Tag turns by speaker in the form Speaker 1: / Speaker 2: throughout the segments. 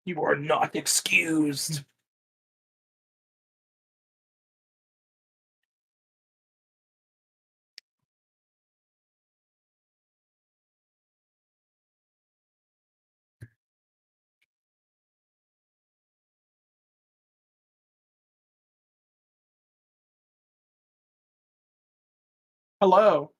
Speaker 1: You are not excused. Hello.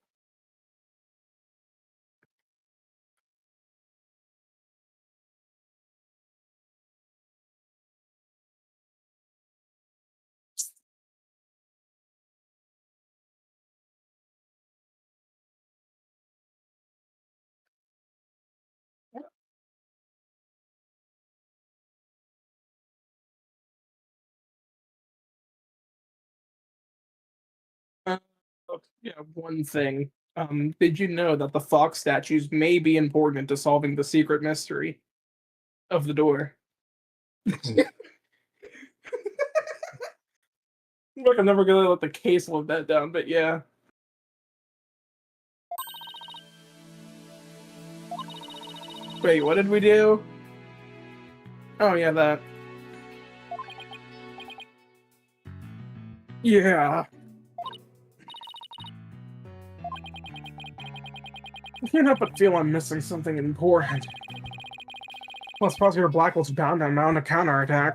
Speaker 1: Uh, yeah, one thing. Did you know that the fox statues may be important to solving the secret mystery of the door? Look, I'm never gonna let the case live that down, but yeah. Wait, what did we do? Oh yeah, that. Yeah. I can't help but feel I'm missing something important. Plus, Prosecutor Blackwell's bound to mount a counterattack.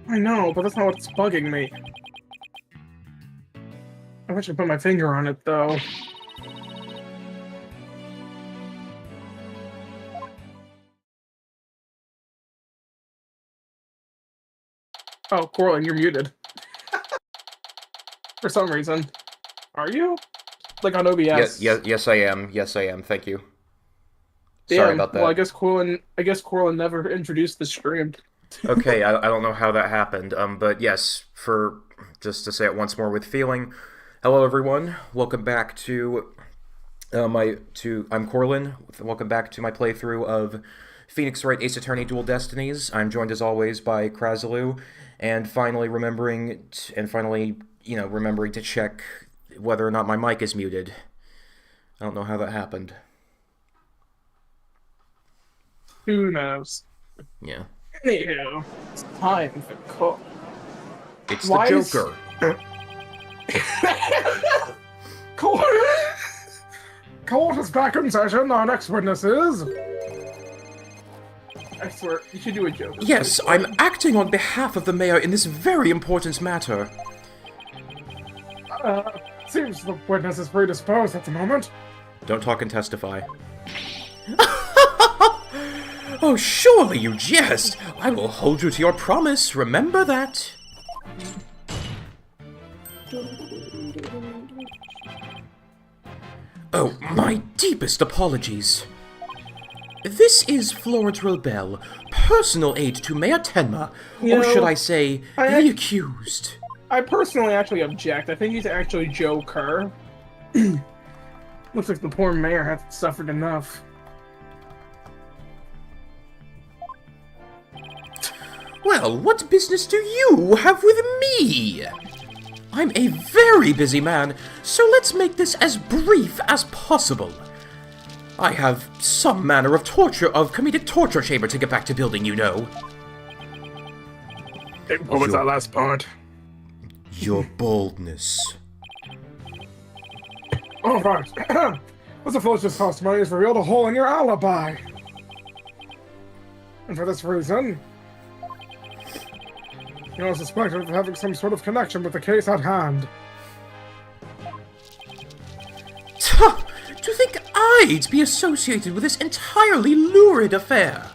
Speaker 1: I know, but that's not what's bugging me. I wish I put my finger on it, though. Oh, Corlin, you're muted. For some reason. Are you? Like on OBS?
Speaker 2: Yes, I am. Yes, I am. Thank you.
Speaker 1: Damn,
Speaker 2: Sorry about that.
Speaker 1: Well, I guess Corlin never introduced the stream.
Speaker 2: Okay, I don't know how that happened. But yes, for just to say it once more with feeling. Hello, everyone. Welcome back to I'm Corlin. Welcome back to my playthrough of Phoenix Wright Ace Attorney Dual Destinies. I'm joined as always by Craz, and finally remembering to check whether or not my mic is muted. I don't know how that happened.
Speaker 1: Who knows?
Speaker 2: Yeah.
Speaker 1: Anywho, it's time for call.
Speaker 2: It's the Joker.
Speaker 1: Court is back in session. Our next witness is... I swear, you should do a joke.
Speaker 2: Yes, I'm acting on behalf of the mayor in this very important matter.
Speaker 1: Seems the witness is predisposed at the moment.
Speaker 2: Don't talk and testify. Oh, surely you jest! I will hold you to your promise, remember that. Oh, my deepest apologies. This is Florence Rilbell, personal aide to Mayor Tenma, or should I say, the accused.
Speaker 1: I personally actually object. I think he's actually Joe Kerr. Looks like the poor mayor has suffered enough.
Speaker 2: Well, what business do you have with me? I'm a very busy man, so let's make this as brief as possible. I have some manner of comedic torture chamber to get back to building, you know.
Speaker 1: What was that last part?
Speaker 2: Your boldness.
Speaker 1: All right. What's the Felicia testimony has revealed a hole in your alibi. And for this reason, you are suspected of having some sort of connection with the case at hand.
Speaker 2: Tuh! Do you think I'd be associated with this entirely lurid affair?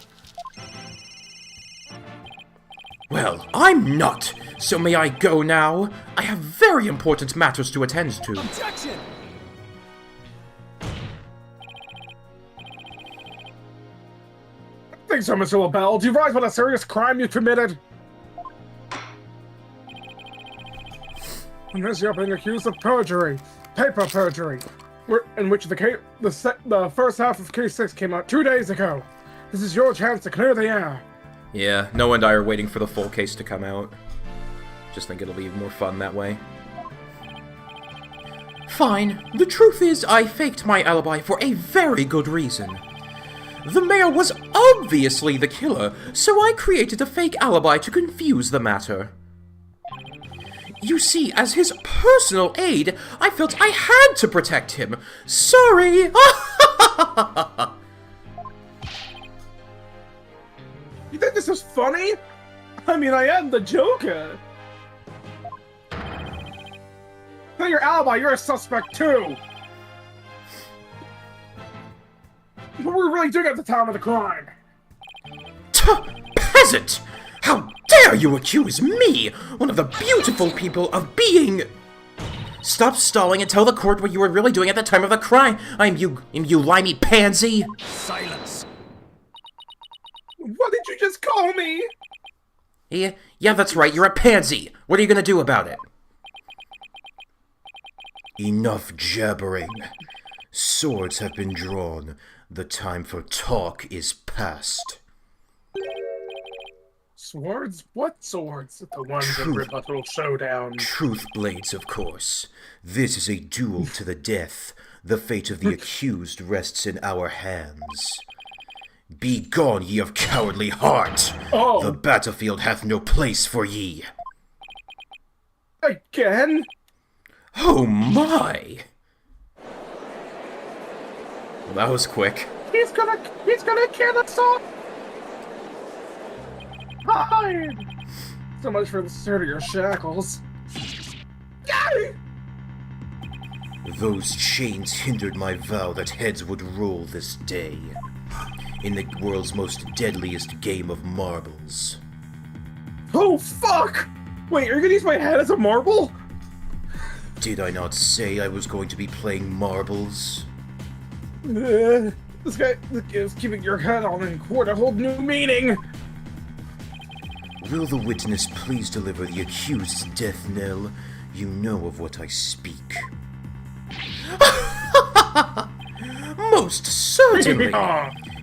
Speaker 2: Well, I'm not, so may I go now? I have very important matters to attend to.
Speaker 3: Objection!
Speaker 1: I think so, Mr. LaBelle. Do you realize what a serious crime you committed? In this, you're being accused of perjury, paper perjury, in which the first half of Case 6 came out 2 days ago. This is your chance to clear the air.
Speaker 2: Yeah, Noah and I are waiting for the full case to come out. Just think it'll be more fun that way. Fine. The truth is, I faked my alibi for a very good reason. The mayor was obviously the killer, so I created a fake alibi to confuse the matter. You see, as his personal aide, I felt I had to protect him. Sorry!
Speaker 1: You think this is funny? I mean, I am the Joker. Tell your alibi, you're a suspect too. What were we really doing at the time of the crime?
Speaker 2: Peasant! How dare you accuse me, one of the beautiful people, of being... Stop stalling and tell the court what you were really doing at the time of the crime. I'm you limey pansy.
Speaker 3: Silence.
Speaker 1: What did you just call me?
Speaker 2: Yeah, that's right, you're a pansy. What are you gonna do about it? Enough jabbering. Swords have been drawn. The time for talk is past.
Speaker 1: Swords? What swords? The ones in Rebuttal Showdown.
Speaker 2: Truth blades, of course. This is a duel to the death. The fate of the accused rests in our hands. Be gone, ye of cowardly heart!
Speaker 1: Oh.
Speaker 2: The battlefield hath no place for ye.
Speaker 1: Again?
Speaker 2: Oh my! Well, that was quick.
Speaker 1: He's gonna kill us all! Hide! So much for the sturdier shackles. Yay!
Speaker 2: Those chains hindered my vow that heads would roll this day. In the world's most deadliest game of marbles.
Speaker 1: Oh, fuck! Wait, are you gonna use my head as a marble?
Speaker 2: Did I not say I was going to be playing marbles?
Speaker 1: This guy is keeping your head on in court a whole new meaning!
Speaker 2: Will the witness please deliver the accused's death knell? You know of what I speak. Most certainly!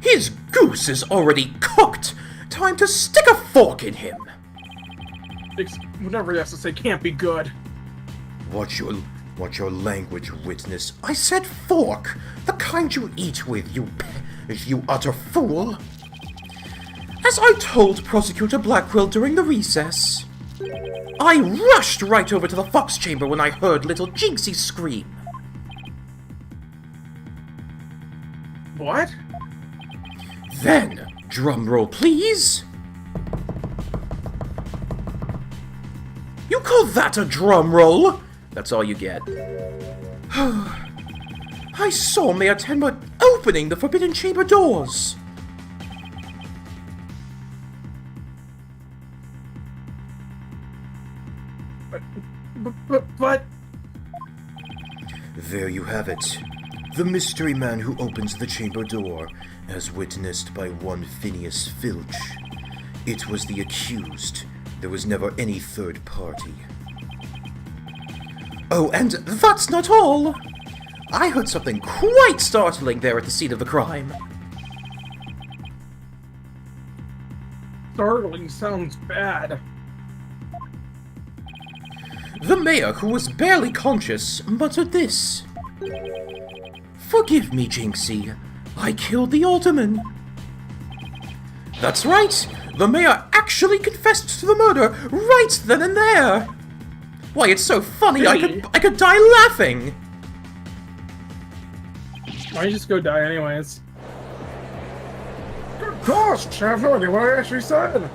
Speaker 2: His goose is already cooked! Time to stick a fork in him!
Speaker 1: Whatever he has to say can't be good.
Speaker 2: Watch your language, witness. I said fork! The kind you eat with, you utter fool! As I told Prosecutor Blackwell during the recess, I rushed right over to the Fox Chamber when I heard little Jinxie scream.
Speaker 1: What?
Speaker 2: Then, drum roll please! You call that a drum roll? That's all you get. I saw Mayor Tenma opening the Forbidden Chamber doors.
Speaker 1: But...
Speaker 2: There you have it. The mystery man who opens the chamber door, as witnessed by one Phineas Filch. It was the accused. There was never any third party. Oh, and that's not all! I heard something quite startling there at the scene of the crime.
Speaker 1: Startling sounds bad.
Speaker 2: The mayor, who was barely conscious, muttered this. Forgive me, Jinxie. I killed the alderman. That's right! The mayor actually confessed to the murder right then and there! Why, it's so funny I could die laughing!
Speaker 1: Why don't you just go die anyways? Good gosh, Chef, what I actually said!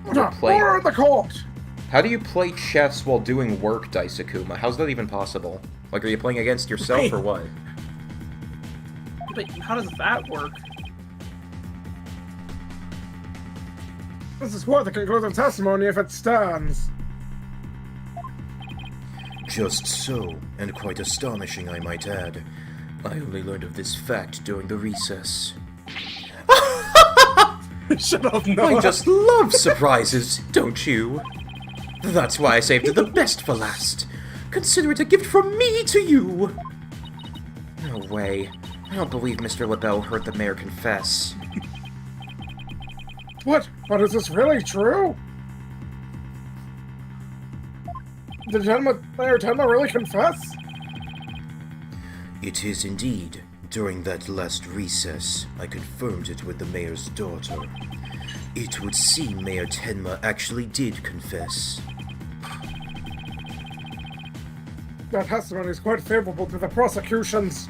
Speaker 1: Order at the court!
Speaker 2: How do you play chess while doing work, Daisakuma? How's that even possible? Like, are you playing against yourself
Speaker 1: Wait.
Speaker 2: or what?
Speaker 1: Wait, how does that work? This is what the conclusive testimony if it stands.
Speaker 2: Just so, and quite astonishing, I might add. I only learned of this fact during the recess.
Speaker 1: Shut up, Noah.
Speaker 2: I just love surprises, don't you? That's why I saved the best for last. Consider it a gift from me to you. No way. I don't believe Mr. LaBelle heard the mayor confess.
Speaker 1: What? But is this really true? Did Mayor Tenma really confess?
Speaker 3: It is indeed. During that last recess, I confirmed it with the mayor's daughter. It would seem Mayor Tenma actually did confess.
Speaker 1: That testimony is quite favorable to the prosecutions.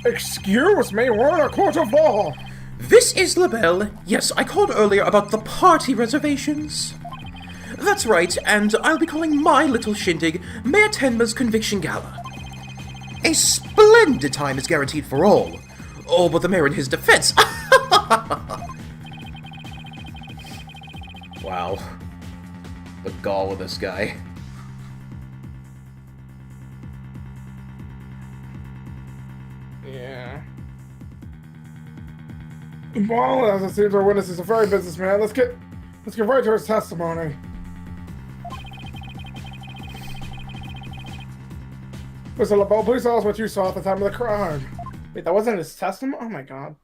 Speaker 1: Excuse me, we're in a court of law!
Speaker 2: This is LaBelle. Yes, I called earlier about the party reservations. That's right, and I'll be calling my little shindig Mayor Tenma's Conviction Gala. A splendid time is guaranteed for all. All but the mayor in his defense. Wow. The gall of this guy.
Speaker 1: Yeah. Well, as it seems our witness is a very businessman, let's get right to his testimony. Mr. LaBelle, please tell us what you saw at the time of the crime. Wait, that wasn't his testimony? Oh my god.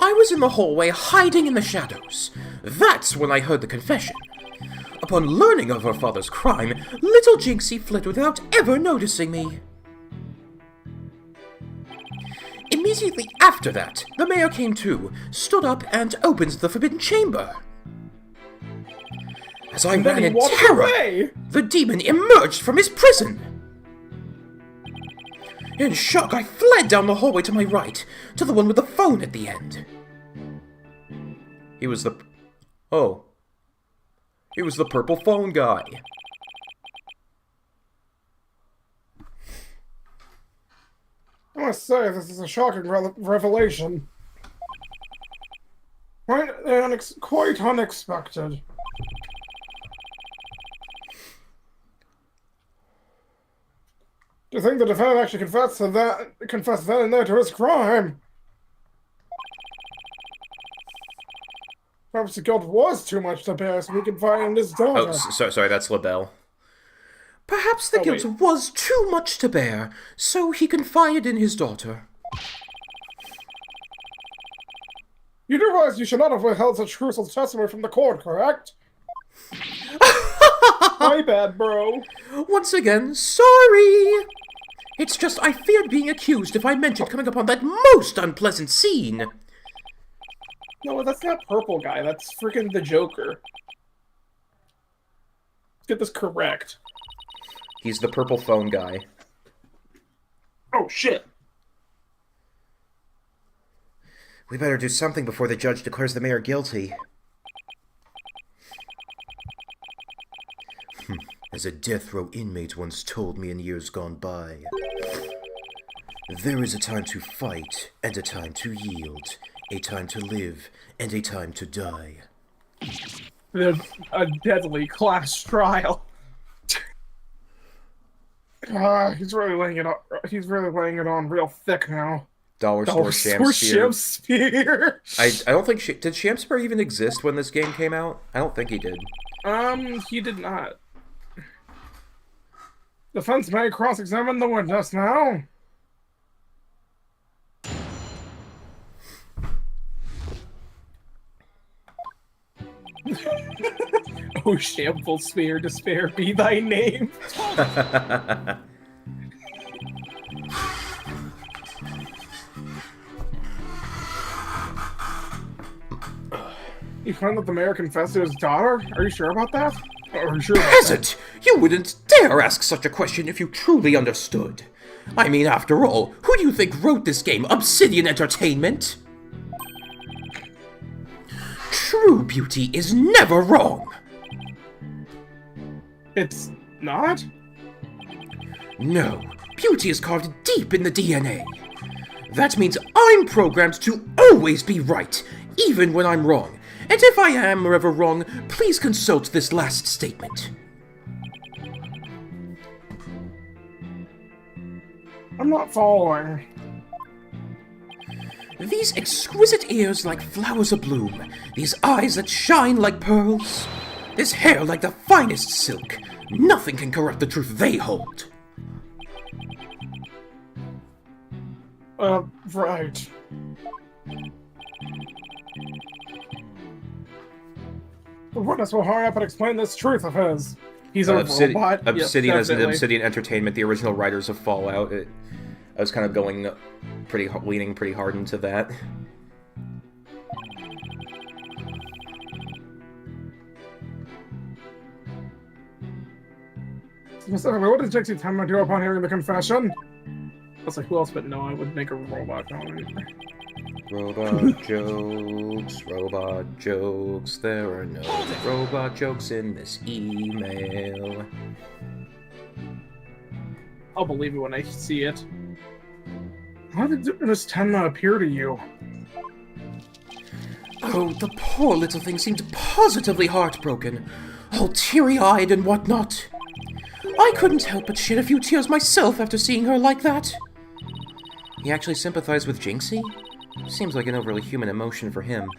Speaker 2: I was in the hallway hiding in the shadows. That's when I heard the confession. Upon learning of her father's crime, little Jinxie fled without ever noticing me. Immediately after that, the mayor came to, stood up, and opened the forbidden chamber. As I ran in terror, the demon emerged from his prison. In shock, I fled down the hallway to my right, to the one with the phone at the end. He was the... Oh. He was the purple phone guy.
Speaker 1: I must say, this is a shocking revelation. Quite unexpected. To think the defendant actually confessed then and there to his crime. Perhaps the guilt was too much to bear, so he could find his daughter.
Speaker 2: Oh, sorry, that's LaBelle. Perhaps the guilt was too much to bear, so he confided in his daughter.
Speaker 1: You do realize you should not have withheld such crucial testimony from the court, correct? My bad, bro.
Speaker 2: Once again, sorry! It's just I feared being accused if I mentioned coming upon that most unpleasant scene.
Speaker 1: No, that's not Purple Guy. That's freaking the Joker. Let's get this correct.
Speaker 2: He's the purple phone guy.
Speaker 1: Oh, shit.
Speaker 3: We better do something before the judge declares the mayor guilty. As a death row inmate once told me in years gone by, there is a time to fight and a time to yield, a time to live and a time to die.
Speaker 1: A deadly class trial. He's really laying it on. He's really laying it on real thick now.
Speaker 2: Dollar store
Speaker 1: Sham-Spear.
Speaker 2: I don't think did Sham-Spear even exist when this game came out? I don't think he did.
Speaker 1: He did not. Defense may cross-examine the witness now. Oh, shameful spear, despair be thy name. You find that the mayor confessed to his daughter? Are you sure about that? Are you sure about
Speaker 2: Peasant! You wouldn't dare ask such a question if you truly understood. I mean, after all, who do you think wrote this game? Obsidian Entertainment? True beauty is never wrong.
Speaker 1: It's not?
Speaker 2: No, beauty is carved deep in the DNA. That means I'm programmed to always be right, even when I'm wrong. And if I am ever wrong, please consult this last statement.
Speaker 1: I'm not following.
Speaker 3: These exquisite ears like flowers abloom, these eyes that shine like pearls, this hair like the finest silk. Nothing can corrupt the truth they hold.
Speaker 1: Right. The witness will hurry up and explain this truth of his. He's a robot.
Speaker 2: Obsidian
Speaker 1: Yep,
Speaker 2: as in
Speaker 1: definitely.
Speaker 2: Obsidian Entertainment, the original writers of Fallout. I was kind of going leaning pretty hard into that.
Speaker 1: Specifically, what did Dixie Tenma do upon hearing the confession? I was like, who else but Noah would make a robot comment?
Speaker 2: Robot jokes, there are no robot jokes in this email.
Speaker 1: I'll believe it when I see it. How did this Tenma appear to you?
Speaker 3: Oh, the poor little thing seemed positively heartbroken, all teary-eyed and whatnot. I couldn't help but shed a few tears myself after seeing her like that.
Speaker 2: He actually sympathized with Jinxie? Seems like an overly human emotion for him.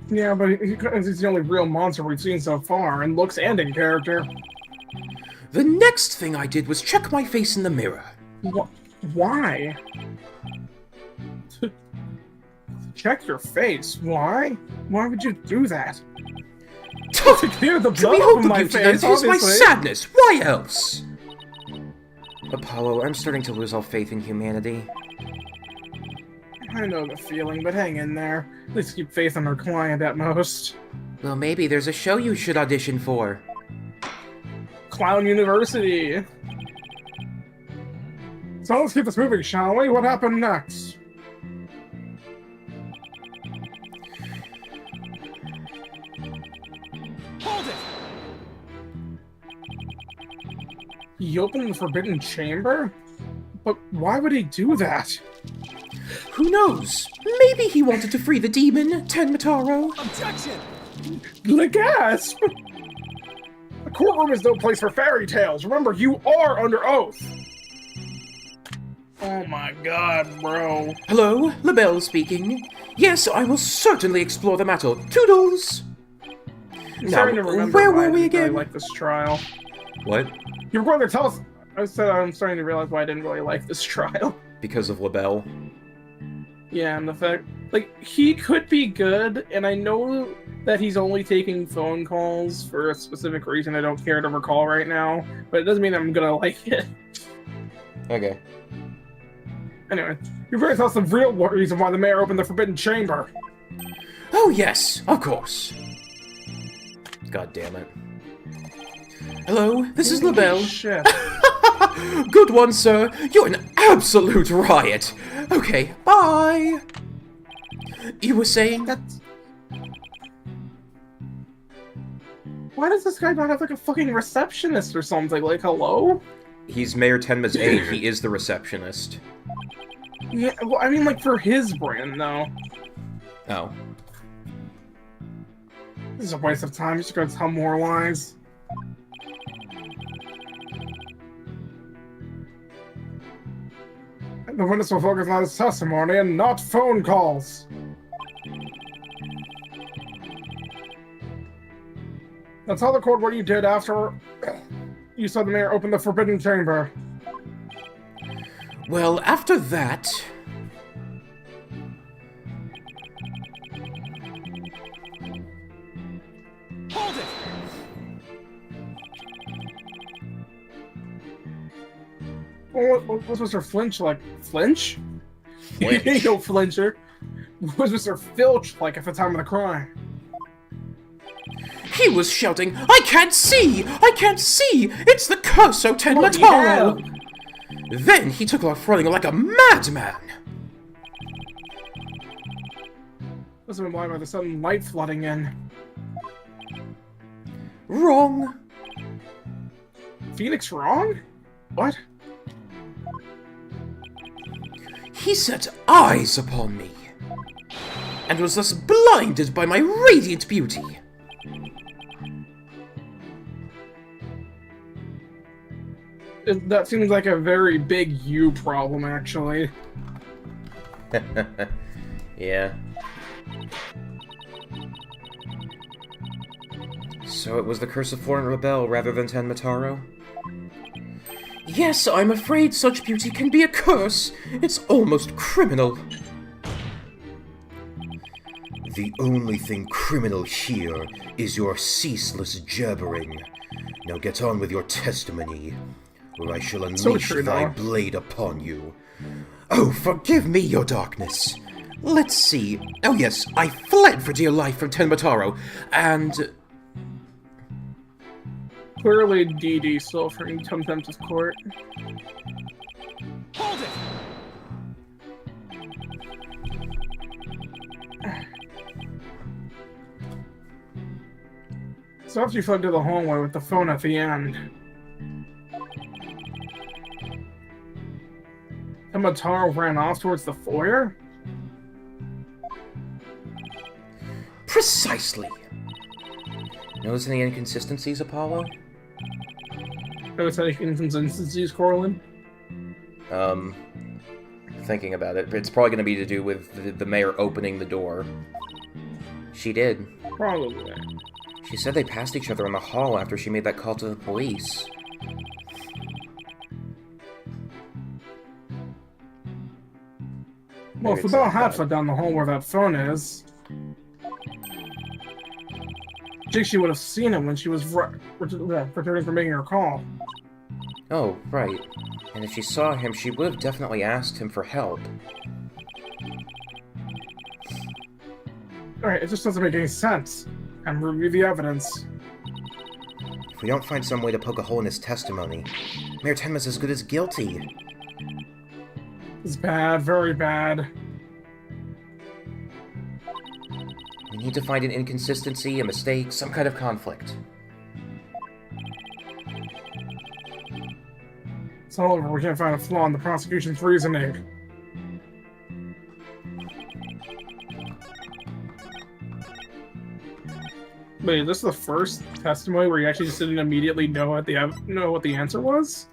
Speaker 1: Yeah, but he's the only real monster we've seen so far, in looks and in character.
Speaker 3: The next thing I did was check my face in the mirror.
Speaker 1: Why? Check your face. Why? Why would you do that? To clear the
Speaker 3: To
Speaker 1: blood
Speaker 3: behold
Speaker 1: from
Speaker 3: the
Speaker 1: my
Speaker 3: beauty that
Speaker 1: face,
Speaker 3: is my
Speaker 1: obviously.
Speaker 3: sadness, why else?
Speaker 2: Apollo, I'm starting to lose all faith in humanity.
Speaker 1: I know the feeling, but hang in there. At least keep faith in our client at most.
Speaker 3: Well, maybe there's a show you should audition for.
Speaker 1: Clown University. So let's keep this moving, shall we? What happened next?
Speaker 4: Hold it!
Speaker 1: He opened the Forbidden Chamber? But why would he do that?
Speaker 3: Who knows? Maybe he wanted to free the demon, Tenmataro.
Speaker 4: Objection!
Speaker 1: The gasp! The courtroom is no place for fairy tales. Remember, you are under oath. Oh my god, bro.
Speaker 3: Hello, LaBelle speaking. Yes, I will certainly explore the matter. Toodles!
Speaker 1: I'm starting to remember
Speaker 3: where
Speaker 1: why
Speaker 3: were we
Speaker 1: I didn't really
Speaker 3: again?
Speaker 1: like this trial.
Speaker 2: What?
Speaker 1: You were going to tell us. I said I'm starting to realize why I didn't really like this trial.
Speaker 2: Because of LaBelle?
Speaker 1: Yeah, and the fact, like, he could be good, and I know that he's only taking phone calls for a specific reason I don't care to recall right now, but it doesn't mean I'm gonna like it.
Speaker 2: Okay.
Speaker 1: Anyway, you're going to tell us the real reason why the mayor opened the Forbidden Chamber.
Speaker 3: Oh yes, of course.
Speaker 2: God damn it.
Speaker 3: Hello, this is LaBelle.
Speaker 1: Shit.
Speaker 3: Good one, sir. You're an absolute riot. Okay, bye. You were saying?
Speaker 1: That's... Why does this guy not have, like, a fucking receptionist or something? Like, hello?
Speaker 2: He's Mayor Tenma's aide. He is the receptionist.
Speaker 1: Yeah, well, I mean, like, for his brand, though.
Speaker 2: Oh.
Speaker 1: This is a waste of time. He's just gonna tell more lies. The witness will focus on his testimony and not phone calls. Now tell the court what you did after you saw the mayor open the Forbidden Chamber.
Speaker 3: Well, after that...
Speaker 4: Hold it!
Speaker 1: Well, what was Mr. Flinch like? Flinch?
Speaker 2: Flinch.
Speaker 1: He ain't no flincher. What was Mr. Filch like at the time of the crime?
Speaker 3: He was shouting, I can't see! I can't see! It's the curse, O
Speaker 1: Bloody
Speaker 3: Tenmataro! Then he took off running like a madman!
Speaker 1: Must have been blind by the sudden light flooding in.
Speaker 3: Wrong.
Speaker 1: Phoenix wrong? What?
Speaker 3: He set eyes upon me, and was thus blinded by my radiant beauty.
Speaker 1: That seems like a very big you problem, actually.
Speaker 2: Yeah. So it was the curse of Florent Rebel rather than Tenma. Yes, I'm afraid such beauty can be a curse. It's almost criminal.
Speaker 3: The only thing criminal here is your ceaseless jabbering. Now get on with your testimony, or I shall unleash thy blade upon you. Oh, forgive me your darkness. Let's see. Oh yes, I fled for dear life from Tenma, and...
Speaker 1: Clearly, DD still from Temtem's court.
Speaker 4: Hold it!
Speaker 1: So after you fled to the hallway with the phone at the end, Temma ran off towards the foyer?
Speaker 2: Precisely. Notice any inconsistencies, Apollo?
Speaker 1: Notice any inconsistencies, Corlin?
Speaker 2: Thinking about it, it's probably going to be to do with the mayor opening the door. She did.
Speaker 1: Probably.
Speaker 2: She said they passed each other in the hall after she made that call to the police.
Speaker 1: Well, if the bell had fled down the hall where that phone is, I think she would have seen him when she was returning from making her call.
Speaker 2: Oh, right. And if she saw him, she would have definitely asked him for help.
Speaker 1: Alright, it just doesn't make any sense. And review the evidence.
Speaker 3: if we don't find some way to poke a hole in his testimony, Mayor Tenma's as good as guilty.
Speaker 1: It's bad, very bad.
Speaker 2: We need to find an inconsistency, a mistake, some kind of conflict.
Speaker 1: It's all over. We can't find a flaw in the prosecution's reasoning. Wait, is this the first testimony where you actually just didn't immediately know what the answer was?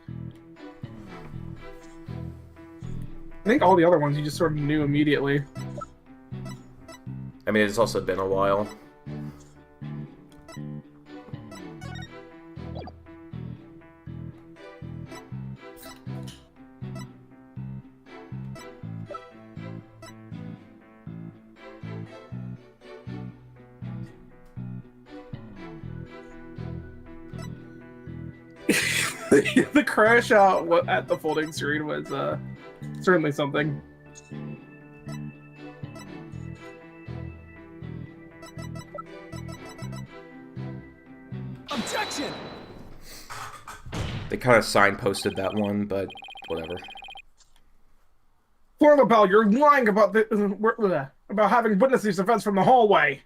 Speaker 1: I think all the other ones you just sort of knew immediately.
Speaker 2: I mean, it's also been a while.
Speaker 1: The crash out at the folding screen was certainly something.
Speaker 4: Objection!
Speaker 2: They kind of signposted that one, but whatever.
Speaker 1: Florent Rebel, you're lying about about having witnessed these events from the hallway.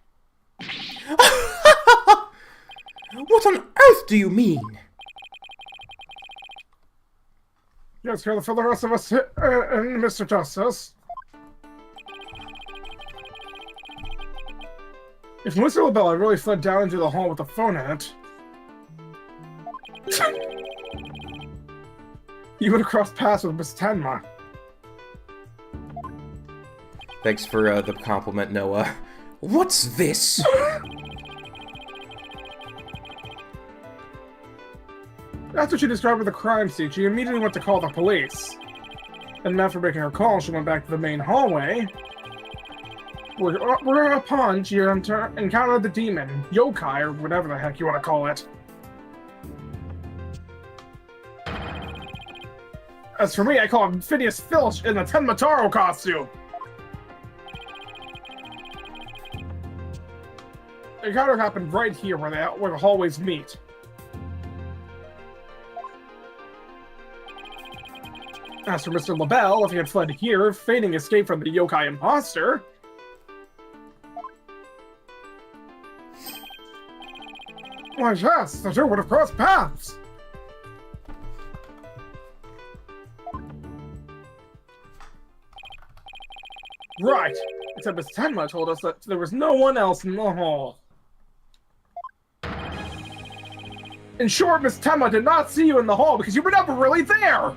Speaker 3: What on earth do you mean?
Speaker 1: Yes, for the rest of us, Mr. Justice. If Mr. LaBelle had really fled down into the hall with the phone in it, you would have crossed paths with Miss Tenma.
Speaker 2: Thanks for the compliment, Noah.
Speaker 3: What's this?
Speaker 1: After she described the crime scene, she immediately went to call the police. And after making her call, she went back to the main hallway, whereupon she encountered the demon, yokai, or whatever the heck you want to call it. As for me, I call him Phineas Filch in the Tenma costume. The encounter happened right here where the hallways meet. As for Mr. LaBelle, if he had fled here, feigning escape from the yokai imposter, why yes, the two would have crossed paths. Right, except Miss Tenma told us that there was no one else in the hall. In short, Miss Tenma did not see you in the hall because you were never really there!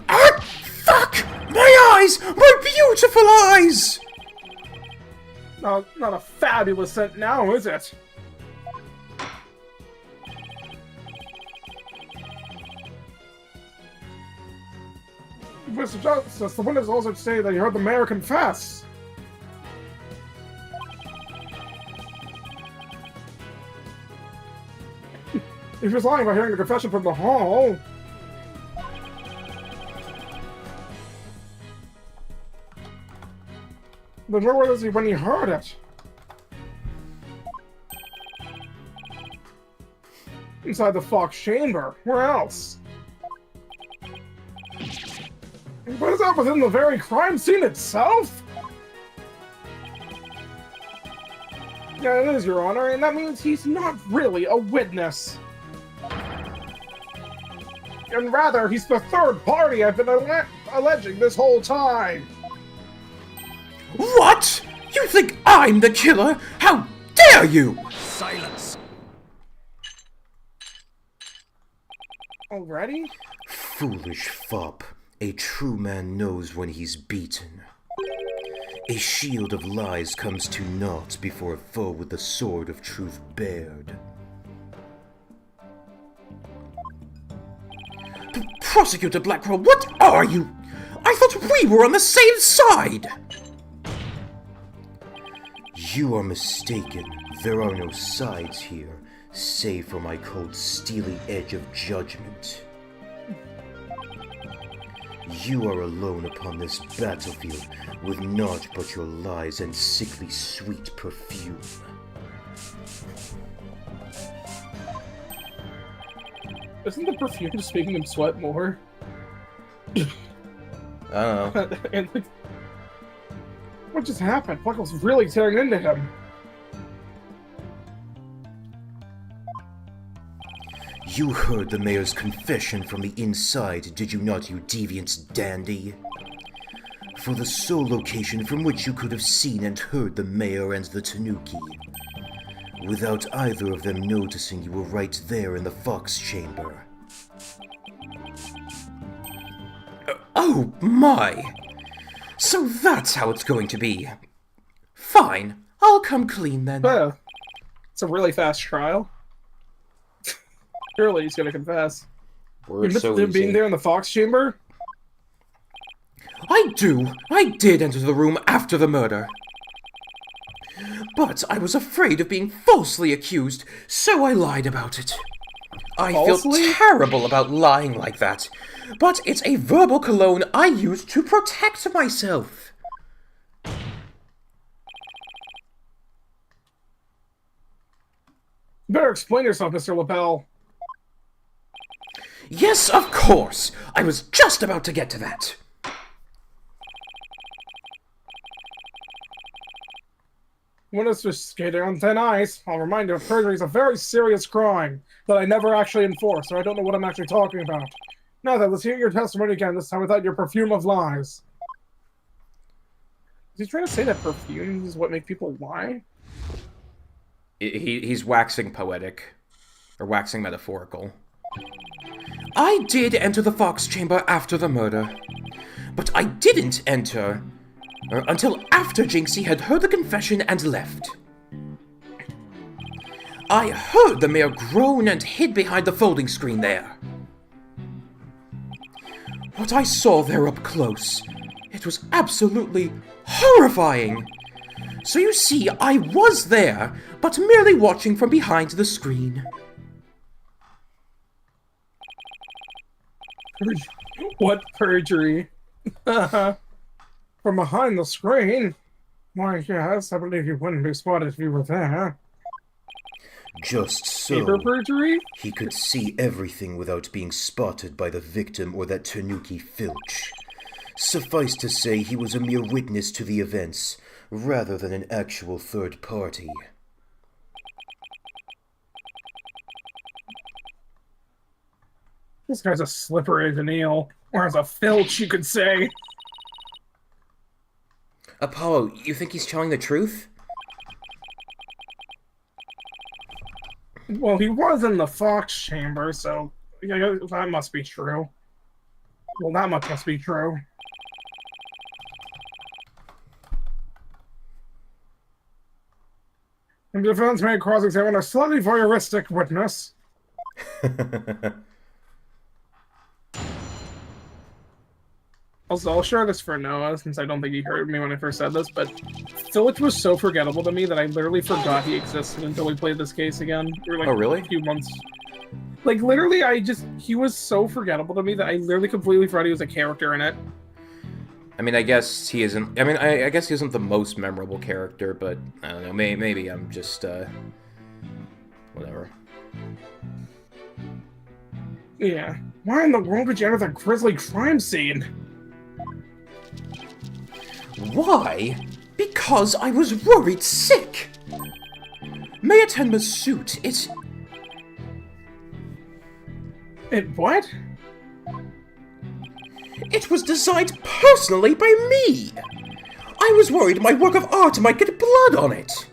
Speaker 3: Ah! Fuck! My eyes! My beautiful eyes!
Speaker 1: No, not a fabulous scent now, is it? Mr. Justice, the witness also say that you heard the mayor confess. If he's lying by hearing the confession from the hall... then where was he when he heard it? Inside the Fox chamber. Where else? But is that within the very crime scene itself? Yeah, it is, Your Honor, and that means he's not really a witness. And rather, he's the third party I've been alleging this whole time.
Speaker 3: What? You think I'm the killer? How dare you!
Speaker 4: Silence.
Speaker 1: Already?
Speaker 3: Foolish fop. A true man knows when he's beaten. A shield of lies comes to naught before a foe with the sword of truth bared. Prosecutor Blackwell, what are you? I thought we were on the same side! You are mistaken. There are no sides here, save for my cold, steely edge of judgment. You are alone upon this battlefield, with naught but your lies and sickly sweet perfume.
Speaker 1: Isn't the perfume just making him sweat more?
Speaker 2: I don't know.
Speaker 1: And like, what just happened? Buckle's really tearing into him.
Speaker 3: You heard the mayor's confession from the inside, did you not, you deviant dandy? For the sole location from which you could have seen and heard the mayor and the Tanuki. Without either of them noticing you were right there in the Fox chamber. Oh my! So that's how it's going to be. Fine, I'll come clean then.
Speaker 1: It's a really fast trial. Surely he's gonna confess. You missed him being there in the Fox chamber?
Speaker 3: I did enter the room after the murder. But I was afraid of being falsely accused, so I lied about it. I
Speaker 1: Falsely?
Speaker 3: feel terrible about lying like that, but it's a verbal cologne I use to protect myself.
Speaker 1: Better explain yourself, Mr. LaBelle.
Speaker 3: Yes, of course. I was just about to get to that.
Speaker 1: Witness just skating on thin ice. I'll remind you, perjury is a very serious crime that I never actually enforced, so I don't know what I'm actually talking about. Now then, let's hear your testimony again, this time without your perfume of lies. Is he trying to say that perfume is what makes people lie?
Speaker 2: He's waxing poetic. Or waxing metaphorical.
Speaker 3: I did enter the Fox chamber after the murder, but I didn't enter until after Jinxie had heard the confession and left. I heard the mayor groan and hid behind the folding screen there. What I saw there up close, it was absolutely horrifying. So you see, I was there, but merely watching from behind the screen.
Speaker 1: What perjury? From behind the screen? Why, yes, I believe you wouldn't be spotted if you were there.
Speaker 3: Just so.
Speaker 1: Paper perjury?
Speaker 3: He could see everything without being spotted by the victim or that Tanuki Filch. Suffice to say, he was a mere witness to the events, rather than an actual third party.
Speaker 1: This guy's as slippery as an eel. Or as a filch, you could say.
Speaker 2: Apollo, you think he's telling the truth?
Speaker 1: Well, he was in the Fox chamber, so yeah, that must be true. Well, that much must be true. And the defense may cross-examine a slightly voyeuristic witness. Also, I'll share this for Noah, since I don't think he heard me when I first said this, but Phillips was so forgettable to me that I literally forgot he existed until we played this case again. We were like
Speaker 2: Oh, really?
Speaker 1: a few months. Like, literally, he was so forgettable to me that I literally completely forgot he was a character in it.
Speaker 2: I mean, I guess he isn't... I mean, I guess he isn't the most memorable character, but I don't know. Maybe I'm just, whatever.
Speaker 1: Yeah. Why in the world would you enter the grisly crime scene?
Speaker 3: Why? Because I was worried sick! Mayor Tenma's suit,
Speaker 1: It what?
Speaker 3: it was designed personally by me! I was worried my work of art might get blood on it!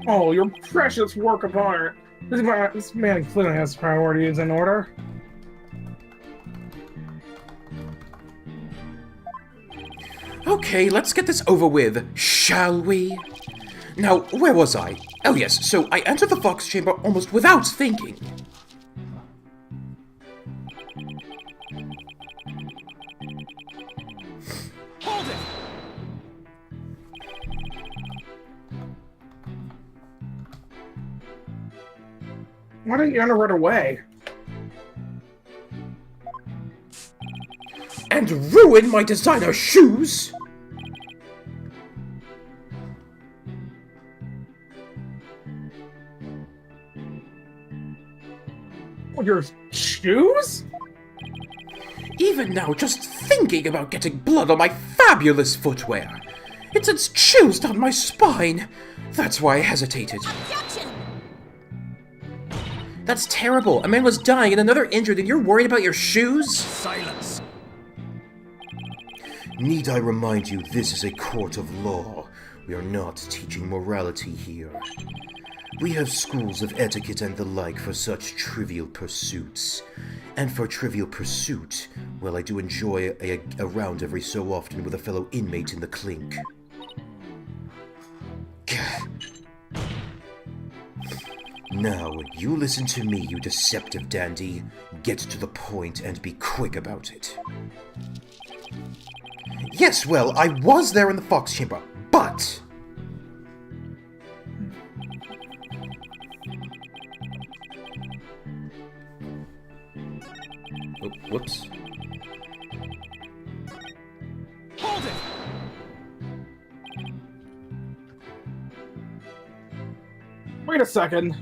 Speaker 1: Oh, your precious work of art. This man clearly has priorities in order.
Speaker 3: Okay, let's get this over with, shall we? Now, where was I? Oh yes, so I entered the Fox chamber almost without thinking.
Speaker 4: Hold it!
Speaker 1: Why didn't you enter right away?
Speaker 3: And ruin my designer shoes?
Speaker 1: Oh, your shoes?
Speaker 3: Even now, just thinking about getting blood on my fabulous footwear. It sends chills down my spine. That's why I hesitated.
Speaker 5: Objection!
Speaker 3: That's terrible. A man was dying and another injured, and you're worried about your shoes?
Speaker 4: Silence!
Speaker 3: Need I remind you, this is a court of law. We are not teaching morality here. We have schools of etiquette and the like for such trivial pursuits. And for trivial pursuit, well, I do enjoy a round every so often with a fellow inmate in the clink. Gah. Now, you listen to me, you deceptive dandy. Get to the point and be quick about it. Yes, well, I was there in the Fox chamber, but...
Speaker 2: Oh, whoops.
Speaker 4: Hold it!
Speaker 1: Wait a second.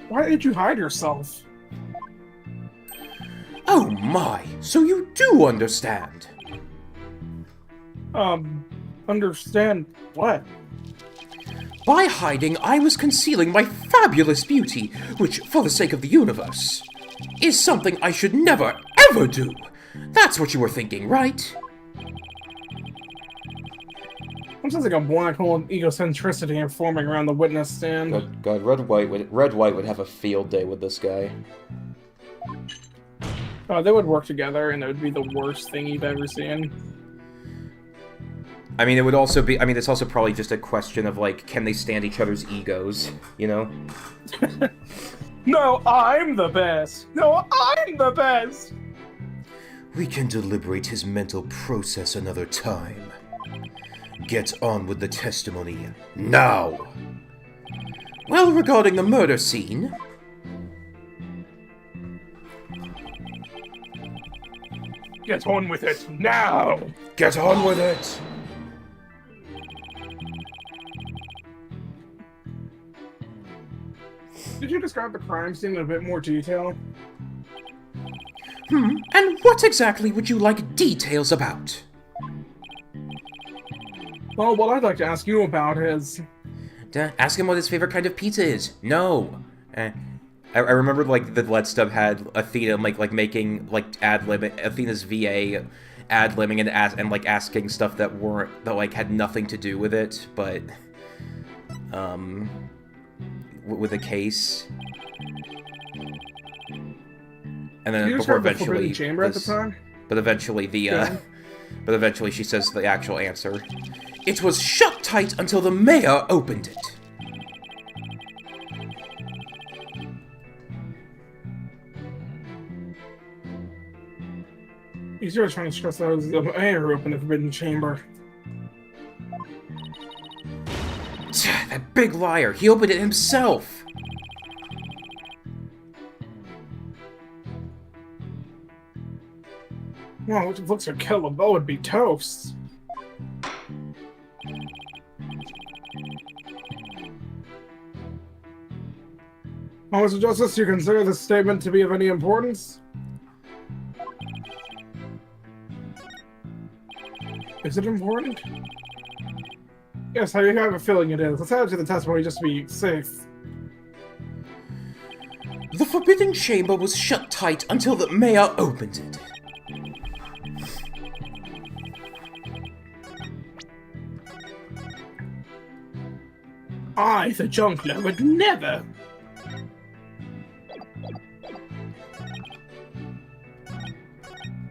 Speaker 1: Why did you hide yourself?
Speaker 3: Oh my, so you do understand.
Speaker 1: Understand what?
Speaker 3: By hiding, I was concealing my fabulous beauty, which, for the sake of the universe, is something I should never, ever do. That's what you were thinking, right?
Speaker 1: It sounds like a black hole of egocentricity forming around the witness stand.
Speaker 2: God, Red White would have a field day with this guy.
Speaker 1: They would work together, and it would be the worst thing you've ever seen.
Speaker 2: I mean, it would also be... I mean, it's also probably just a question of, like, can they stand each other's egos, you know?
Speaker 1: No, I'm the best! No, I'm the best!
Speaker 3: We can deliberate his mental process another time. Get on with the testimony, now! Well, regarding the murder scene...
Speaker 1: Get on with it, now!
Speaker 3: Get on with it!
Speaker 1: Did you describe the crime scene in a bit more detail?
Speaker 3: And what exactly would you like details about?
Speaker 1: Well, what I'd like to ask you about is...
Speaker 2: Ask him what his favorite kind of pizza is. No. I remember, like, the Let's Dub had Athena, like making, like, ad-lib Athena's VA, ad-libbing and like asking stuff that like had nothing to do with it, but with the case. And then
Speaker 1: You
Speaker 2: before
Speaker 1: described the
Speaker 2: eventually
Speaker 1: Forbidden Chamber at the time?
Speaker 2: but eventually but eventually she says the actual answer. It was shut tight until the mayor opened it.
Speaker 1: He's really trying to stress out it was the mayor who opened the Forbidden Chamber.
Speaker 2: That big liar. He opened it himself.
Speaker 1: Well, it looks like Kello would be toast. Mr. Justice, do you consider this statement to be of any importance? Is it important? Yes, I have a feeling it is. Let's add it to the testimony just to be safe.
Speaker 2: The Forbidden Chamber was shut tight until the mayor opened it.
Speaker 1: I, the Junkler, would never!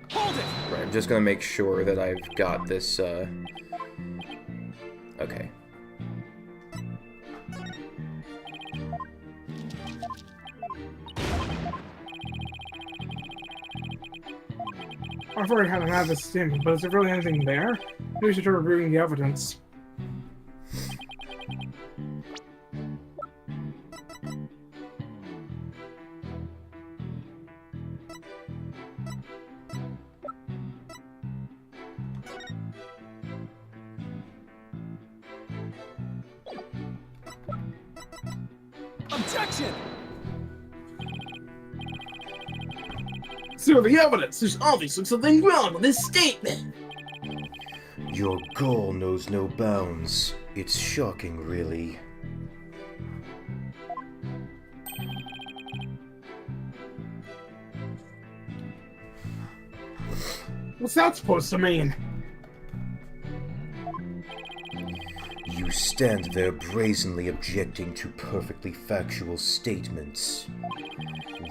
Speaker 4: Hold it!
Speaker 2: Right, I'm just gonna make sure that I've got this, okay.
Speaker 1: I've already had an this statement, but is there really anything there? Maybe we should try reviewing the evidence.
Speaker 4: Objection!
Speaker 1: So the evidence! There's obviously something wrong with this statement!
Speaker 3: Your gall knows no bounds. It's shocking, really.
Speaker 1: What's that supposed to mean?
Speaker 3: You stand there brazenly objecting to perfectly factual statements.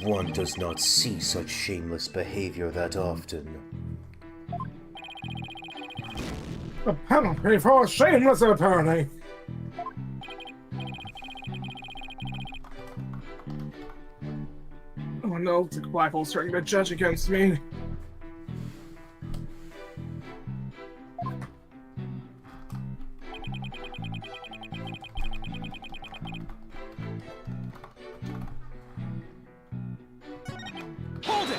Speaker 3: One does not see such shameless behavior that often.
Speaker 1: A penalty for a shameless attorney! Oh no, the black hole's starting to judge against me.
Speaker 4: Hold it!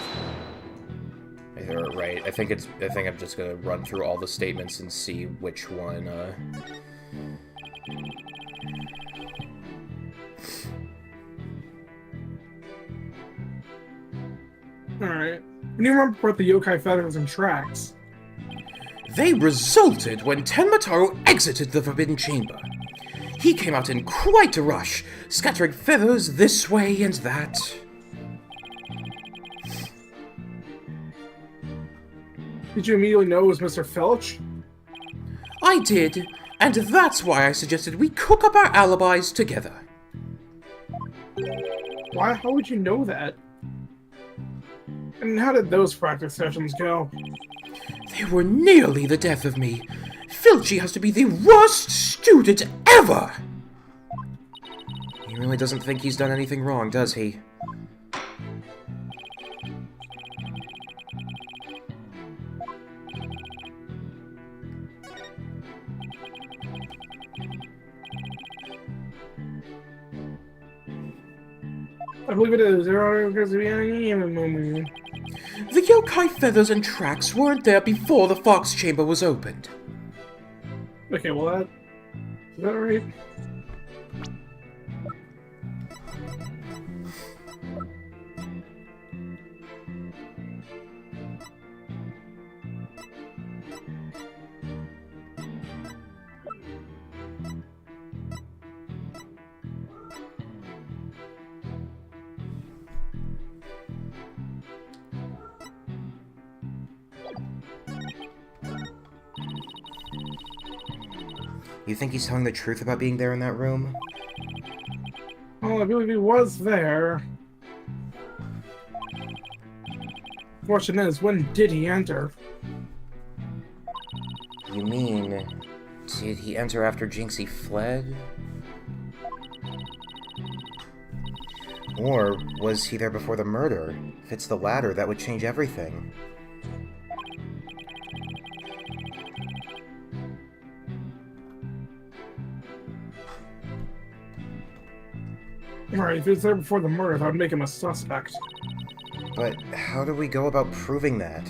Speaker 2: Right, I think I'm just gonna run through all the statements and see which one,
Speaker 1: Alright. When you remember about the yokai feathers and tracks?
Speaker 2: They resulted when Tenma exited the Forbidden Chamber. He came out in quite a rush, scattering feathers this way and that.
Speaker 1: Did you immediately know it was Mr. Filch?
Speaker 2: I did, and that's why I suggested we cook up our alibis together.
Speaker 1: Why? How would you know that? And how did those practice sessions go?
Speaker 2: They were nearly the death of me. Filchy has to be the worst student ever! He really doesn't think he's done anything wrong, does he?
Speaker 1: I believe it is. There are going to be any moment.
Speaker 2: The yokai feathers and tracks weren't there before the Fox Chamber was opened.
Speaker 1: Okay, well is that right?
Speaker 2: You think he's telling the truth about being there in that room?
Speaker 1: Well, I believe he was there. Question is, when did he enter?
Speaker 2: You mean, did he enter after Jinxie fled? Or was he there before the murder? If it's the latter, that would change everything.
Speaker 1: Alright, if he was there before the murder, that would make him a suspect.
Speaker 2: But how do we go about proving that?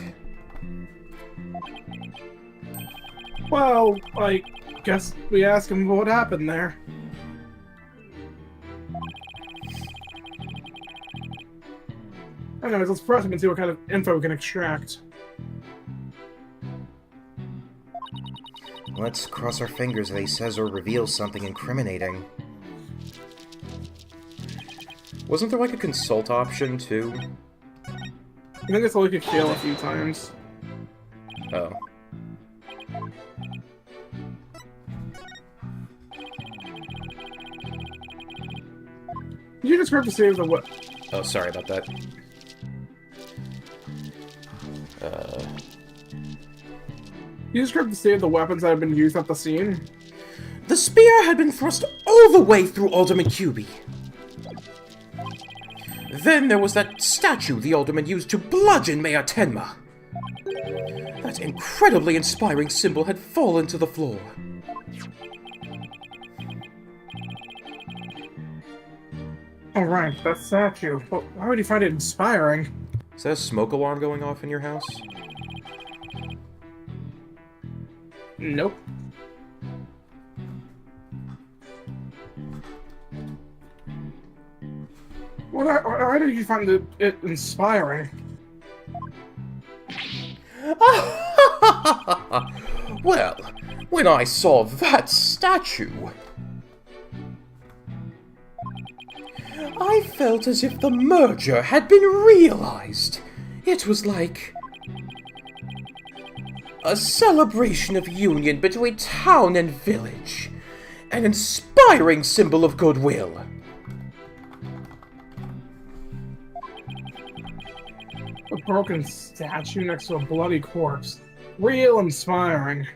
Speaker 1: Well, I guess we ask him what happened there. Anyways, let's press him and see what kind of info we can extract.
Speaker 2: Let's cross our fingers that he says or reveals something incriminating. Wasn't there like a consult option, too?
Speaker 1: I think that's all we could fail a few times.
Speaker 2: Oh.
Speaker 1: Did you describe the series of what?
Speaker 2: Oh, sorry about that.
Speaker 1: You described the state of the weapons that have been used at the scene?
Speaker 3: The spear had been thrust all the way through Alderman Cubey. Then there was that statue the Alderman used to bludgeon Mayor Tenma. That incredibly inspiring symbol had fallen to the floor.
Speaker 1: Alright, that statue. But why would you find it inspiring?
Speaker 2: Is that a smoke alarm going off in your house?
Speaker 1: Nope. Why did you find it inspiring?
Speaker 3: Well, when I saw that statue, I felt as if the merger had been realized. It was like a celebration of union between town and village. An inspiring symbol of goodwill.
Speaker 1: A broken statue next to a bloody corpse. Real inspiring.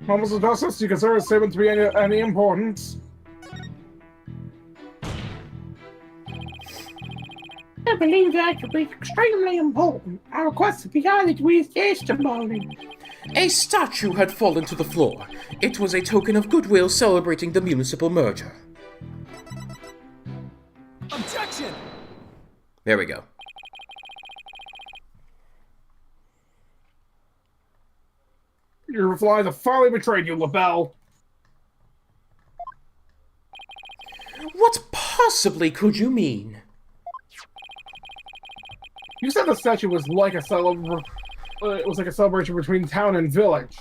Speaker 1: Moments of justice, do you consider a statement to be any importance? I believe that to be extremely important. I request to be honored with testimony.
Speaker 3: A statue had fallen to the floor. It was a token of goodwill celebrating the municipal merger.
Speaker 4: Objection!
Speaker 2: There we go.
Speaker 1: Your replies have finally betrayed you, LaBelle.
Speaker 3: What possibly could you mean?
Speaker 1: You said the statue was like a it was like a celebration between town and village.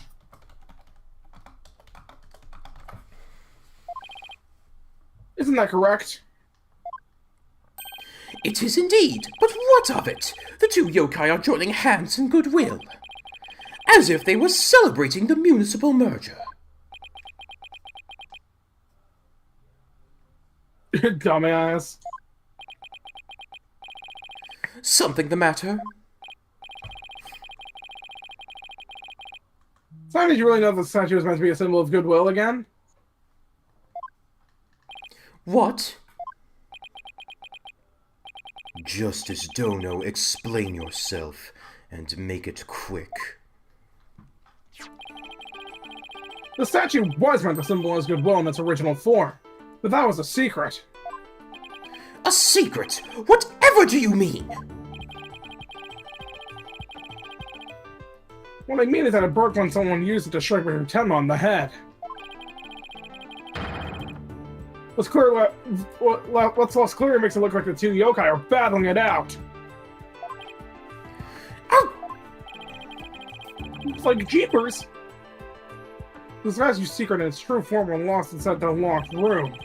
Speaker 1: Isn't that correct?
Speaker 3: It is indeed, but what of it? The two yokai are joining hands in goodwill. As if they were celebrating the municipal merger.
Speaker 1: Dumbass.
Speaker 3: Something the matter?
Speaker 1: So how did you really know the statue was meant to be a symbol of goodwill again?
Speaker 3: What? Justice Dono, explain yourself, and make it quick.
Speaker 1: The statue was meant to symbolize goodwill in its original form, but that was a secret.
Speaker 3: A secret? Whatever do you mean?
Speaker 1: What I mean is that it broke when someone used it to strike Mayor Tenma on the head. What's less clear makes it look like the two yokai are battling it out.
Speaker 3: Ow!
Speaker 1: It's like jeepers. The statue's secret in its true form when lost inside the locked room.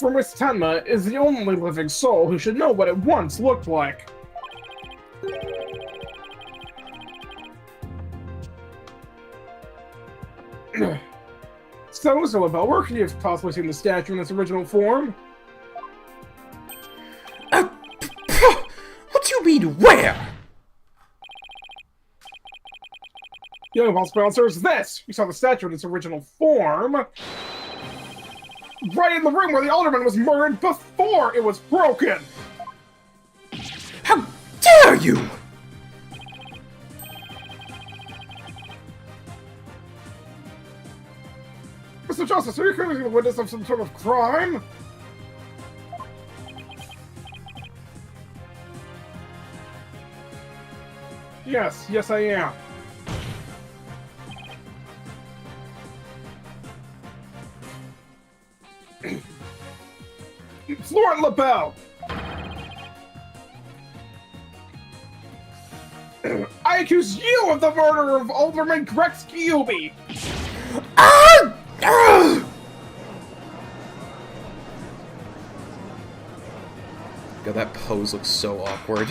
Speaker 1: For Miss Tenma is the only living soul who should know what it once looked like. So, Isabel, where could you have possibly seen the statue in its original form?
Speaker 3: What do you mean, where?
Speaker 1: The only possible answer is this! You saw the statue in its original form. Right in the room where the alderman was murdered before it was broken!
Speaker 3: How dare you!
Speaker 1: Mr. Justice, are you claiming the witness of some sort of crime? Yes, I am. Florent LaBelle! I accuse you of the murder of Alderman Grex Gilby!
Speaker 3: Ah! Ah!
Speaker 2: God, that pose looks so awkward.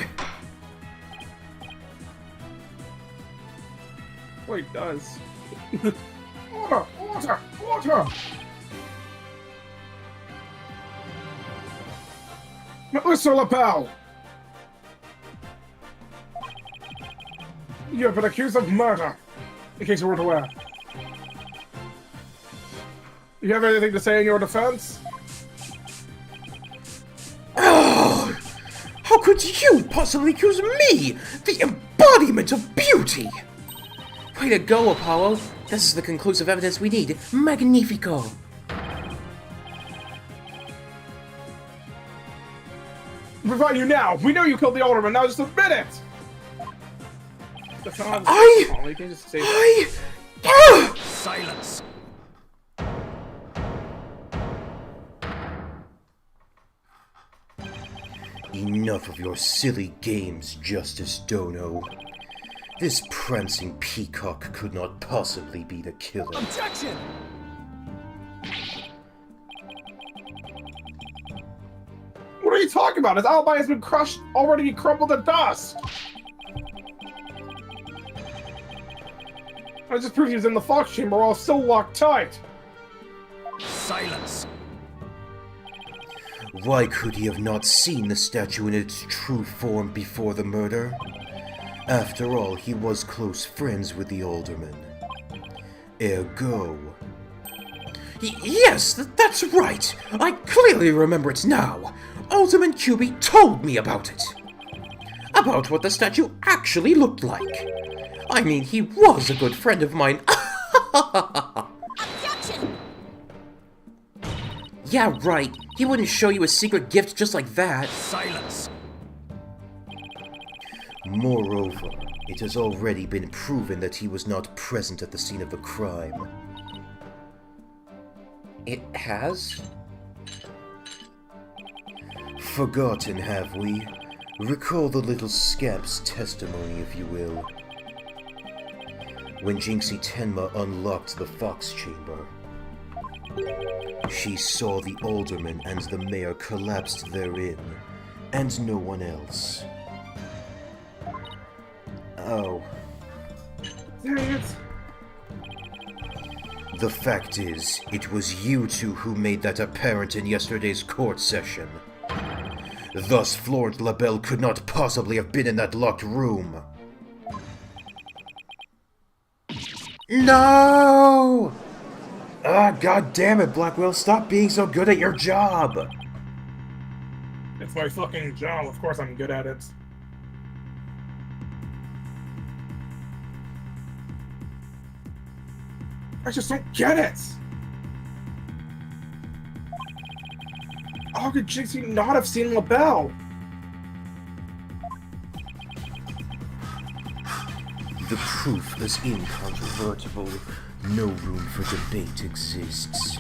Speaker 1: Well, it does. Water! Mr. LaBelle! You have been accused of murder, in case you weren't aware. You have anything to say in your defense?
Speaker 3: Oh, how could you possibly accuse me, the embodiment of beauty? Way to go, Apollo. This is the conclusive evidence we need. Magnifico.
Speaker 1: Provide you now! We know you killed the alderman, now just admit it! That's not you can just say that.
Speaker 4: Silence.
Speaker 3: Enough of your silly games, Justice Dono. This prancing peacock could not possibly be the killer.
Speaker 4: Objection!
Speaker 1: What are you talking about? His alibi has been crushed, already crumbled to dust! I just proved he was in the Fox chamber while still locked tight!
Speaker 4: Silence.
Speaker 3: Why could he have not seen the statue in its true form before the murder? After all, he was close friends with the alderman. Ergo... Yes, that's right! I clearly remember it now! Alderman QB told me about it! About what the statue actually looked like! I mean, he was a good friend of mine.
Speaker 5: Objection!
Speaker 3: Yeah, right. He wouldn't show you a secret gift just like that.
Speaker 4: Silence.
Speaker 3: Moreover, it has already been proven that he was not present at the scene of the crime.
Speaker 2: It has?
Speaker 3: Forgotten, have we? Recall the little scamp's testimony, if you will. When Jinxie Tenma unlocked the Fox Chamber, she saw the alderman and the mayor collapsed therein, and no one else. Oh.
Speaker 1: Dang it.
Speaker 3: The fact is, it was you two who made that apparent in yesterday's court session. Thus, Florent LaBelle could not possibly have been in that locked room. No! Ah, god damn it, Blackwell, stop being so good at your job!
Speaker 1: It's my fucking job, of course I'm good at it. I just don't get it! How could Jinxie not have seen LaBelle?
Speaker 3: The proof is incontrovertible. No room for debate exists.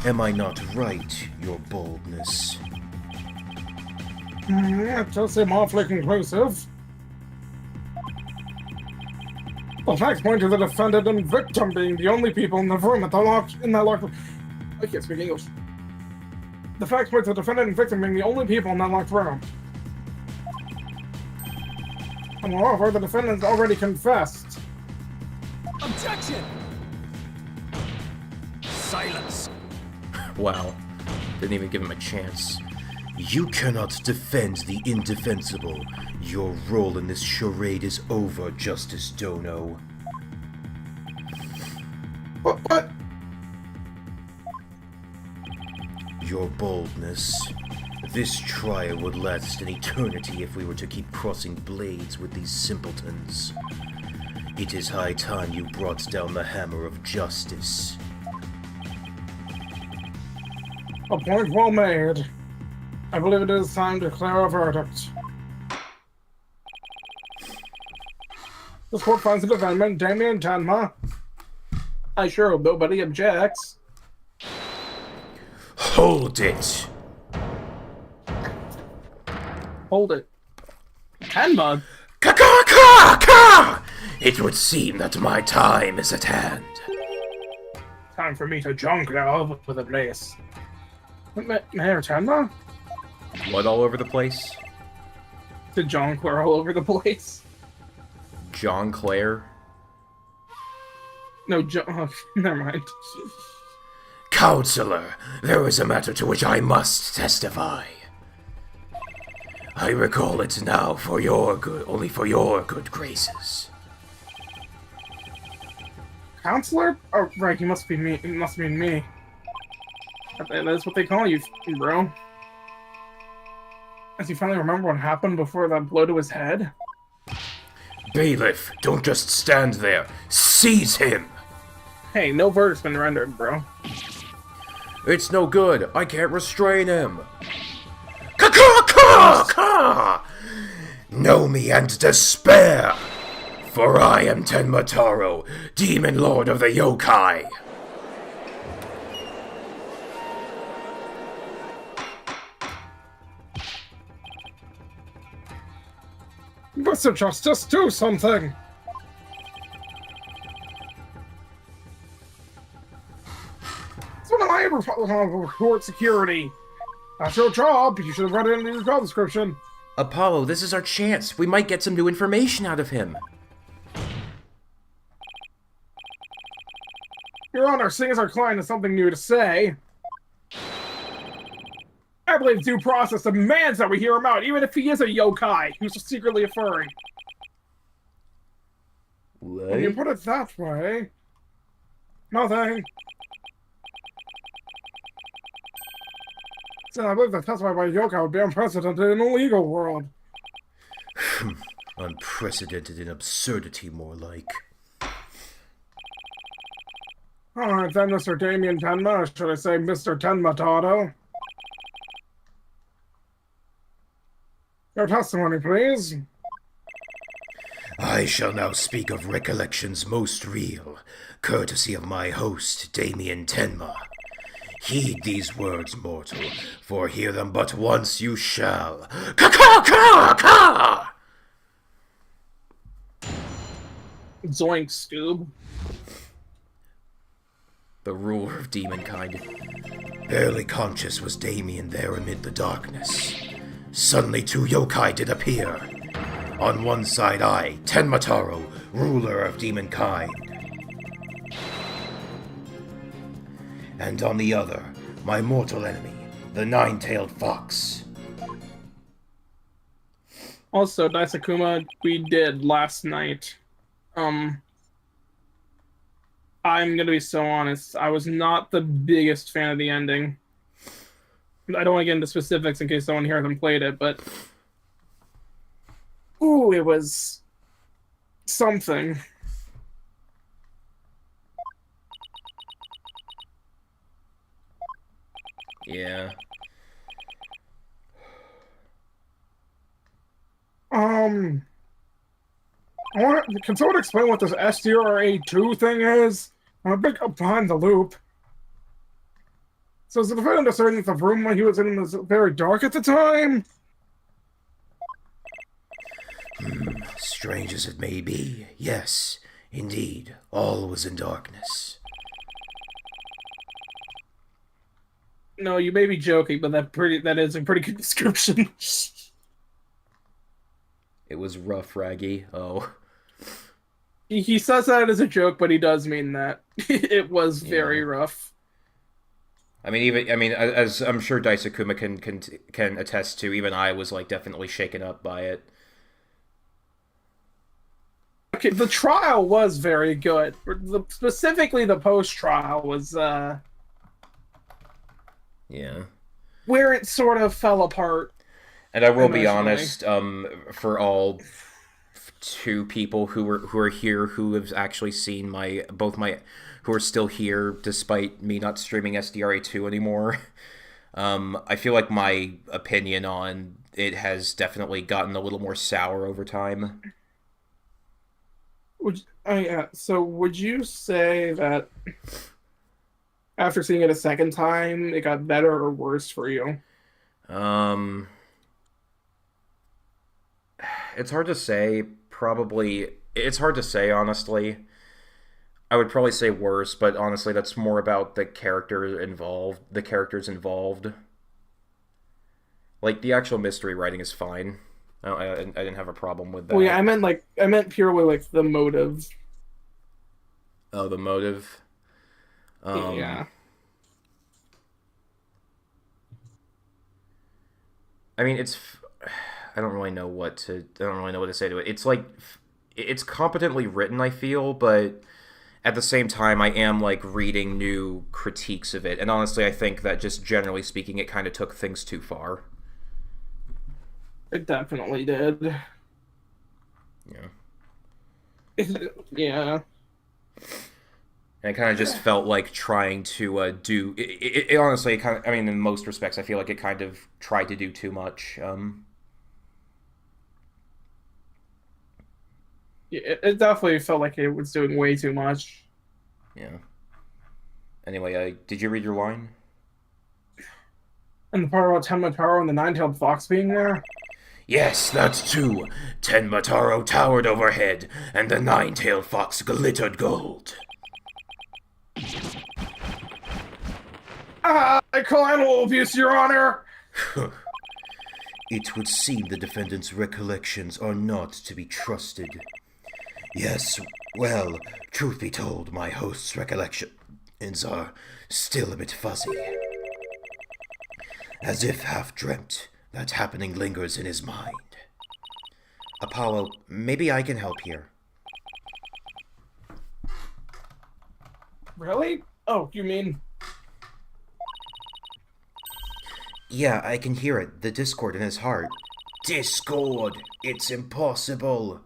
Speaker 3: Am I not right, your boldness?
Speaker 1: It does seem awfully conclusive. The facts point to the defendant and victim being the only people in the room at the locked room. I can't speak English. The fact with the defendant and victim being the only people in that locked room. And moreover, the defendant already confessed.
Speaker 4: Objection! Silence!
Speaker 2: Wow. Didn't even give him a chance.
Speaker 3: You cannot defend the indefensible. Your role in this charade is over, Justice Dono.
Speaker 1: What?
Speaker 3: Your boldness. This trial would last an eternity if we were to keep crossing blades with these simpletons. It is high time you brought down the hammer of justice.
Speaker 1: A point well made. I believe it is time to declare a verdict. This court finds the defendant, Damian Tenma. I sure hope nobody objects.
Speaker 3: Hold it!
Speaker 1: Hold it. Tenma?
Speaker 3: Ka-ka-ka-ka! It would seem that my time is at hand.
Speaker 1: Time for me to junk now with a place. Mayor Tenma?
Speaker 2: Blood all over the place?
Speaker 1: The jonquilor all over the place?
Speaker 2: John Clare?
Speaker 1: No, never mind.
Speaker 3: Counselor, there is a matter to which I must testify. I recall it now for your good, only for your good graces.
Speaker 1: Counselor? Oh, right, he must be me. It must mean me. That's what they call you, bro. Does he finally remember what happened before that blow to his head?
Speaker 3: Bailiff, don't just stand there. Seize him!
Speaker 1: Hey, no verdict's been rendered, bro.
Speaker 3: It's no good. I can't restrain him. Ka-ka-ka-ka! Know me and despair! For I am Tenma Taro, Demon Lord of the Yokai.
Speaker 1: Mr. Justice, do something! It's one of my responsible court security. That's your job. You should have read it in your job description.
Speaker 2: Apollo, this is our chance. We might get some new information out of him.
Speaker 1: Your Honor, seeing as our client has something new to say, I believe due process demands that we hear him out, even if he is a yokai who's just secretly a furry. When you put it that way, nothing. So I believe that testimony by a yokai would be unprecedented in the legal world.
Speaker 3: Unprecedented in absurdity, more like.
Speaker 1: Alright then, Mr. Damian Tenma, or should I say Mr. Tenma Tado? Your testimony, please.
Speaker 3: I shall now speak of recollections most real, courtesy of my host, Damian Tenma. Heed these words, mortal, for hear them but once you shall. Ka-ka-ka-ka!
Speaker 1: Zoink, Scoob.
Speaker 2: The ruler of demonkind.
Speaker 3: Barely conscious was Damian there amid the darkness. Suddenly 2 yokai did appear. On one side I, Tenma Taro, ruler of demonkind. And on the other, my mortal enemy, the 9-tailed fox.
Speaker 1: Also, Daisakuma, we did last night. I'm gonna be so honest, I was not the biggest fan of the ending. I don't want to get into specifics in case someone here hasn't played it, but... Ooh, it was... something.
Speaker 2: Yeah.
Speaker 1: Can someone explain what this SDRA2 thing is? I'm a bit behind the loop. So is the defendant asserting that the room when he was in was very dark at the time?
Speaker 3: Strange as it may be, yes, indeed, all was in darkness.
Speaker 1: No, you may be joking, but that is a pretty good description.
Speaker 2: It was rough, Raggy. Oh.
Speaker 1: He says that as a joke, but he does mean that. It was very
Speaker 2: Yeah.
Speaker 1: rough.
Speaker 2: I mean, as I'm sure Daisakuma can attest to, even I was like definitely shaken up by it.
Speaker 1: Okay, the trial was very good. Specifically, the post-trial was
Speaker 2: Yeah.
Speaker 1: where it sort of fell apart
Speaker 2: And I will be
Speaker 1: emotionally.
Speaker 2: honest, for all two people who are here who have actually seen my who are still here despite me not streaming SDRA2 anymore. I feel like my opinion on it has definitely gotten a little more sour over time.
Speaker 1: So would you say that after seeing it a second time, it got better or worse for you?
Speaker 2: Um, it's hard to say. Probably, it's hard to say honestly. I would probably say worse, but honestly, that's more about the characters involved. The characters involved. Like the actual mystery writing is fine. I didn't have a problem with that.
Speaker 1: Well, yeah, I meant purely like the motive.
Speaker 2: Oh, the motive.
Speaker 1: Yeah.
Speaker 2: I mean, I don't really know I don't really know what to say to it. It's like it's competently written, I feel, but at the same time, I am like reading new critiques of it, and honestly, I think that just generally speaking, it kind of took things too far.
Speaker 1: It definitely did.
Speaker 2: Yeah.
Speaker 1: Yeah.
Speaker 2: And it kind of just felt like trying to do. It honestly, kind of. I mean, in most respects, I feel like it kind of tried to do too much.
Speaker 1: It definitely felt like it was doing way too much.
Speaker 2: Yeah. Anyway, did you read your line?
Speaker 1: And the part about Tenma Taro and the nine-tailed fox being there?
Speaker 3: Yes, that's true. Tenmataro towered overhead, and the nine-tailed fox glittered gold.
Speaker 1: I call animal abuse, Your Honor!
Speaker 3: It would seem the defendant's recollections are not to be trusted. Yes, well, truth be told, my host's recollections are still a bit fuzzy. As if half-dreamt, that happening lingers in his mind. Apollo, maybe I can help here.
Speaker 1: Really? Oh, you mean...
Speaker 3: Yeah, I can hear it, the discord in his heart. Discord! It's impossible!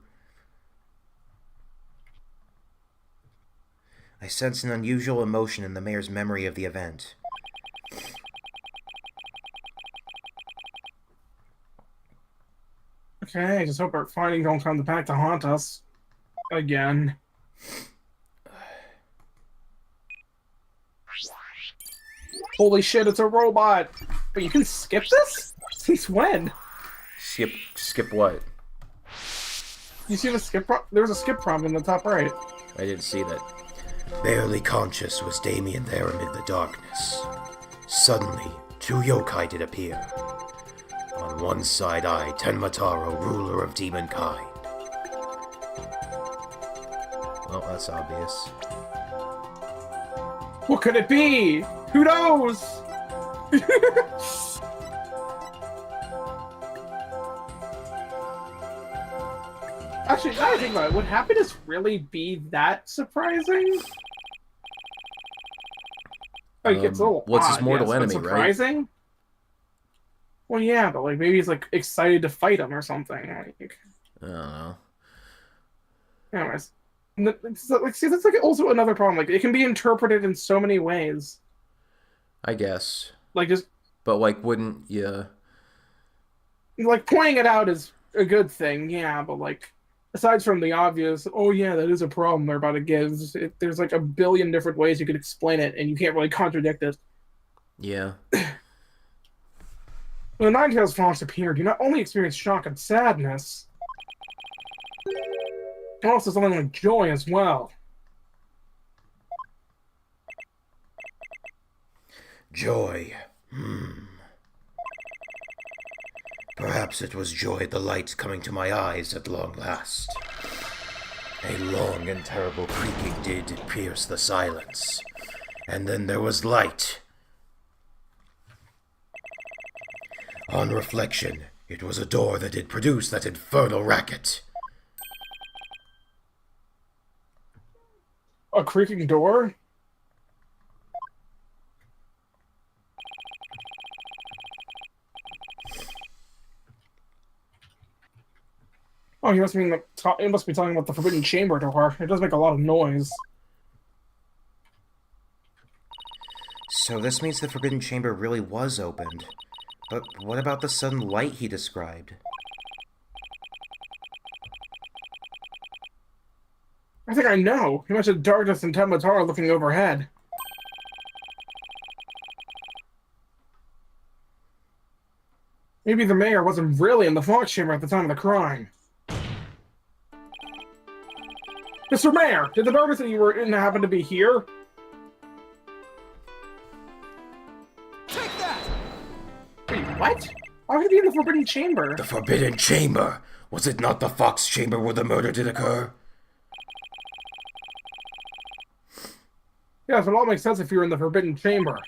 Speaker 3: I sense an unusual emotion in the mayor's memory of the event.
Speaker 1: Okay, I just hope our findings don't come back to haunt us. Again. Holy shit, it's a robot! But you can skip this? Since when?
Speaker 2: Skip what?
Speaker 1: You see the skip prompt? There's a skip prompt in the top right.
Speaker 2: I didn't see that.
Speaker 3: Barely conscious was Damian there amid the darkness. Suddenly, two yokai did appear. On one side I, Tenmataro, ruler of demonkind.
Speaker 2: Well, that's obvious.
Speaker 1: What could it be? Who knows? Actually, now I think about it, would happiness really be that surprising? Like, it's a little
Speaker 2: what's his
Speaker 1: odd,
Speaker 2: mortal
Speaker 1: yes, but
Speaker 2: enemy, right?
Speaker 1: surprising? Well, yeah, but like maybe he's like excited to fight him or something. Like,
Speaker 2: I don't know.
Speaker 1: anyways, like, see, that's like also another problem. Like, it can be interpreted in so many ways.
Speaker 2: I guess.
Speaker 1: Like, just
Speaker 2: But like, wouldn't you?
Speaker 1: like pointing it out is a good thing, yeah. But like, aside from the obvious, oh yeah, that is a problem they're about to give. There's like a billion different ways you could explain it, and you can't really contradict it.
Speaker 2: Yeah.
Speaker 1: When the Ninetales Fox appeared, you not only experienced shock and sadness, but also something like joy as well.
Speaker 3: Joy. Perhaps it was joy at the light coming to my eyes at long last. A long and terrible creaking did pierce the silence. And then there was light. On reflection, it was a door that did produce that infernal racket.
Speaker 1: A creaking door? Oh, he must be it must be talking about the Forbidden Chamber door. It does make a lot of noise.
Speaker 2: So this means the Forbidden Chamber really was opened. But what about the sudden light he described?
Speaker 1: I think I know. He mentioned darkness and Tenma looking overhead. Maybe the mayor wasn't really in the Fox Chamber at the time of the crime. Mr. Mayor, did the darkness that you were in happen to be here?
Speaker 4: Take that!
Speaker 1: Wait, what? Why would he be in the Forbidden Chamber?
Speaker 3: The Forbidden Chamber! Was it not the Fox Chamber where the murder did occur?
Speaker 1: Yes, it all makes sense if you're in the Forbidden Chamber.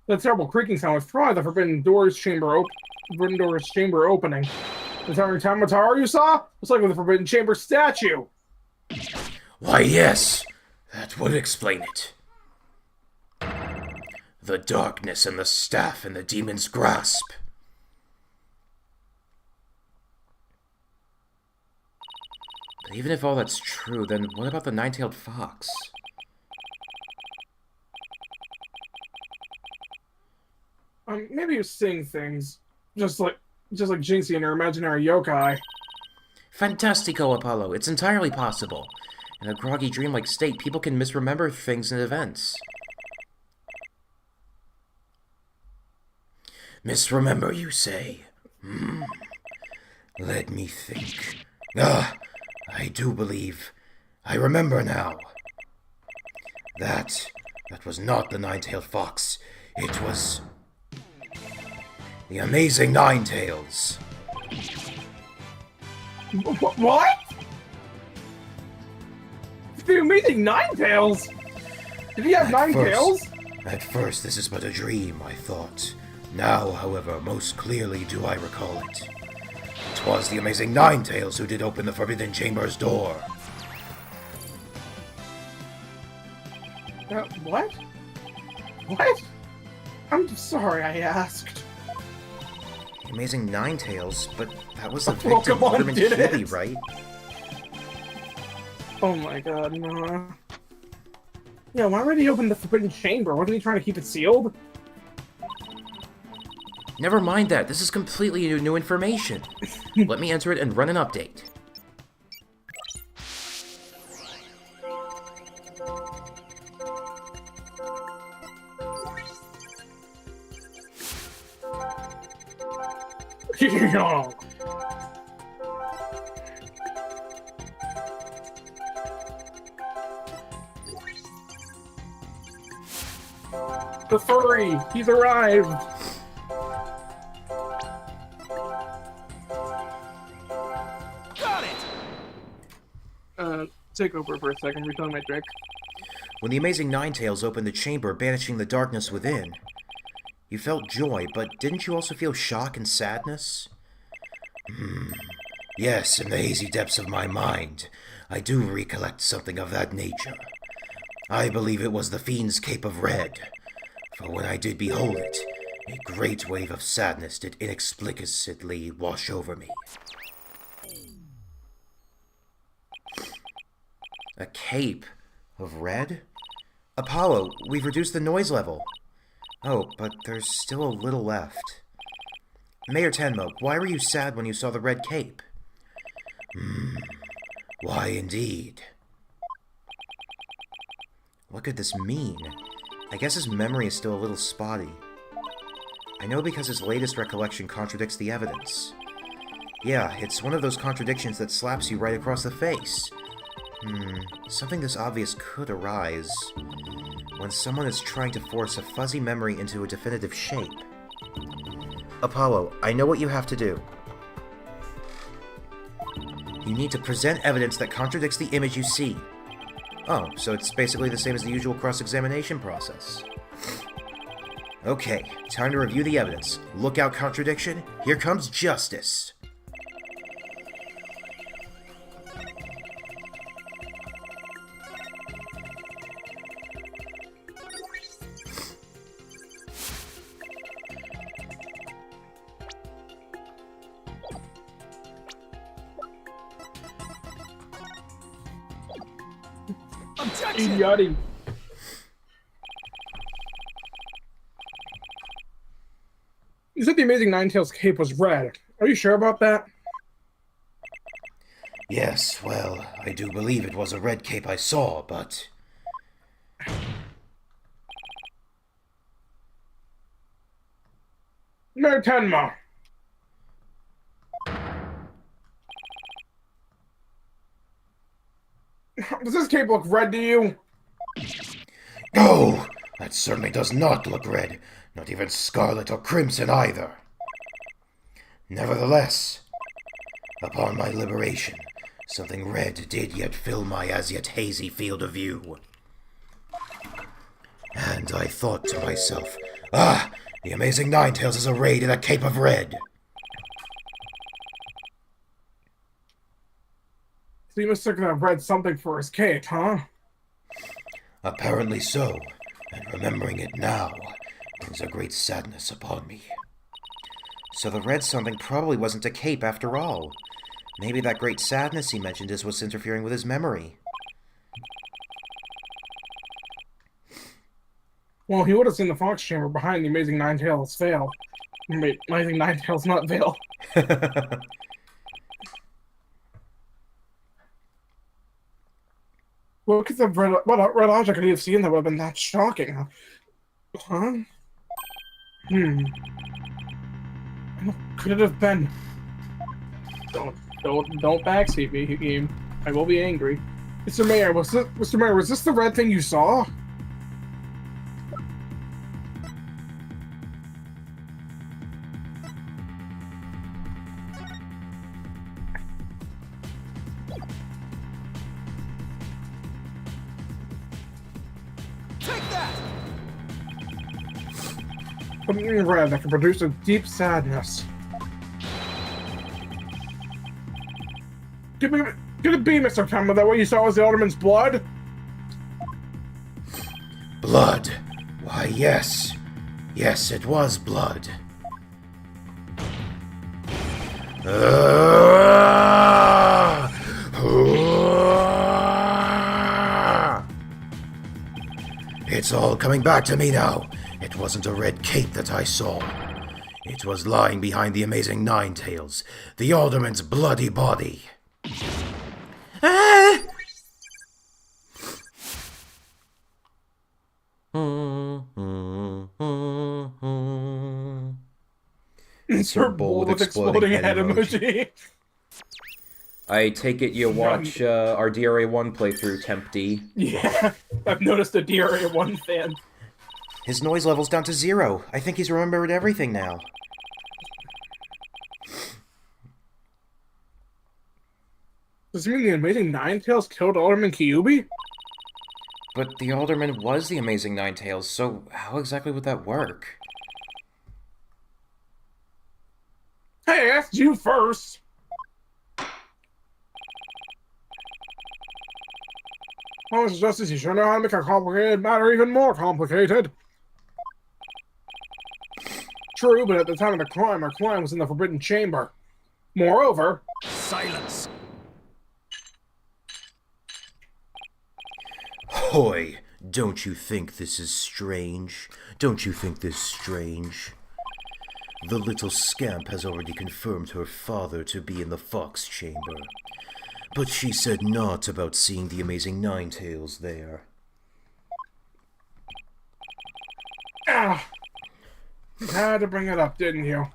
Speaker 1: That terrible creaking sound was probably the Forbidden Doors Chamber opening. The towering Tamatar you saw? Looks like the Forbidden Chamber statue.
Speaker 3: Why, yes! That would explain it. The darkness and the staff and the demon's grasp.
Speaker 2: But even if all that's true, then what about the nine-tailed fox?
Speaker 1: Maybe you're seeing things. Just like Jinxie and her imaginary yokai.
Speaker 2: Fantastico, Apollo. It's entirely possible. In a groggy, dreamlike state, people can misremember things and events.
Speaker 3: Misremember, you say? Let me think. I do believe. I remember now. That was not the nine-tailed fox. It was the amazing Nine-Tails.
Speaker 1: What? The amazing Nine-Tails? Did he have nine tails?
Speaker 3: At first, this is but a dream, I thought. Now, however, most clearly do I recall it. 'Twas the amazing Nine-Tails who did open the Forbidden Chamber's door.
Speaker 1: What? What? I'm sorry I asked.
Speaker 2: The amazing Nine-Tails, but that was the
Speaker 1: Oh,
Speaker 2: victim
Speaker 1: come on,
Speaker 2: Waterman
Speaker 1: did it?
Speaker 2: Kitty, right?
Speaker 1: Oh my god, no. Yeah, why would he open the Forbidden Chamber? Wasn't he trying to keep it sealed?
Speaker 2: Never mind that. This is completely new information. Let me enter it and run an update.
Speaker 1: The furry! He's arrived!
Speaker 4: Got it!
Speaker 1: Take over for a second, retelling my trick.
Speaker 2: When the amazing Nine-Tails opened the chamber, banishing the darkness within, you felt joy, but didn't you also feel shock and sadness?
Speaker 3: Yes, in the hazy depths of my mind, I do recollect something of that nature. I believe it was the Fiend's Cape of Red, for when I did behold it, a great wave of sadness did inexplicably wash over me.
Speaker 2: A cape of red? Apollo, we've reduced the noise level. Oh, but there's still a little left. Mayor Tenma, why were you sad when you saw the red cape?
Speaker 3: Why, indeed.
Speaker 2: What could this mean? I guess his memory is still a little spotty. I know because his latest recollection contradicts the evidence. Yeah, it's one of those contradictions that slaps you right across the face. Something this obvious could arise.
Speaker 3: when someone is trying to force a fuzzy memory into a definitive shape. Apollo, I know what you have to do. You need to present evidence that contradicts the image you see. Oh, so it's basically the same as the usual cross-examination process. Okay, time to review the evidence. Look out, contradiction. Here comes justice.
Speaker 4: Objection!
Speaker 1: Idiotic. You said the Amazing Ninetales cape was red. Are you sure about that?
Speaker 3: Yes, well, I do believe it was a red cape I saw, but...
Speaker 1: Damian Tenma. Does this cape look red to you?
Speaker 3: Oh! That certainly does not look red. Not even scarlet or crimson either. Nevertheless, upon my liberation, something red did yet fill my as yet hazy field of view. And I thought to myself, ah! The Amazing Ninetales is arrayed in a cape of red.
Speaker 1: So you mistook that red something for his cape, huh?
Speaker 3: Apparently so, and remembering it now brings a great sadness upon me.
Speaker 2: So the red something probably wasn't a cape after all. Maybe that great sadness he mentioned is what's interfering with his memory.
Speaker 1: Well, he would have seen the Fox Chamber behind the Amazing Ninetales veil. Wait, Amazing Ninetales, not veil. What could the red object could he have seen that would have been that shocking? Huh? What could it have been? Don't backseat me, game. I will be angry. Mr. Mayor, was this the red thing you saw?
Speaker 4: Take that!
Speaker 1: Something in red that can produce a deep sadness. Could it be, Mr. Tenma, that what you saw was the Alderman's blood?
Speaker 3: Blood? Why, yes. Yes, it was blood. It's all coming back to me now. It wasn't a red cape that I saw. It was lying behind the Amazing Ninetales, the Alderman's bloody body. Ah!
Speaker 1: Insert bold with exploding head emoji.
Speaker 2: I take it you watch our DRA1 playthrough, Temp D.
Speaker 1: Yeah, I've noticed a DRA1 fan.
Speaker 2: His noise level's down to 0. I think he's remembered everything now.
Speaker 1: Does it mean the Amazing Ninetales killed Alderman Kyubi?
Speaker 2: But the Alderman was the Amazing Ninetales, so how exactly would that work?
Speaker 1: Hey, I asked you first! Oh, Mr. Justice, you sure know how to make a complicated matter even more complicated. True, but at the time of the crime, our client was in the Forbidden Chamber. Moreover...
Speaker 4: Silence!
Speaker 3: Hoy, don't you think this is strange? Don't you think this strange? The little scamp has already confirmed her father to be in the Fox Chamber. But she said naught about seeing the Amazing Ninetales there.
Speaker 1: Ah! You had to bring it up, didn't you?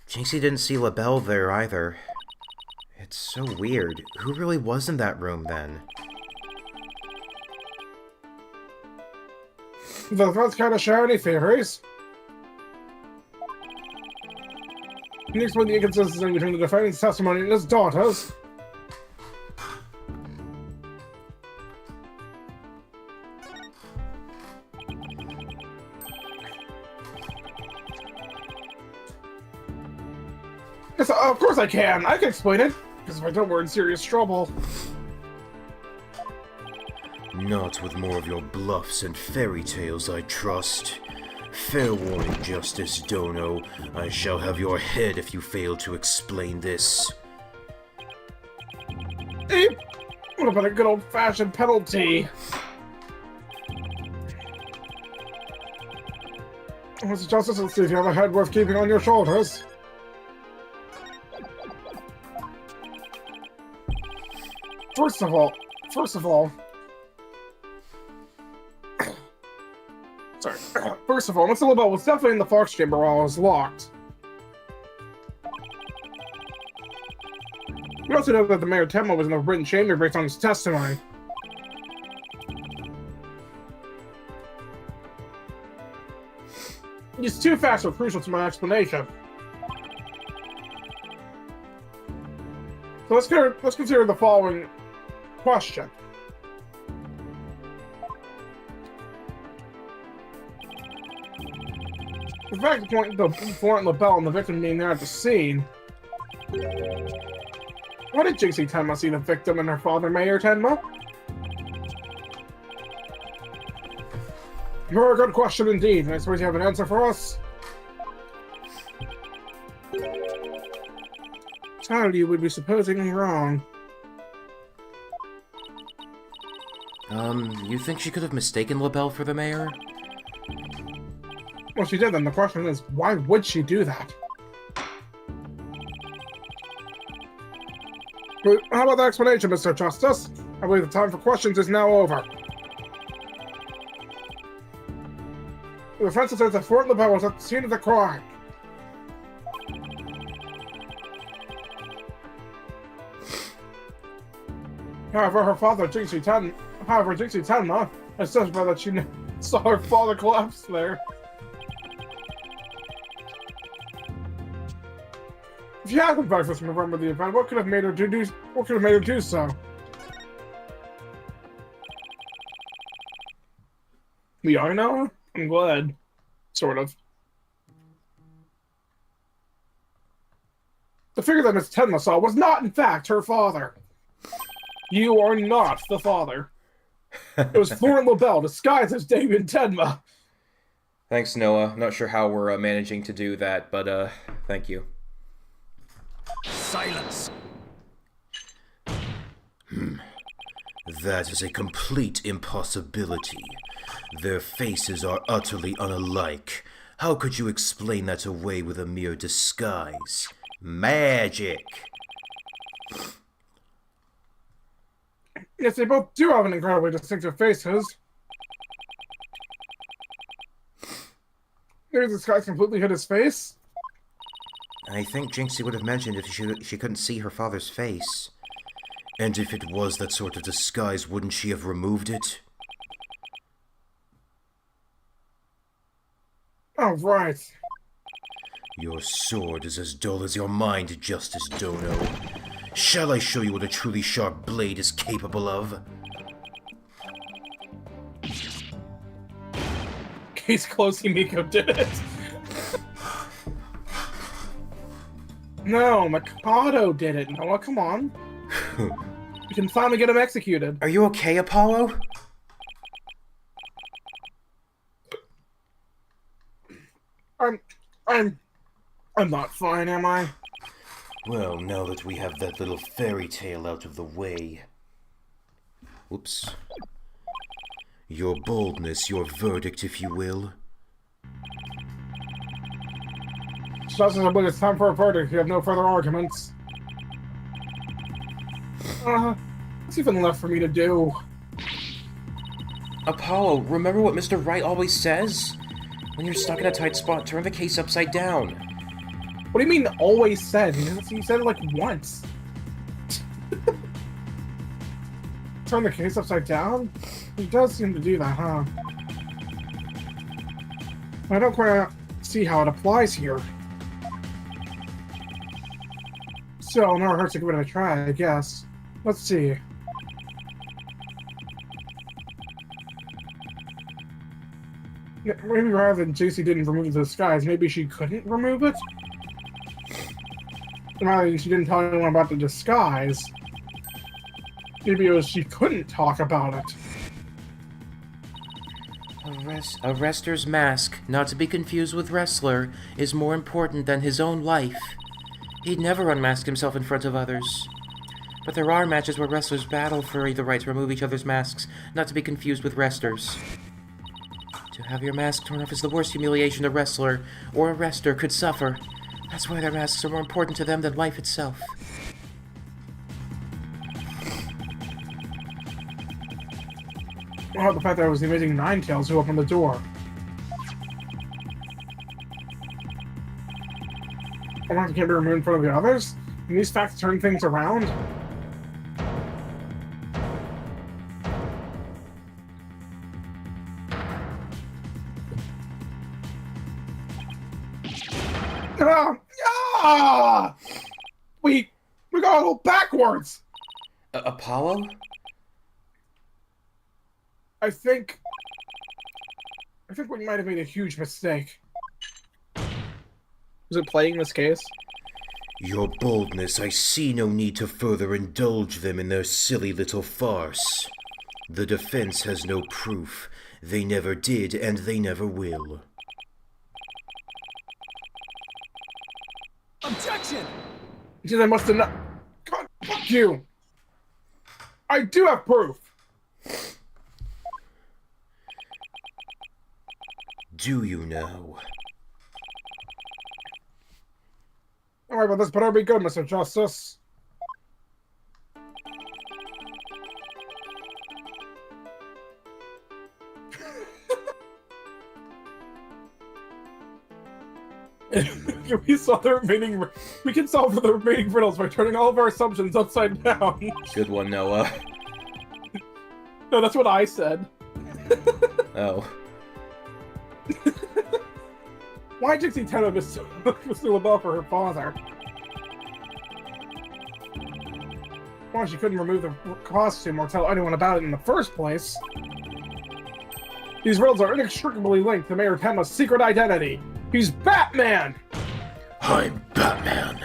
Speaker 2: Jinxie didn't see LaBelle there either. It's so weird. Who really was in that room then?
Speaker 1: The defense kind of share any theories? Can you explain the inconsistency between the defendant's testimony and his daughter's? Yes, of course I can. I can explain it. Because if I don't, we're in serious trouble.
Speaker 3: Not with more of your bluffs and fairy tales, I trust. Fair warning, Justice Dono. I shall have your head if you fail to explain this.
Speaker 1: Hey, what about a good old-fashioned penalty? Mr. Justice, let's see if you have a head worth keeping on your shoulders. First of all, sorry. First of all, Mr. LaBelle was definitely in the Fox Chamber while I was locked. We also know that the Mayor Tenma was in the written chamber based on his testimony. These two facts are crucial to my explanation. So let's consider the following question. The fact that Florent LaBelle and the victim being there at the scene. Why did Jinxie Tenma see the victim and her father, Mayor Tenma? You're a good question indeed, and I suppose you have an answer for us? How you would be supposing me wrong.
Speaker 3: You think she could have mistaken LaBelle for the mayor?
Speaker 1: Well, she did, then the question is, why would she do that? But how about the explanation, Mr. Justice? I believe the time for questions is now over. The defense says that Fort LaBelle was at the scene of the crime. However, Jinxie Tenma has testified that she saw her father collapse there. If she hadn't breakfast and remembered the event, what could have made her do so? We are now? I'm glad. Sort of. The figure that Miss Tenma saw was not, in fact, her father. You are not the father. It was Florent LaBelle disguised as Damian Tenma.
Speaker 2: Thanks, Noah. Not sure how we're managing to do that, but thank you.
Speaker 4: Silence.
Speaker 3: That is a complete impossibility. Their faces are utterly unalike. How could you explain that away with a mere disguise? Magic!
Speaker 1: Yes, they both do have an incredibly distinctive faces. Maybe the disguise completely hid his face?
Speaker 3: I think Jinxie would have mentioned if she couldn't see her father's face. And if it was that sort of disguise, wouldn't she have removed it?
Speaker 1: Oh, right.
Speaker 3: Your sword is as dull as your mind, Justice Dono. Shall I show you what a truly sharp blade is capable of?
Speaker 1: Case closed, Himiko did it. No, Mikado did it. Noah, come on. We can finally get him executed.
Speaker 3: Are you okay, Apollo?
Speaker 1: I'm not fine, am I?
Speaker 3: Well, now that we have that little fairy tale out of the way. Oops. Your boldness, your verdict, if you will.
Speaker 1: Justice, I believe it's time for a verdict. You have no further arguments. What's even left for me to do?
Speaker 2: Apollo, remember what Mr. Wright always says? When you're stuck in a tight spot, turn the case upside down.
Speaker 1: What do you mean, always said? He said it like once. Turn the case upside down? He does seem to do that, huh? I don't quite see how it applies here. So, it never hurts to give it a try, I guess. Let's see. Yeah, maybe rather than JC didn't remove the disguise, maybe she couldn't remove it? Rather than she didn't tell anyone about the disguise. Maybe it was she couldn't talk about it.
Speaker 3: A wrestler's mask, not to be confused with wrestler, is more important than his own life. He'd never unmask himself in front of others. But there are matches where wrestlers battle for the right to remove each other's masks, not to be confused with wrestlers. To have your mask torn off is the worst humiliation a wrestler or a wrestler could suffer. That's why their masks are more important to them than life itself.
Speaker 1: What about the fact that it was the amazing Ninetales who opened the door? I want to can't be removed in front of the others? Can these facts turn things around? We got a little backwards!
Speaker 2: Apollo?
Speaker 1: I think we might have made a huge mistake. Was it playing this case?
Speaker 3: Your boldness, I see no need to further indulge them in their silly little farce. The defense has no proof. They never did, and they never will.
Speaker 4: Objection!
Speaker 1: Because I must have not... God, fuck you! I do have proof!
Speaker 3: Do you now?
Speaker 1: Alright, but this better be good, Mr. Justice. We solve the remaining... We can solve the remaining riddles by turning all of our assumptions upside down.
Speaker 2: Good one, Noah.
Speaker 1: No, that's what I said.
Speaker 2: Oh.
Speaker 1: Why Dixie Tenma was so above for her father? Why she couldn't remove the costume or tell anyone about it in the first place? These riddles are inextricably linked to Mayor Tenma's secret identity. He's Batman!
Speaker 3: I'm Batman.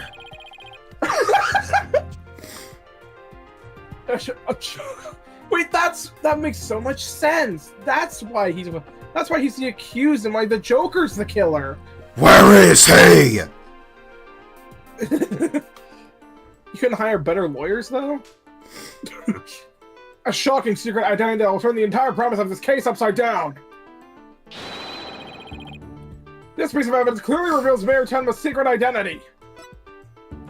Speaker 1: Wait, that makes so much sense. That's why he's the accused and why the Joker's the killer.
Speaker 3: Where is he?
Speaker 1: You couldn't hire better lawyers, though? A shocking secret identity that will turn the entire premise of this case upside down. This piece of evidence clearly reveals Mayor Tenma's secret identity.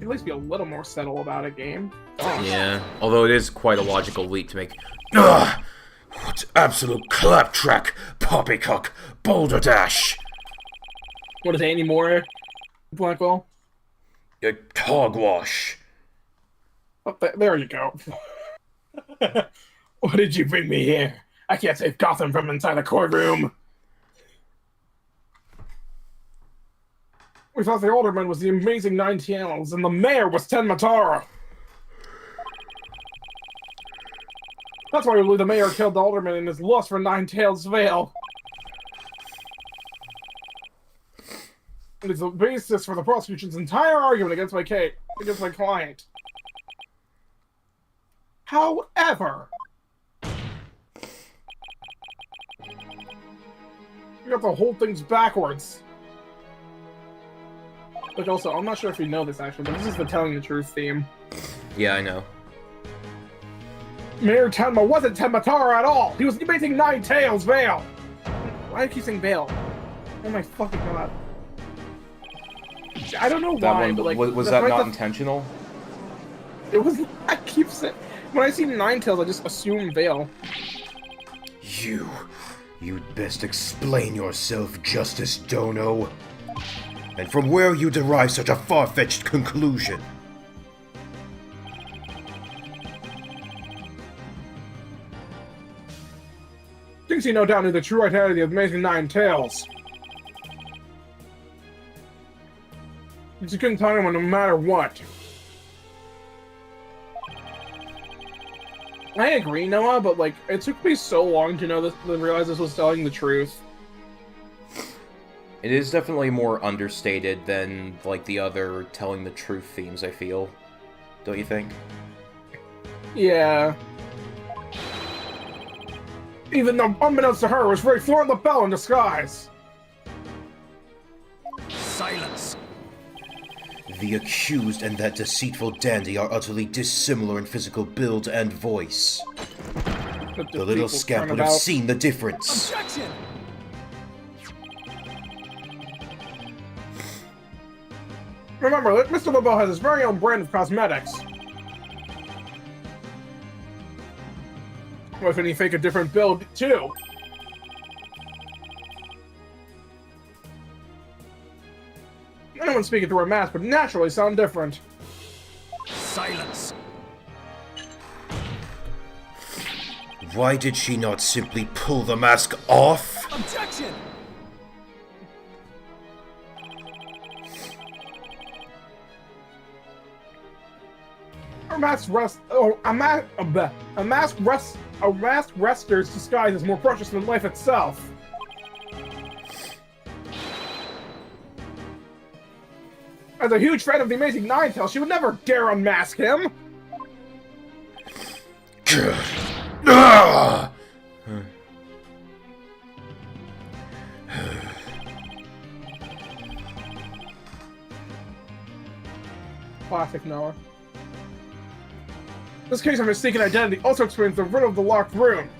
Speaker 1: At least be a little more subtle about it, game. Oh.
Speaker 2: Yeah, although it is quite a logical leap to make.
Speaker 3: Ugh! What absolute claptrap, poppycock, boulder dash!
Speaker 1: What is it, any more, Blackwell?
Speaker 3: Hogwash.
Speaker 1: Oh, there you go. Why did you bring me here? I can't save Gotham from inside the courtroom. We thought the alderman was the amazing Ninetales, and the mayor was Tenma Tara. That's why we believe the mayor killed the alderman in his lust for Ninetales Vale. It is the basis for the prosecution's entire argument against my client. However, you got the whole thing's backwards. Which also, I'm not sure if you know this actually, but this is the telling the truth theme.
Speaker 2: Yeah, I know.
Speaker 1: Mayor Tenma wasn't Tenma Tara at all! He was the amazing Ninetales Vale! Why do you keep saying Vale? Oh my fucking god. I don't know
Speaker 2: That
Speaker 1: why,
Speaker 2: one,
Speaker 1: but like...
Speaker 2: was that not intentional?
Speaker 1: It was... I keep saying... When I see Ninetales, I just assume Vale.
Speaker 3: You'd best explain yourself, Justice Dono. And from where you derive such a far-fetched conclusion?
Speaker 1: Dixie no doubt knew the true identity of the amazing Ninetales. She couldn't tell anyone no matter what. I agree, Noah, but like, it took me so long to know this, to realize this was telling the truth.
Speaker 2: It is definitely more understated than, like, the other telling the truth themes, I feel. Don't you think?
Speaker 1: Yeah. Even though, unbeknownst to her, it was Ray Florent LaBelle in disguise.
Speaker 4: Silence.
Speaker 3: The accused and that deceitful dandy are utterly dissimilar in physical build and voice. The little scamp would have seen the difference.
Speaker 4: Objection.
Speaker 1: Remember, Mr. LaBelle has his very own brand of cosmetics. What if any fake a different build, too? Anyone speaking through a mask would naturally sound different.
Speaker 4: Silence.
Speaker 3: Why did she not simply pull the mask off?
Speaker 4: Objection.
Speaker 1: A masked rester's disguise is more precious than life itself. As a huge fan of the Amazing Nine-Tails, she would never dare unmask him. Classic Noah. This case of mistaken identity also explains the riddle of the locked room.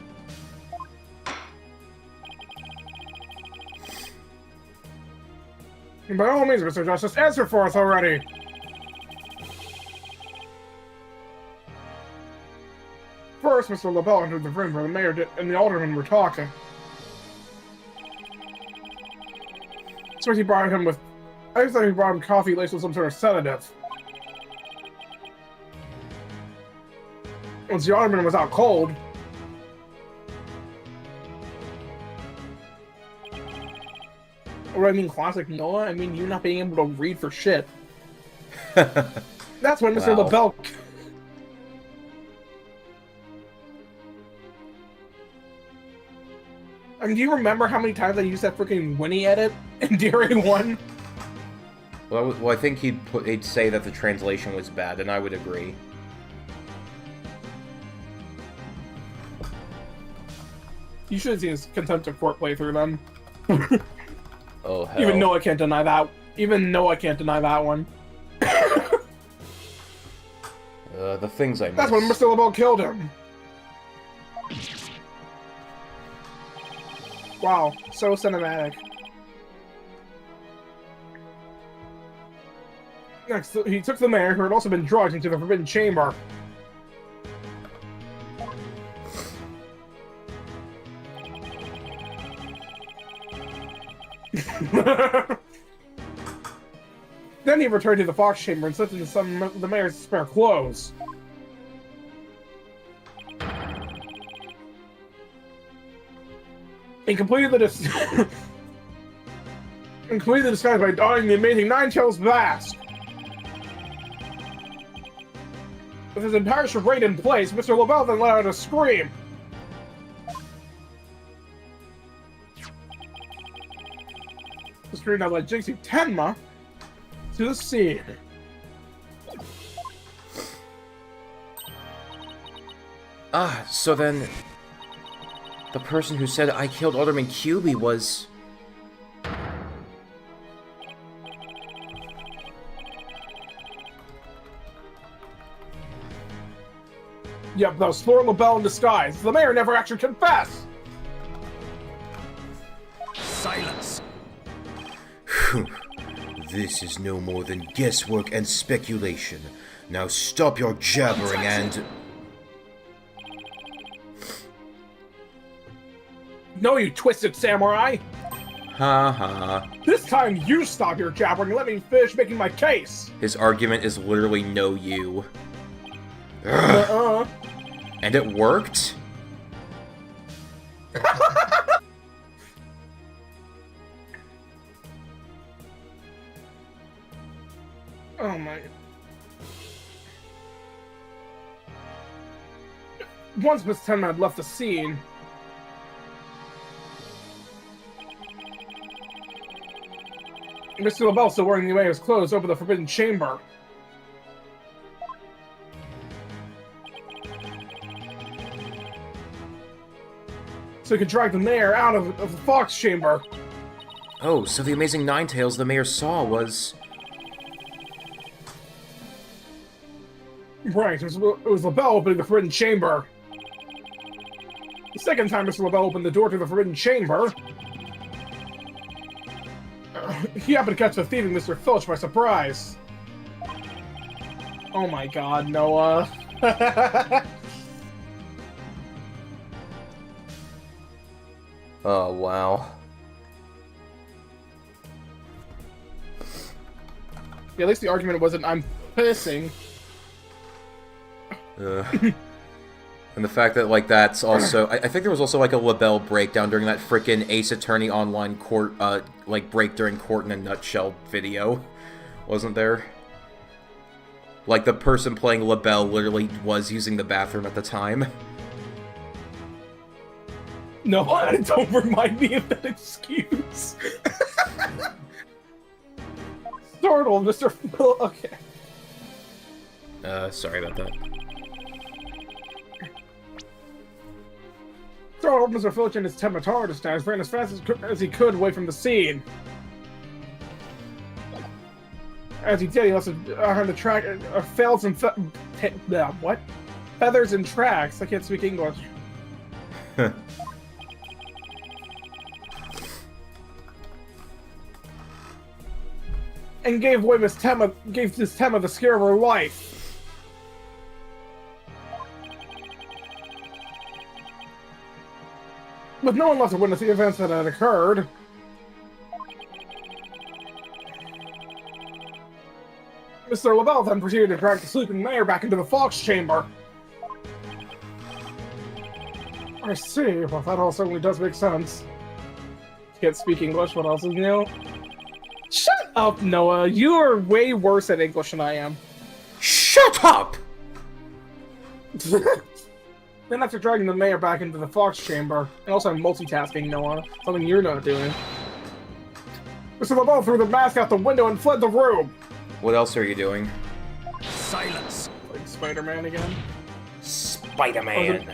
Speaker 1: And by all means, Mr. Justice, answer for us already! First, Mr. LaBelle entered the room where the mayor and the alderman were talking. So he brought him with... I thought he brought him coffee laced with some sort of sedative. Once the alderman was out cold... Or I mean classic Noah, I mean you not being able to read for shit. That's when Mr.
Speaker 2: Wow.
Speaker 1: LaBelle... I mean, do you remember how many times I used that freaking Winnie edit in Dairy 1?
Speaker 2: Well, I think he'd say that the translation was bad, and I would agree.
Speaker 1: You should have seen his Contempt of Court playthrough then.
Speaker 2: Oh, hell.
Speaker 1: Even Noah can't deny that. Even Noah can't deny that one.
Speaker 2: The things I missed.
Speaker 1: That's when Mr. LaBelle killed him. Wow, so cinematic. Next, he took the mayor, who had also been drugged, into the Forbidden Chamber. Then he returned to the Fox Chamber and slipped into some of the mayor's spare clothes. He completed the disguise by donning the Amazing Nine-Tails mask. With his entire charade in place, Mr. LaBelle then let out a scream. The scream that led Damian Tenma to the scene.
Speaker 2: Ah, so then... the person who said I killed Alderman QB was...
Speaker 1: Yep, that was Florent LaBelle in disguise. The mayor never actually confessed!
Speaker 4: Silence.
Speaker 3: This is no more than guesswork and speculation. Now stop your jabbering and...
Speaker 1: No, you twisted samurai!
Speaker 2: Ha ha.
Speaker 1: This time you stop your jabbering and let me finish making my case!
Speaker 2: His argument is literally no you.
Speaker 1: Uh-uh.
Speaker 2: And it worked?
Speaker 1: Oh my. Once Miss Tenma had left the scene, Mr. LaBelle, still wearing away his clothes, opened the forbidden chamber. So he could drag the mayor out of the fox chamber.
Speaker 2: Oh, so the amazing Ninetales the mayor saw was...
Speaker 1: Right, it was LaBelle opening the forbidden chamber. The second time Mr. LaBelle opened the door to the forbidden chamber, he happened to catch the thieving Mr. Filch by surprise. Oh my god, Noah.
Speaker 2: Oh, wow.
Speaker 1: Yeah, at least the argument wasn't, I'm pissing.
Speaker 2: And the fact that, like, that's also... I think there was also, like, a LaBelle breakdown during that frickin' Ace Attorney online court, like, break during court in a nutshell video. Wasn't there? Like, the person playing LaBelle literally was using the bathroom at the time.
Speaker 1: No, don't remind me of that excuse. Startled, Mr. Phil. Okay.
Speaker 2: Sorry about that.
Speaker 1: Startled, Mr. Filch and his Tenma Destinies ran as fast as he could away from the scene. As he did, he left on the track, failed some what? Feathers and tracks. I can't speak English. And gave Miss Tenma the scare of her life. With no one left to witness the events that had occurred, Mr. LaBelle then proceeded to drag the sleeping mayor back into the fox chamber. I see. Well, that all certainly does make sense. Can't speak English. What else is new? Shut up, Noah. You are way worse at English than I am.
Speaker 2: Shut up!
Speaker 1: Then after dragging the mayor back into the fox chamber, and also I'm multitasking, Noah, something you're not doing, Mr. LaBelle threw the mask out the window and fled the room.
Speaker 2: What else are you doing?
Speaker 4: Silence.
Speaker 1: Like Spider-Man again.
Speaker 2: Spider-Man!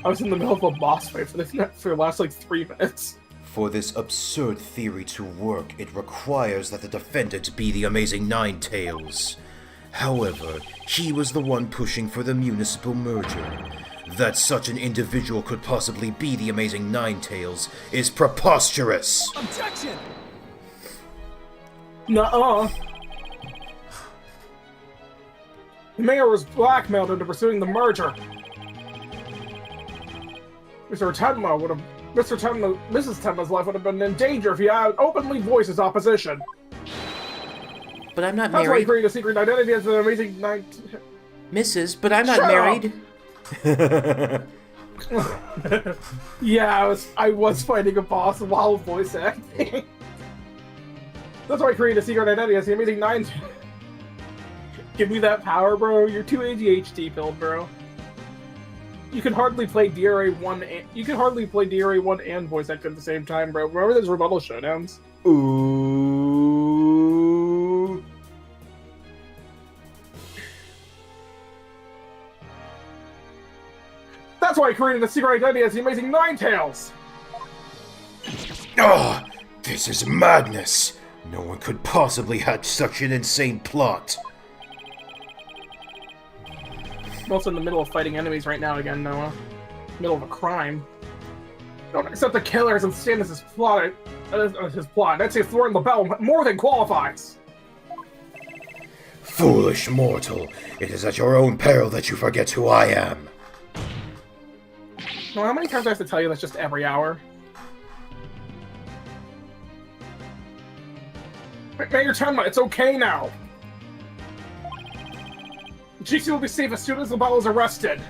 Speaker 1: I was in the middle of a boss fight for the last, like, 3 minutes.
Speaker 3: For this absurd theory to work, it requires that the defendant be the amazing Ninetales. However, he was the one pushing for the municipal merger. That such an individual could possibly be the amazing Ninetales is preposterous!
Speaker 4: Objection!
Speaker 1: Nuh-uh. The mayor was blackmailed into pursuing the merger. Mrs. Tenma's life would have been in danger if he had openly voiced his opposition.
Speaker 2: But I'm not
Speaker 1: That's why he
Speaker 2: married.
Speaker 1: created a secret identity as an amazing
Speaker 2: Mrs., but I'm not
Speaker 1: Shut
Speaker 2: married.
Speaker 1: Yeah, I was fighting a boss while voice acting. That's why I created a secret identity as the amazing Nine. Give me that power, bro. You're too ADHD pilled, bro. You can hardly play DRA 1 and voice act at the same time, bro. Remember those rebuttal showdowns?
Speaker 2: Ooh.
Speaker 1: That's why I created a secret identity as the amazing Ninetales!
Speaker 3: Ah, this is madness! No one could possibly hatch such an insane plot.
Speaker 1: I'm also in the middle of fighting enemies right now again, Noah. Middle of a crime. Don't accept the killers and stand as his plot. I'd say thwarting LaBelle more than qualifies.
Speaker 3: Foolish mortal, it is at your own peril that you forget who I am.
Speaker 1: Well, how many times do I have to tell you that's just every hour? Mayor Tenma, it's okay now. GC will be safe as soon as LaBelle is arrested.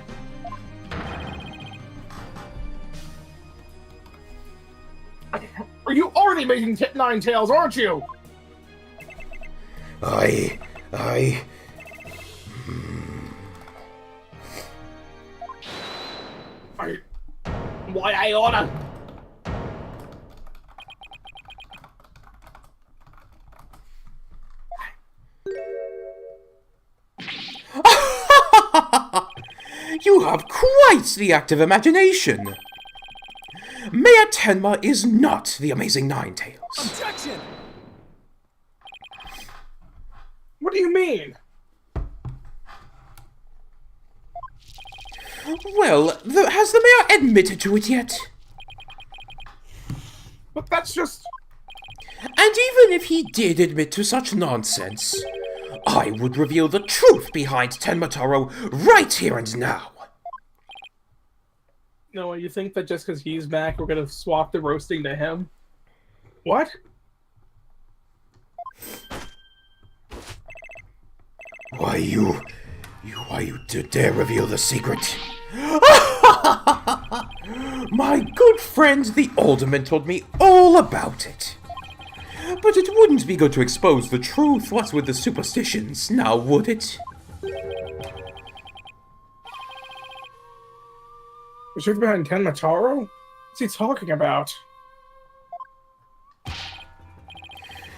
Speaker 1: Are you already making Ninetales, aren't you?
Speaker 3: I I...
Speaker 1: Why I order?
Speaker 3: You have quite the active imagination. Mayor Tenma is not the amazing Ninetales.
Speaker 4: Objection!
Speaker 1: What do you mean?
Speaker 3: Well, has the mayor admitted to it yet?
Speaker 1: But that's just...
Speaker 3: And even if he did admit to such nonsense, I would reveal the truth behind Tenmataro right here and now.
Speaker 1: No, you think that just because he's back, we're gonna swap the roasting to him? What?
Speaker 3: Why you dare reveal the secret? My good friend, the alderman, told me all about it. But it wouldn't be good to expose the truth, what's with the superstitions, now would it?
Speaker 1: The truth behind Tenmataro? What's he talking about?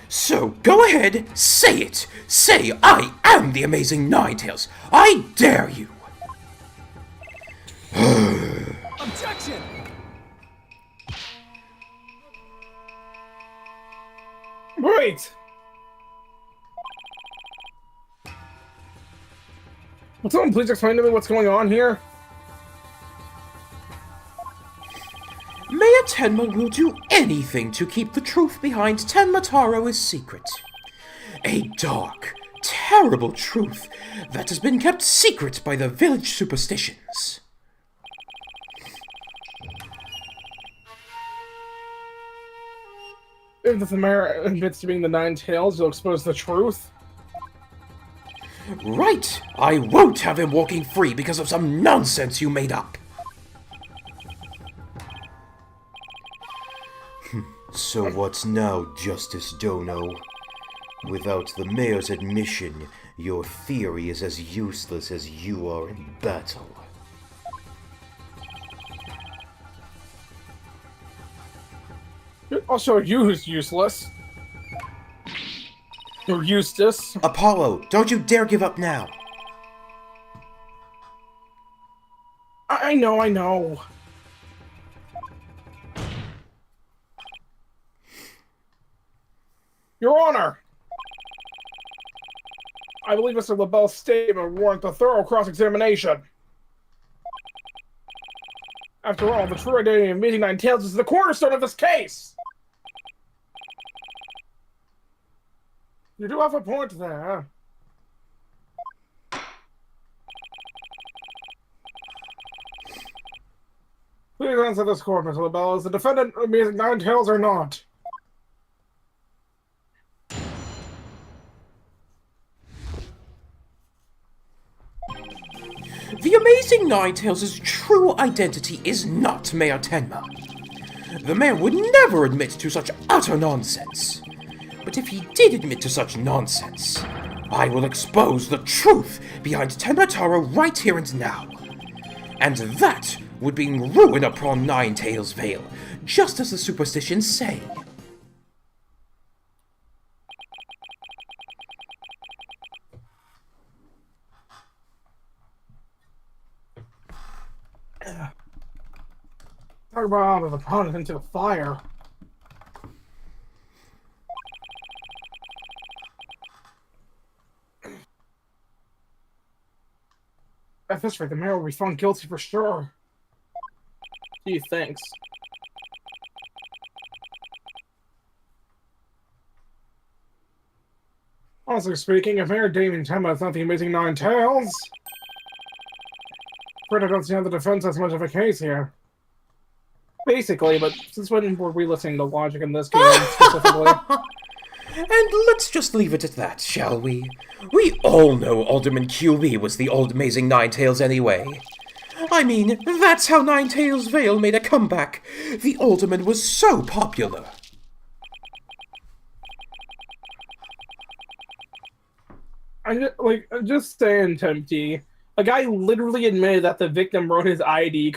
Speaker 3: So, go ahead, say it! Say, I am the amazing Ninetales! I dare you!
Speaker 4: Objection!
Speaker 1: Wait! Will someone please explain to me what's going on here?
Speaker 3: Mayor Tenma will do anything to keep the truth behind Tenmataro a secret. A dark, terrible truth that has been kept secret by the village superstitions.
Speaker 1: If the mayor admits to being the Ninetales, you'll expose the truth?
Speaker 3: Right! I won't have him walking free because of some nonsense you made up. So what's now, Justice Dono? Without the mayor's admission, your theory is as useless as you are in battle.
Speaker 1: Also, you who's useless. Or Eustace.
Speaker 3: Apollo, don't you dare give up now!
Speaker 1: I know. Your Honor! I believe Mr. LaBelle's statement warrants a thorough cross-examination. After all, the true identity of Meeting Ninetales is the cornerstone of this case! You do have a point there. Please answer this court, Mr. LaBelle. Is the defendant Meeting Ninetales or not?
Speaker 3: The amazing Ninetales' true identity is not Mayor Tenma. The mayor would never admit to such utter nonsense. But if he did admit to such nonsense, I will expose the truth behind Tenmataro right here and now. And that would bring ruin upon Ninetales Vale, just as the superstitions say.
Speaker 1: Talk about an opponent into the fire. At this rate, the mayor will be found guilty for sure. Gee, thanks. Honestly speaking, if Mayor Damian Tenma is not the amazing Ninetales, afraid I don't see how the defense has much of a case here. Basically, but since when were we listening to logic in this game specifically?
Speaker 3: And let's just leave it at that, shall we? We all know Alderman QB was the old amazing Ninetales anyway. I mean, that's how Ninetales Vale made a comeback. The Alderman was so popular.
Speaker 1: Just saying, Tempty. A guy literally admitted that the victim wrote his ID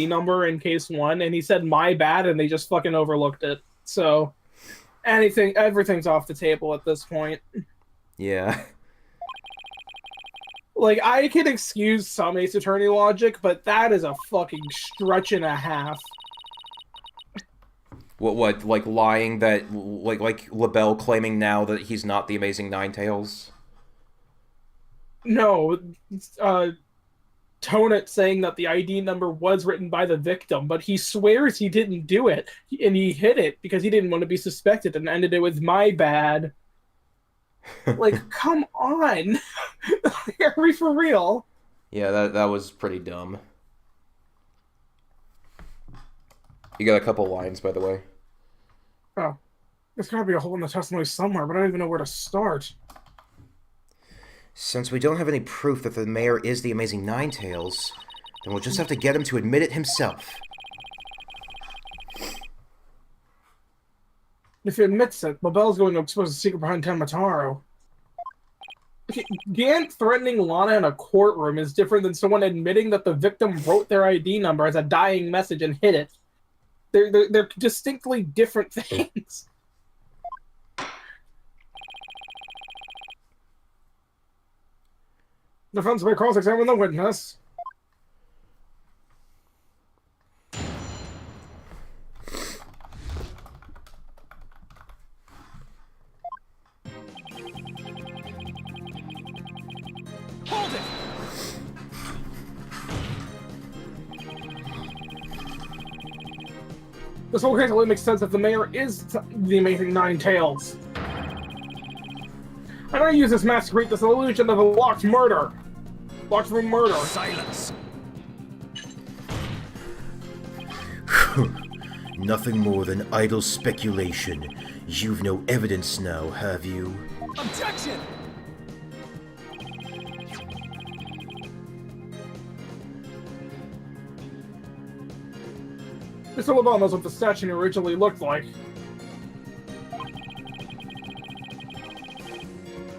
Speaker 1: number in case one, and he said my bad, and they just fucking overlooked it. So, everything's off the table at this point.
Speaker 2: Yeah.
Speaker 1: Like, I can excuse some Ace Attorney logic, but that is a fucking stretch and a half.
Speaker 2: What, like lying that, like LaBelle claiming now that he's not the Amazing Ninetales?
Speaker 1: No, Tonut saying that the ID number was written by the victim, but he swears he didn't do it, and he hid it because he didn't want to be suspected and ended it with my bad. Like, come on! Are we for real?
Speaker 2: Yeah, that was pretty dumb. You got a couple lines, by the way.
Speaker 1: Oh. There's gotta be a hole in the testimony somewhere, but I don't even know where to start.
Speaker 3: Since we don't have any proof that the mayor is the Amazing Ninetales, then we'll just have to get him to admit it himself.
Speaker 1: If he admits it, LaBelle's going to expose the secret behind Tenma. Gant threatening Lana in a courtroom is different than someone admitting that the victim wrote their ID number as a dying message and hid it. They're distinctly different things. Defense may cross-examine the witness.
Speaker 4: Hold it!
Speaker 1: This whole case only makes sense if the mayor is the Amazing Ninetales. I'm gonna use this mask to create this illusion of a locked murder. Locked room murder.
Speaker 4: Silence!
Speaker 3: Nothing more than idle speculation. You've no evidence now, have you?
Speaker 4: Objection!
Speaker 1: Mr. LaBelle knows what the statue originally looked like.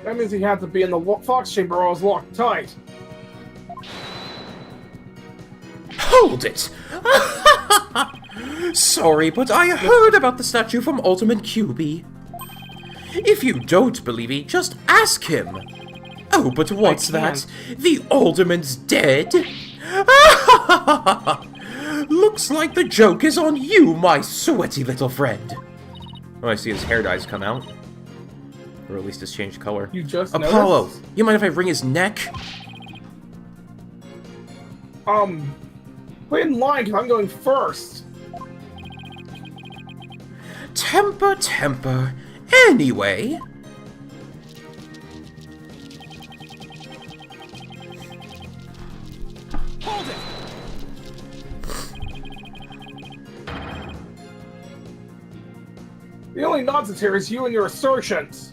Speaker 1: That means he had to be in the Fox Chamber or I was locked tight.
Speaker 2: Hold it! Sorry, but I heard about the statue from Ultimate QB. If you don't believe me, just ask him. Oh, but what's that? The Alderman's dead? Looks like the joke is on you, my sweaty little friend. Oh, I see his hair dyes come out. Or at least it's changed color.
Speaker 1: You just
Speaker 2: Apollo,
Speaker 1: noticed?
Speaker 2: you mind if I wring his neck?
Speaker 1: Wait in line, because I'm going first.
Speaker 2: Temper. Anyway.
Speaker 4: Hold it!
Speaker 1: The only nonsense here is you and your assertions.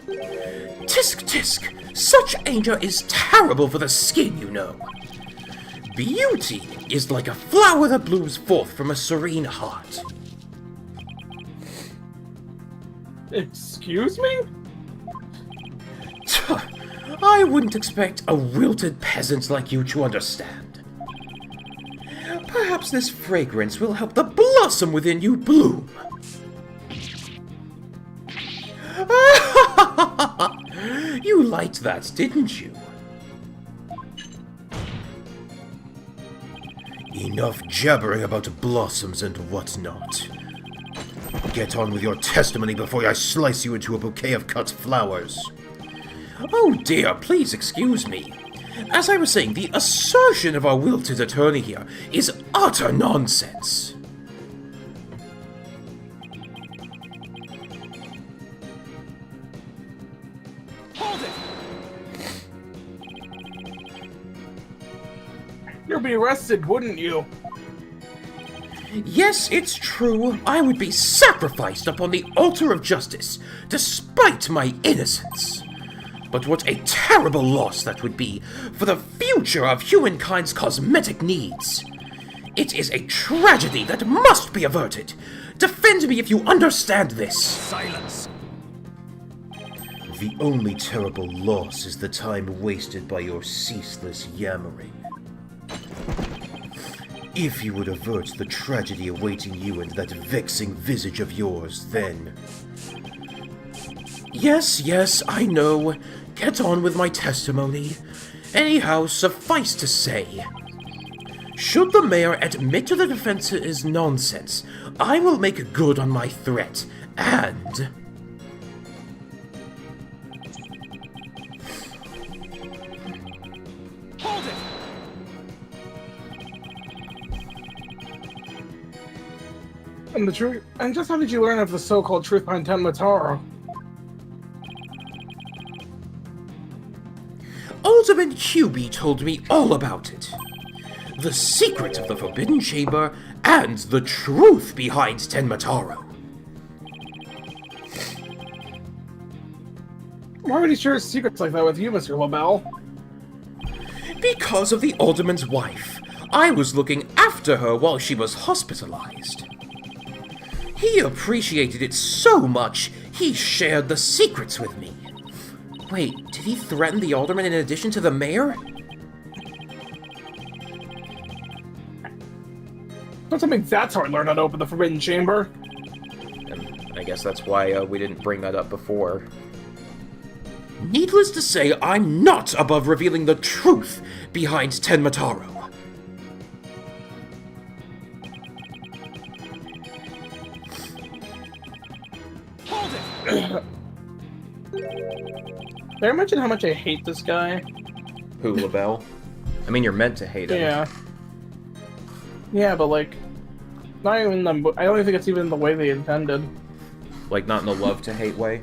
Speaker 2: Tisk. Such anger is terrible for the skin, you know. Beauty is like a flower that blooms forth from a serene heart.
Speaker 1: Excuse me?
Speaker 2: I wouldn't expect a wilted peasant like you to understand. Perhaps this fragrance will help the blossom within you bloom. You liked that, didn't you?
Speaker 3: Enough jabbering about blossoms and whatnot. Get on with your testimony before I slice you into a bouquet of cut flowers.
Speaker 2: Oh dear, please excuse me. As I was saying, the assertion of our wilted attorney here is utter nonsense.
Speaker 4: Hold it!
Speaker 1: You'd be arrested, wouldn't you?
Speaker 2: Yes, it's true. I would be sacrificed upon the altar of justice, despite my innocence. But what a terrible loss that would be for the future of humankind's cosmetic needs. It is a tragedy that must be averted. Defend me if you understand this.
Speaker 4: Silence!
Speaker 3: The only terrible loss is the time wasted by your ceaseless yammering. If you would avert the tragedy awaiting you and that vexing visage of yours, then... Yes, I know. Get on with my testimony. Anyhow, suffice to say, should the mayor admit to the defense is nonsense, I will make good on my threat, and...
Speaker 4: Hold it!
Speaker 1: And the truth. And just how did you learn of the so-called truth behind Tenma Taro?
Speaker 3: Alderman QB told me all about it. The secret of the Forbidden Chamber and the truth behind Tenma Taro.
Speaker 1: Why would he share secrets like that with you, Mr. LaBelle?
Speaker 3: Because of the Alderman's wife. I was looking after her while she was hospitalized. He appreciated it so much, he shared the secrets with me. Wait, did he threaten the Alderman in addition to the mayor?
Speaker 1: Don't tell me that's how I learned how to open the Forbidden Chamber.
Speaker 2: And I guess that's why we didn't bring that up before.
Speaker 3: Needless to say, I'm not above revealing the truth behind Tenma Taro.
Speaker 4: Hold it!
Speaker 1: Did I mention how much I hate this guy?
Speaker 2: Who, LaBelle? I mean, you're meant to hate him.
Speaker 1: Yeah. Yeah, but like, not even the. I don't even think it's even the way they intended.
Speaker 2: Like, not in a love-to-hate way?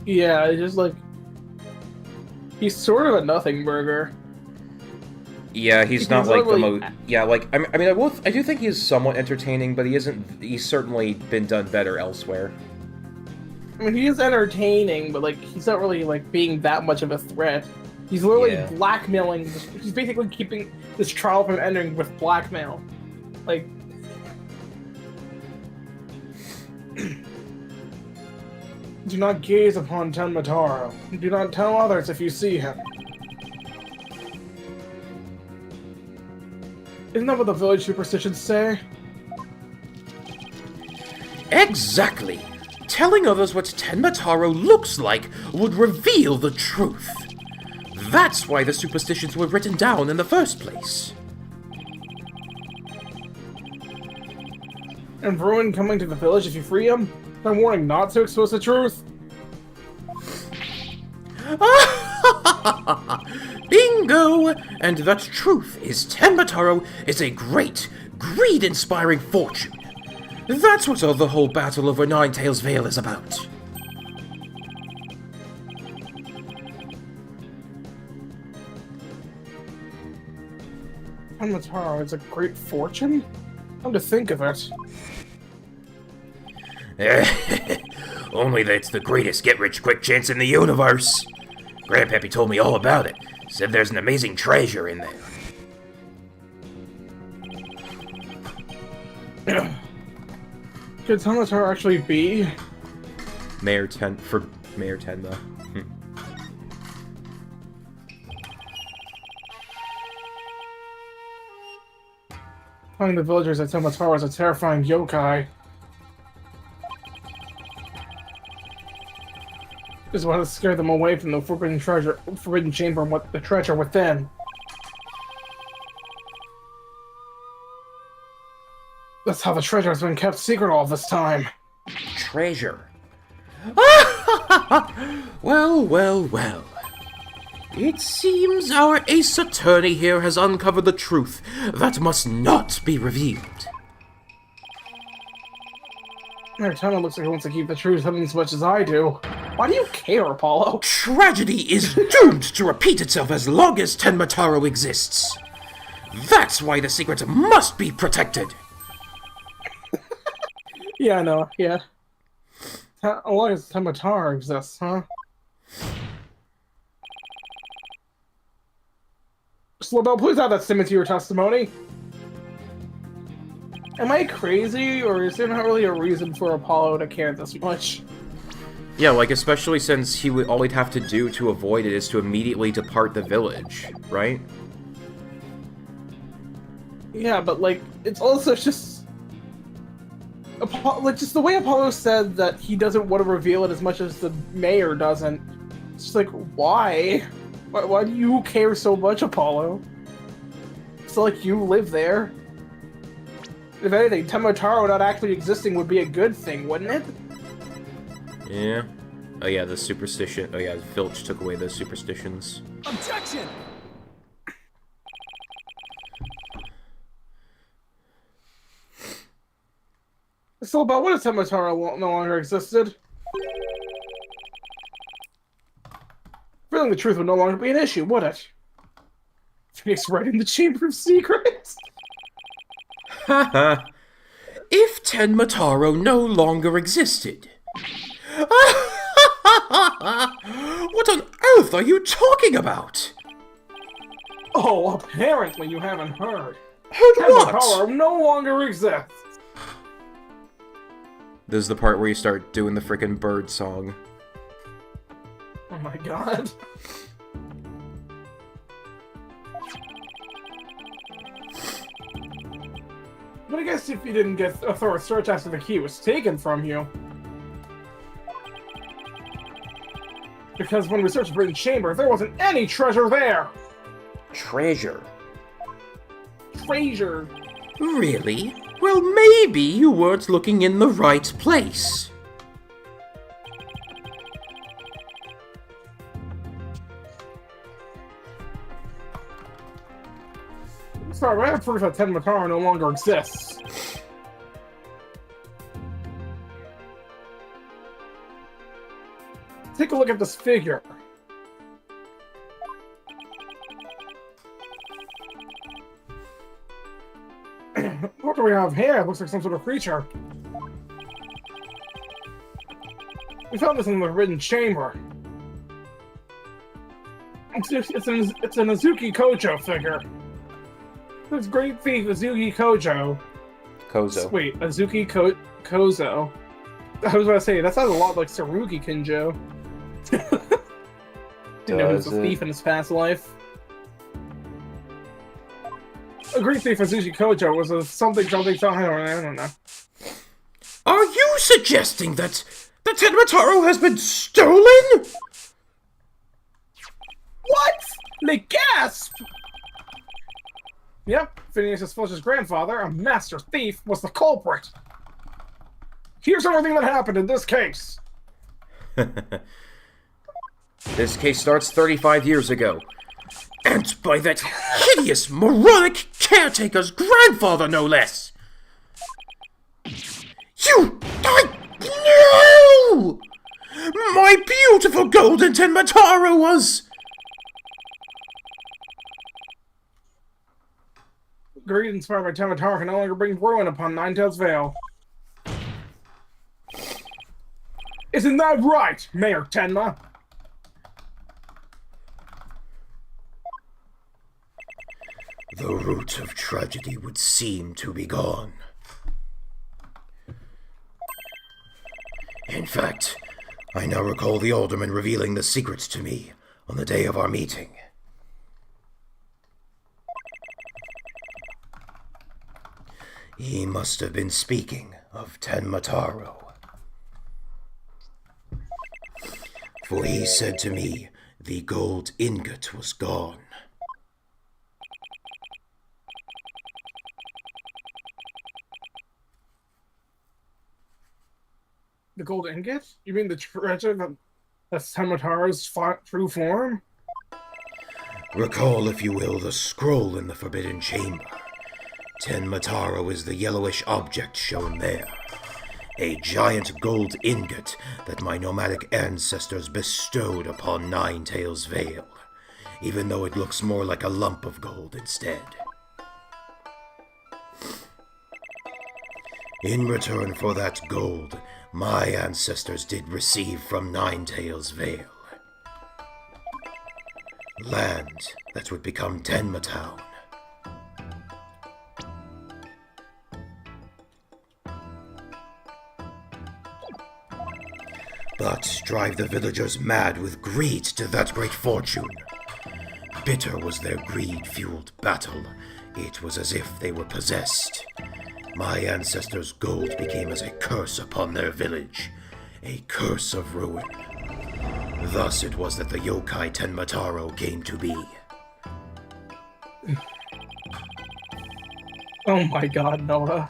Speaker 1: Yeah, it's just like he's sort of a nothing burger.
Speaker 2: Yeah, he's not
Speaker 1: He's
Speaker 2: like the
Speaker 1: literally-
Speaker 2: most... Yeah, like, I mean, I do think he's somewhat entertaining, but he isn't... He's certainly been done better elsewhere.
Speaker 1: I mean, he is entertaining, but like he's not really like being that much of a threat. He's literally
Speaker 2: Yeah.
Speaker 1: blackmailing. He's basically keeping this trial from ending with blackmail. Like, do not gaze upon Tenma Taro. Do not tell others if you see him. Isn't that what the village superstitions say?
Speaker 3: Exactly! Telling others what Tenma Taro looks like would reveal the truth. That's why the superstitions were written down in the first place.
Speaker 1: And Ruin coming to the village if you free him? I'm warning not to expose the truth.
Speaker 3: Bingo! And that truth is Tenma Taro is a great, greed-inspiring fortune. That's what all the whole battle over Ninetales Vale is about.
Speaker 1: Tenma Taro is a great fortune? Come to think of it.
Speaker 3: Only that's the greatest get-rich-quick chance in the universe. Grandpappy told me all about it. Said there's an amazing treasure in there.
Speaker 1: Could Tenma Taro actually be?
Speaker 2: Mayor Tenma.
Speaker 1: Telling the villagers that Tenma Taro is a terrifying yokai is what has scared them away from the forbidden chamber and what the treasure within. That's how the treasure has been kept secret all this time.
Speaker 3: Treasure. Well. It seems our ace attorney here has uncovered the truth that must not be revealed.
Speaker 1: Mayor Tenma looks like he wants to keep the truth hidden as much as I do. Why do you care, Apollo?
Speaker 3: Tragedy is doomed to repeat itself as long as Tenma Taro exists. That's why the secret must be protected.
Speaker 1: Yeah, I know, yeah. How long as Tenma Taro exists, huh? Slowbell, please add that statement to your testimony. Am I crazy, or is there not really a reason for Apollo to care this much?
Speaker 2: Yeah, like, especially since all he'd have to do to avoid it is to immediately depart the village, right?
Speaker 1: Yeah, but, like, it's also just... like, just the way Apollo said that he doesn't want to reveal it as much as the mayor doesn't. It's just like, why? Why do you care so much, Apollo? It's like you live there. If anything, Tenma Taro not actually existing would be a good thing, wouldn't it?
Speaker 2: Yeah. Oh yeah, the superstition. Oh yeah, Filch took away those superstitions.
Speaker 4: Objection!
Speaker 1: So, about what if Tenma Taro no longer existed? Revealing the truth would no longer be an issue, would it? Phoenix right in the Chamber of Secrets?
Speaker 3: Haha. If Tenma Taro no longer existed. What on earth are you talking about?
Speaker 1: Oh, apparently you haven't heard.
Speaker 3: Heard
Speaker 1: Tenma
Speaker 3: what?
Speaker 1: Taro no longer exists.
Speaker 2: This is the part where you start doing the frickin' bird song.
Speaker 1: Oh my god. But I guess if you didn't get a thorough search after the key was taken from you. Because when we searched the Forbidden Chamber, there wasn't any treasure there!
Speaker 2: Treasure.
Speaker 1: Treasure!
Speaker 3: Really? Well, maybe you weren't looking in the right place.
Speaker 1: Sorry, I have proof that Tenma Taro no longer exists. Take a look at this figure. What do we have here? It looks like some sort of creature. We found this in the Forbidden Chamber. It's an Azuki Kojo figure. This great thief, Azuki Kojo.
Speaker 2: Kozo.
Speaker 1: Wait, Azuki Kozo. I was about to say, that sounds a lot like Saruki Kinjo. Didn't know he was a thief in his past life. A great thief, Azuki Kojo, was a something, I don't know.
Speaker 3: Are you suggesting that the Tenma Taro has been stolen?
Speaker 1: What? They gasp! Yep, Phineas Fletcher's grandfather, a master thief, was the culprit. Here's everything that happened in this case.
Speaker 2: This case starts 35 years ago.
Speaker 3: And by that hideous, moronic caretaker's grandfather, no less! You... No! My beautiful golden Tenma Taro was...
Speaker 1: Greed inspired by Tenma Taro can no longer bring ruin upon Ninetails Vale. Isn't that right, Mayor Tenma?
Speaker 3: The root of tragedy would seem to be gone. In fact, I now recall the alderman revealing the secrets to me on the day of our meeting. He must have been speaking of Tenma Taro. For he said to me the gold ingot was gone.
Speaker 1: The gold ingot? You mean the treasure that's Tenma Taro's true form?
Speaker 3: Recall, if you will, the scroll in the Forbidden Chamber. Tenma Taro is the yellowish object shown there. A giant gold ingot that my nomadic ancestors bestowed upon Ninetails Vale, even though it looks more like a lump of gold instead. In return for that gold, my ancestors did receive from Ninetails Vale land that would become Tenma Town. but drive the villagers mad with greed to that great fortune. Bitter was their greed-fueled battle. It was as if they were possessed. My ancestors' gold became as a curse upon their village, a curse of ruin. Thus it was that the yokai Tenma came to be.
Speaker 1: Oh my god, Noah.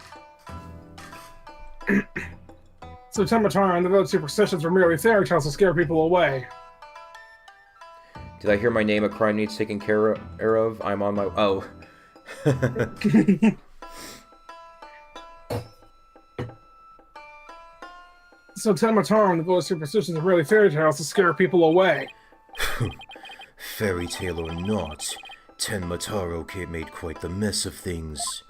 Speaker 1: So Tenma and the village superstitions were merely fairy tales to scare people away.
Speaker 2: Did I hear my name? A crime needs taken care of. I'm on my... Oh.
Speaker 1: So Tenma and the village superstitions were merely fairy tales to scare people away.
Speaker 3: Fairy tale or not, Tenma made quite the mess of things.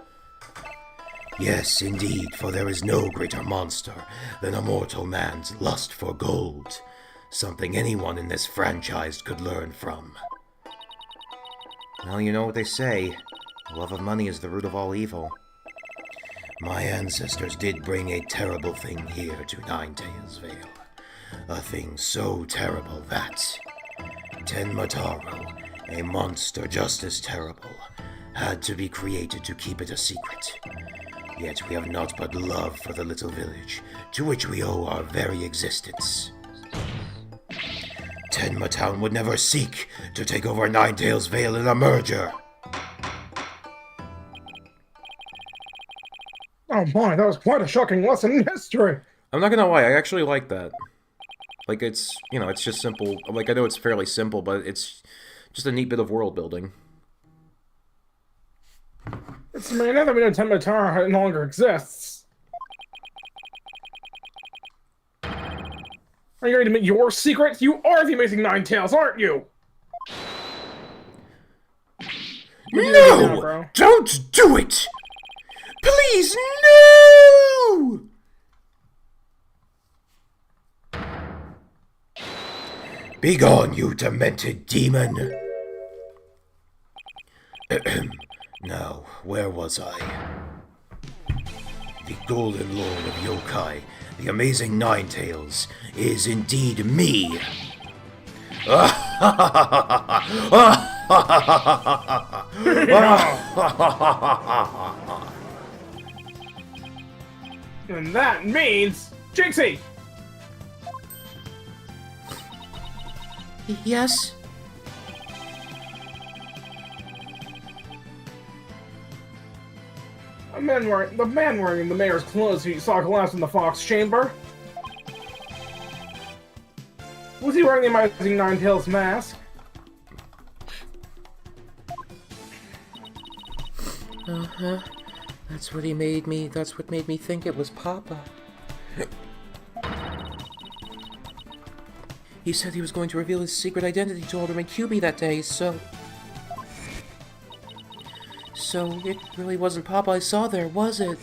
Speaker 3: Yes, indeed, for there is no greater monster than a mortal man's lust for gold. Something anyone in this franchise could learn from.
Speaker 2: Well, you know what they say. The love of money is the root of all evil.
Speaker 3: My ancestors did bring a terrible thing here to Ninetales Vale. A thing so terrible that Tenma, a monster just as terrible, had to be created to keep it a secret. Yet we have naught but love for the little village, to which we owe our very existence. Tenma Town would never seek to take over Ninetales Vale in a merger.
Speaker 1: Oh my, that was quite a shocking lesson in history!
Speaker 2: I'm not gonna lie, I actually like that. Like, it's, you know, it's just simple. Like, I know it's fairly simple, but it's just a neat bit of world building.
Speaker 1: It's, I mean, now that we know Tenma no longer exists. Are you ready to admit your secret? You are the amazing Ninetales, aren't you?
Speaker 3: No! Don't do it! Please, no! Begone, you demented demon! Now, where was I? The Golden Lord of Yokai, the amazing Ninetales, is indeed me!
Speaker 1: And that means Jinxie!
Speaker 3: Yes?
Speaker 1: The man wearing the mayor's clothes who you saw collapse in the Fox Chamber? Was he wearing the amazing Ninetales mask?
Speaker 2: Uh-huh. That's what made me think it was Papa. He said he was going to reveal his secret identity to Alderman QB that day, so it really wasn't Papa I saw there, was it?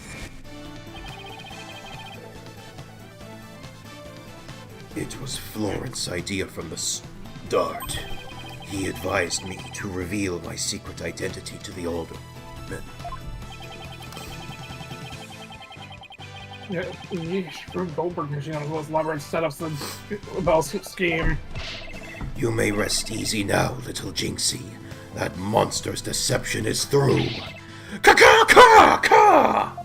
Speaker 3: It was Florent's idea from the start. He advised me to reveal my secret identity to the Alderman.
Speaker 1: Yeah, yeesh, Goldberg machine on the most elaborate setups of the Bell's scheme.
Speaker 3: You may rest easy now, little Jinxie. That monster's deception is through. Ka-ka-ka-ka!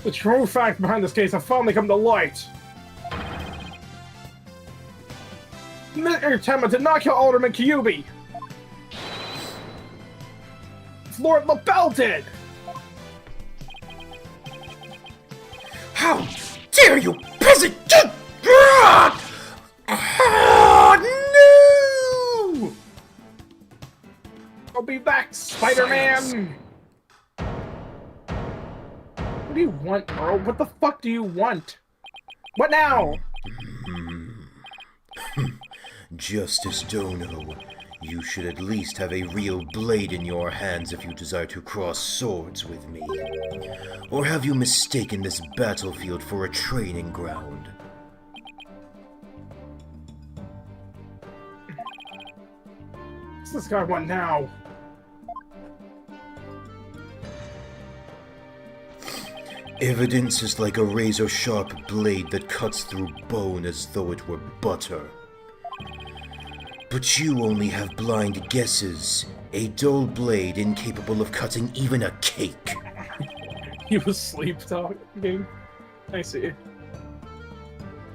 Speaker 1: The true fact behind this case have finally come to light. Mr. Tenma did not kill Alderman Kyubi. Lord LaBelle did!
Speaker 3: How dare you, peasant! Oh, no!
Speaker 1: I'll be back, Spider-Man! What do you want, bro? What the fuck do you want? What now?
Speaker 3: Justice Dono, you should at least have a real blade in your hands if you desire to cross swords with me. Or have you mistaken this battlefield for a training ground?
Speaker 1: What's this guy want now?
Speaker 3: Evidence is like a razor-sharp blade that cuts through bone as though it were butter. But you only have blind guesses, a dull blade incapable of cutting even a cake.
Speaker 1: He was sleep talking. I see.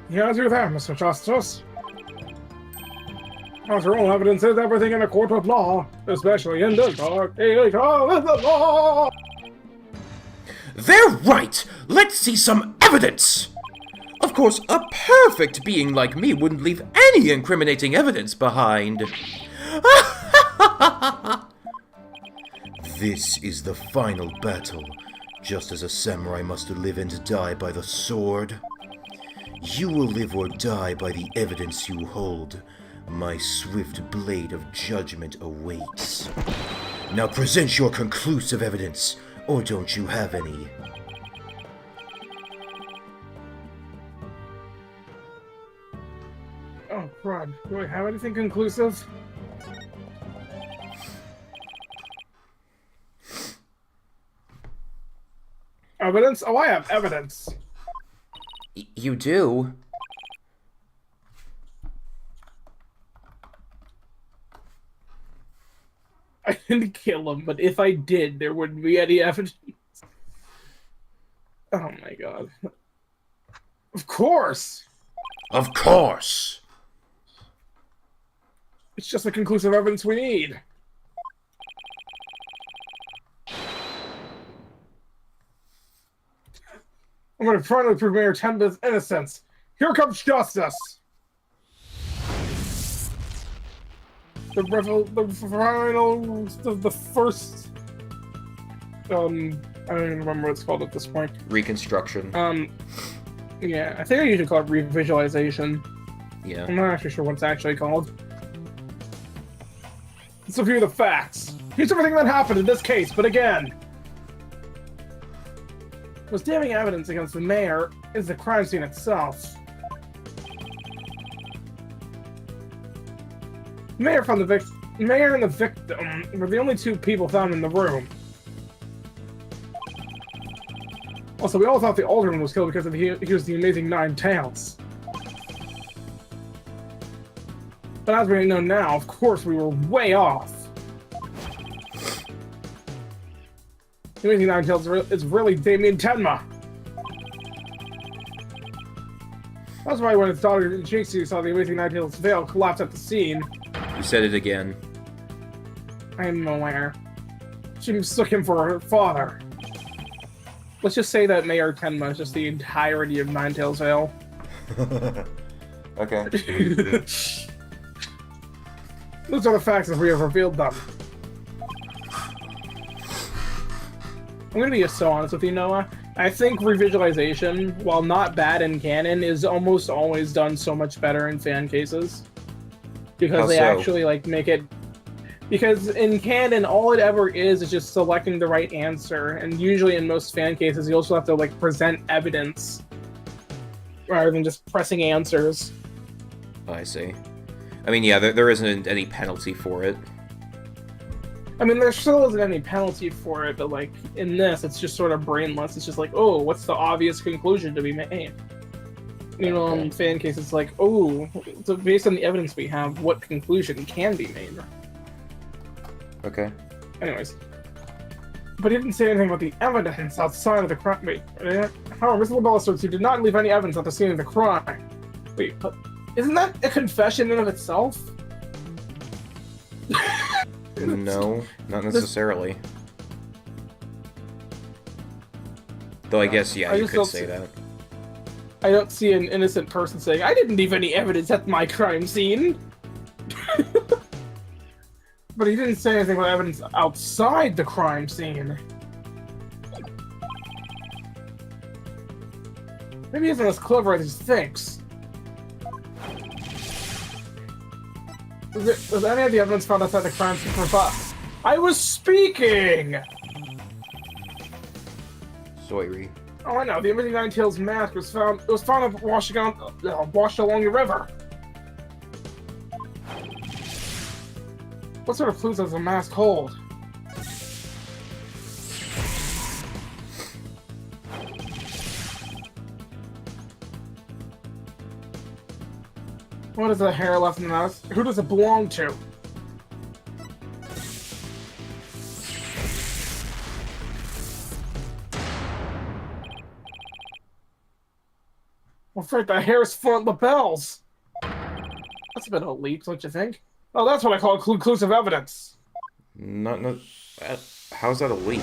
Speaker 1: Yes, you're there, Mr. Justice. After all, evidence is everything in a court of law, especially in this dark age of the law.
Speaker 2: They're right! Let's see some evidence! Of course, a perfect being like me wouldn't leave any incriminating evidence behind.
Speaker 3: This is the final battle, just as a samurai must live and die by the sword. You will live or die by the evidence you hold. My swift blade of judgment awaits. Now present your conclusive evidence, or don't you have any?
Speaker 1: Oh, crud. Do I have anything conclusive? Evidence? Oh, I have evidence.
Speaker 2: You do?
Speaker 1: I didn't kill him, but if I did, there wouldn't be any evidence. Oh my god. Of course!
Speaker 2: Of course!
Speaker 1: It's just the conclusive evidence we need. I'm going to finally prove Mayor Tenma's innocence. Here comes justice! The first... I don't even remember what it's called at this point.
Speaker 2: Reconstruction.
Speaker 1: Yeah, I think I usually call it revisualization.
Speaker 2: Yeah.
Speaker 1: I'm not actually sure what it's actually called. Let's review the facts. Here's everything that happened in this case, but again... Most damning evidence against the mayor is the crime scene itself. The mayor and the victim were the only two people found in the room. Also, we all thought the alderman was killed because he was the amazing Nine Tails. But as we know now, of course, we were way off. The amazing Nine Tails is really Damian Tenma. That's why when his daughter Jinxie saw the amazing Nine Tails veil collapse at the scene.
Speaker 2: You said it again.
Speaker 1: I'm aware. She mistook him for her father. Let's just say that Mayor Tenma is just the entirety of Nine Tails Veil.
Speaker 2: Okay.
Speaker 1: Those are the facts as we have revealed them. I'm gonna be so honest with you, Noah. I think revisualization, while not bad in canon, is almost always done so much better in fan cases. Because they actually, like, make it... Because in canon, all it ever is just selecting the right answer. And usually in most fan cases, you also have to, like, present evidence. Rather than just pressing answers.
Speaker 2: I see. I mean, yeah, there isn't any penalty for it.
Speaker 1: I mean, there still isn't any penalty for it, but, like, in this, it's just sort of brainless. It's just like, oh, what's the obvious conclusion to be made? You know, in fan cases, it's like, oh, so based on the evidence we have, what conclusion can be made?
Speaker 2: Okay.
Speaker 1: Anyways. But he didn't say anything about the evidence outside of the crime. Wait, however, Mr. LaBelle asserts he did not leave any evidence at the scene of the crime. Wait, but isn't that a confession in and of itself?
Speaker 2: No, not necessarily. Though I guess, yeah, you could say that.
Speaker 1: I don't see an innocent person saying, I didn't leave any evidence at my crime scene! But he didn't say anything about evidence outside the crime scene. Maybe he isn't as clever as he thinks. Was any of the evidence found outside the crime scene robust? I was speaking!
Speaker 2: Sorry.
Speaker 1: Oh, I know. The Amazing Nine Tails mask was found. It was found washed along the river. What sort of clues does the mask hold? What is the hair left in the mouse? Who does it belong to? Well, frick, that hair's front lapels. That's a bit of a leap, don't you think? Oh, that's what I call conclusive evidence.
Speaker 2: No, how's that a leak?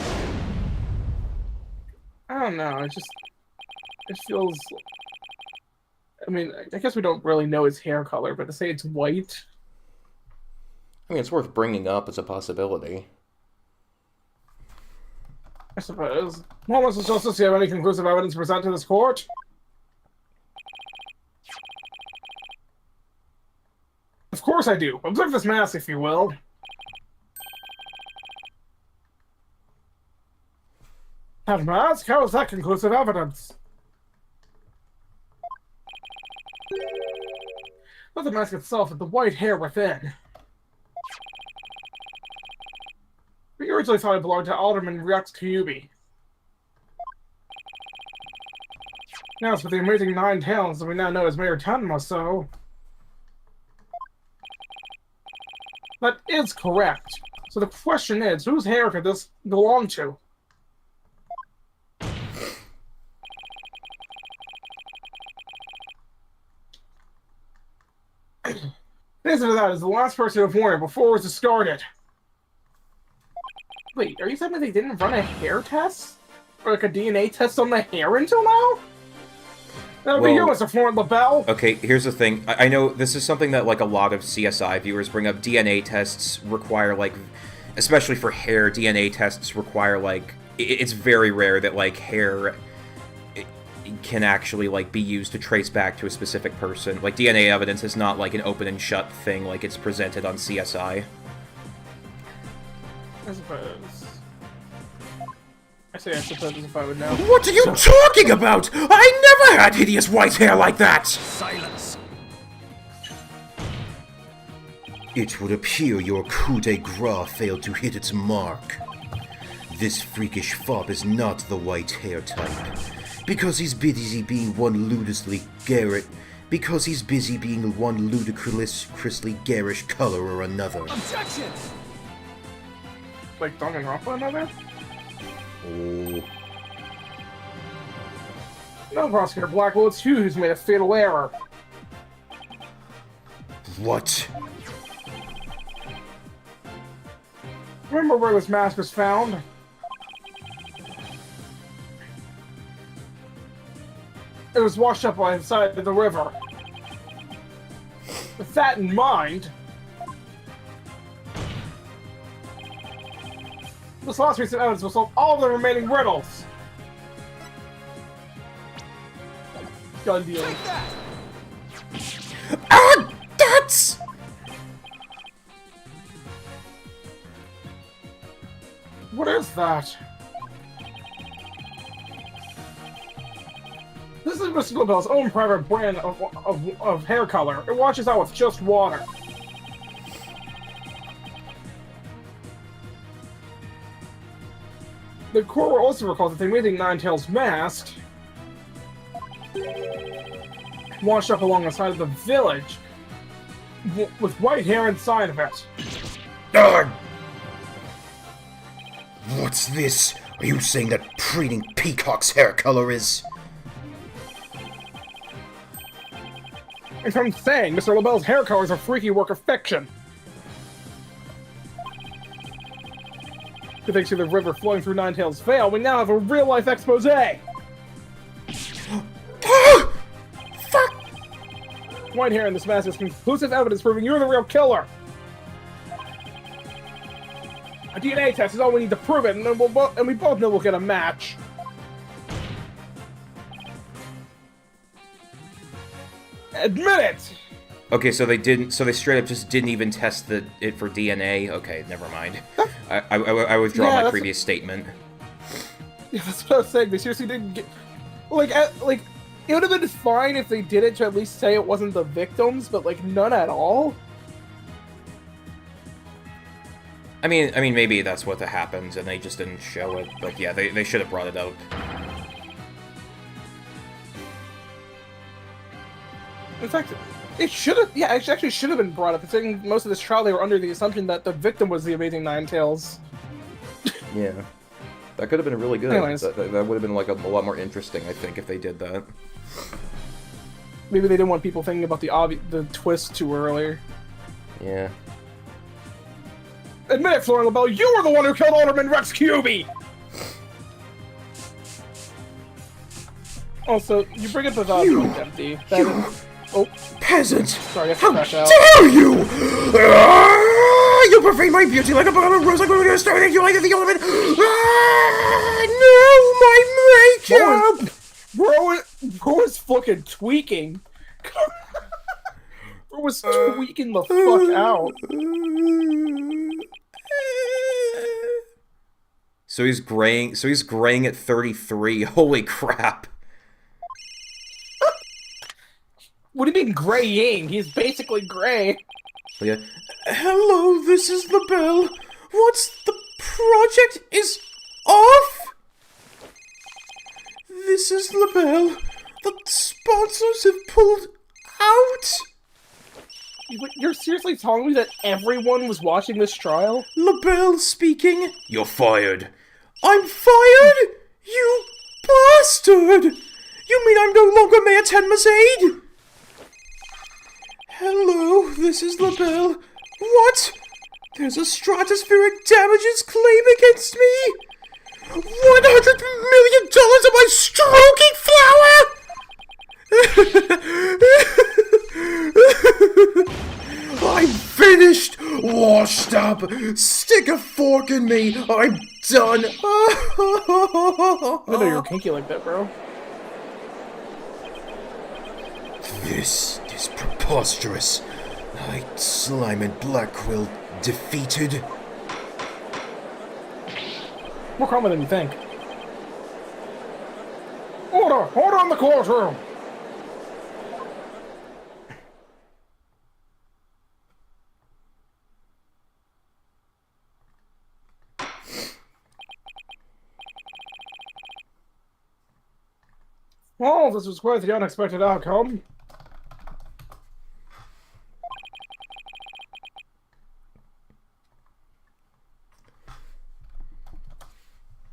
Speaker 1: I don't know, it feels... I mean, I guess we don't really know his hair color, but to say it's white...
Speaker 2: I mean, it's worth bringing up as a possibility.
Speaker 1: I suppose. Well, Mr. Justice, do you have any conclusive evidence to present to this court? Of course I do. Observe this mask, if you will. That mask? How is that conclusive evidence? Not the mask itself, but the white hair within. We originally thought it belonged to Alderman Rex Kyubi. Now it's with the amazing 9 tails that we now know as Mayor Tenma, so... That is correct. So the question is, whose hair could this belong to? The answer to that is the last person to have worn it before it was discarded. Wait, are you saying that they didn't run a hair test? Or like a DNA test on the hair until now? That'll be you, Mr. Florent LaBelle!
Speaker 2: Okay, here's the thing. I know this is something that, like, a lot of CSI viewers bring up. DNA tests require, like... Especially for hair, DNA tests require, like... It's very rare that, like, hair can actually, like, be used to trace back to a specific person. Like, DNA evidence is not, like, an open and shut thing like it's presented on CSI.
Speaker 1: I suppose. I suppose if I would know.
Speaker 3: What are you talking about? I never had hideous white hair like that!
Speaker 4: Silence.
Speaker 3: It would appear your coup de grace failed to hit its mark. This freakish fop is not the white hair type. Because he's busy being one ludicrously garish color or another.
Speaker 4: Objection!
Speaker 1: Like Danganronpa another?
Speaker 3: Oh.
Speaker 1: No, Prosecutor Blackwell, it's you who's made a fatal error.
Speaker 3: What?
Speaker 1: Remember where this mask was found? It was washed up on the side of the river. With that in mind, this last piece of evidence will solve all of the remaining riddles. Gun deal.
Speaker 4: Take that!
Speaker 3: Ah! That's...
Speaker 1: What is that? This is Mr. LaBelle's own private brand of hair color. It washes out with just water. The court will also recall that the amazing Ninetales mask washed up along the side of the village with white hair inside of it.
Speaker 3: Ugh! What's this? Are you saying that preening peacock's hair color is...
Speaker 1: And I'm saying, Mr. LaBelle's hair color is a freaky work of fiction. Thanks to the river flowing through Ninetales Vale, we now have a real-life expose!
Speaker 3: Fuck!
Speaker 1: White hair in this mask is conclusive evidence proving you're the real killer! A DNA test is all we need to prove it, and then we both know we'll get a match. Admit it!
Speaker 2: Okay, so they straight up just didn't even test it for DNA? Okay, never mind. I withdraw my previous statement.
Speaker 1: Yeah, that's what I was saying. They seriously didn't get... Like, it would have been fine if they did it to at least say it wasn't the victims, but, like, none at all?
Speaker 2: I mean, maybe that's what happens, and they just didn't show it. But yeah, they should have brought it out.
Speaker 1: In fact, It should have, yeah, it actually should have been brought up. Considering most of this trial, they were under the assumption that the victim was the Amazing Nine Tails.
Speaker 2: Yeah. That could have been really good.
Speaker 1: Anyways.
Speaker 2: That would have been, like, a lot more interesting, I think, if they did that.
Speaker 1: Maybe they didn't want people thinking about the twist too early.
Speaker 2: Yeah.
Speaker 1: Admit it, Florian LaBelle, you were the one who killed Alderman Rex Cubey! Also, you bring up the point, Empty. That is... Oh,
Speaker 3: Peasant!
Speaker 1: sorry, I have to
Speaker 3: How
Speaker 1: crash out.
Speaker 3: dare you! Ah, you profane my beauty like a bottle of rose, like we're gonna start at you like the element. Ah, no, my makeup!
Speaker 1: Bro was fucking tweaking. Bro was tweaking the fuck out.
Speaker 2: So he's graying at 33. Holy crap.
Speaker 1: What do you mean graying? He's basically gray.
Speaker 2: Yeah.
Speaker 3: Hello, this is the bell. What's the project is off? This is the bell. The sponsors have pulled out.
Speaker 1: You're seriously telling me that everyone was watching this trial?
Speaker 3: LaBelle speaking. You're fired. I'm fired? You bastard! You mean I'm no longer Mayor Tenma's aide? Hello, this is LaBelle. What? There's a stratospheric damages claim against me? $100 million of my stroking flower! I'm finished! Washed up! Stick a fork in me! I'm done!
Speaker 1: I didn't know you were kinky like that, bro.
Speaker 3: This is preposterous. Night Slime and Blackquill defeated.
Speaker 1: More common than you think. Order in the courtroom! Well, this was quite the unexpected outcome.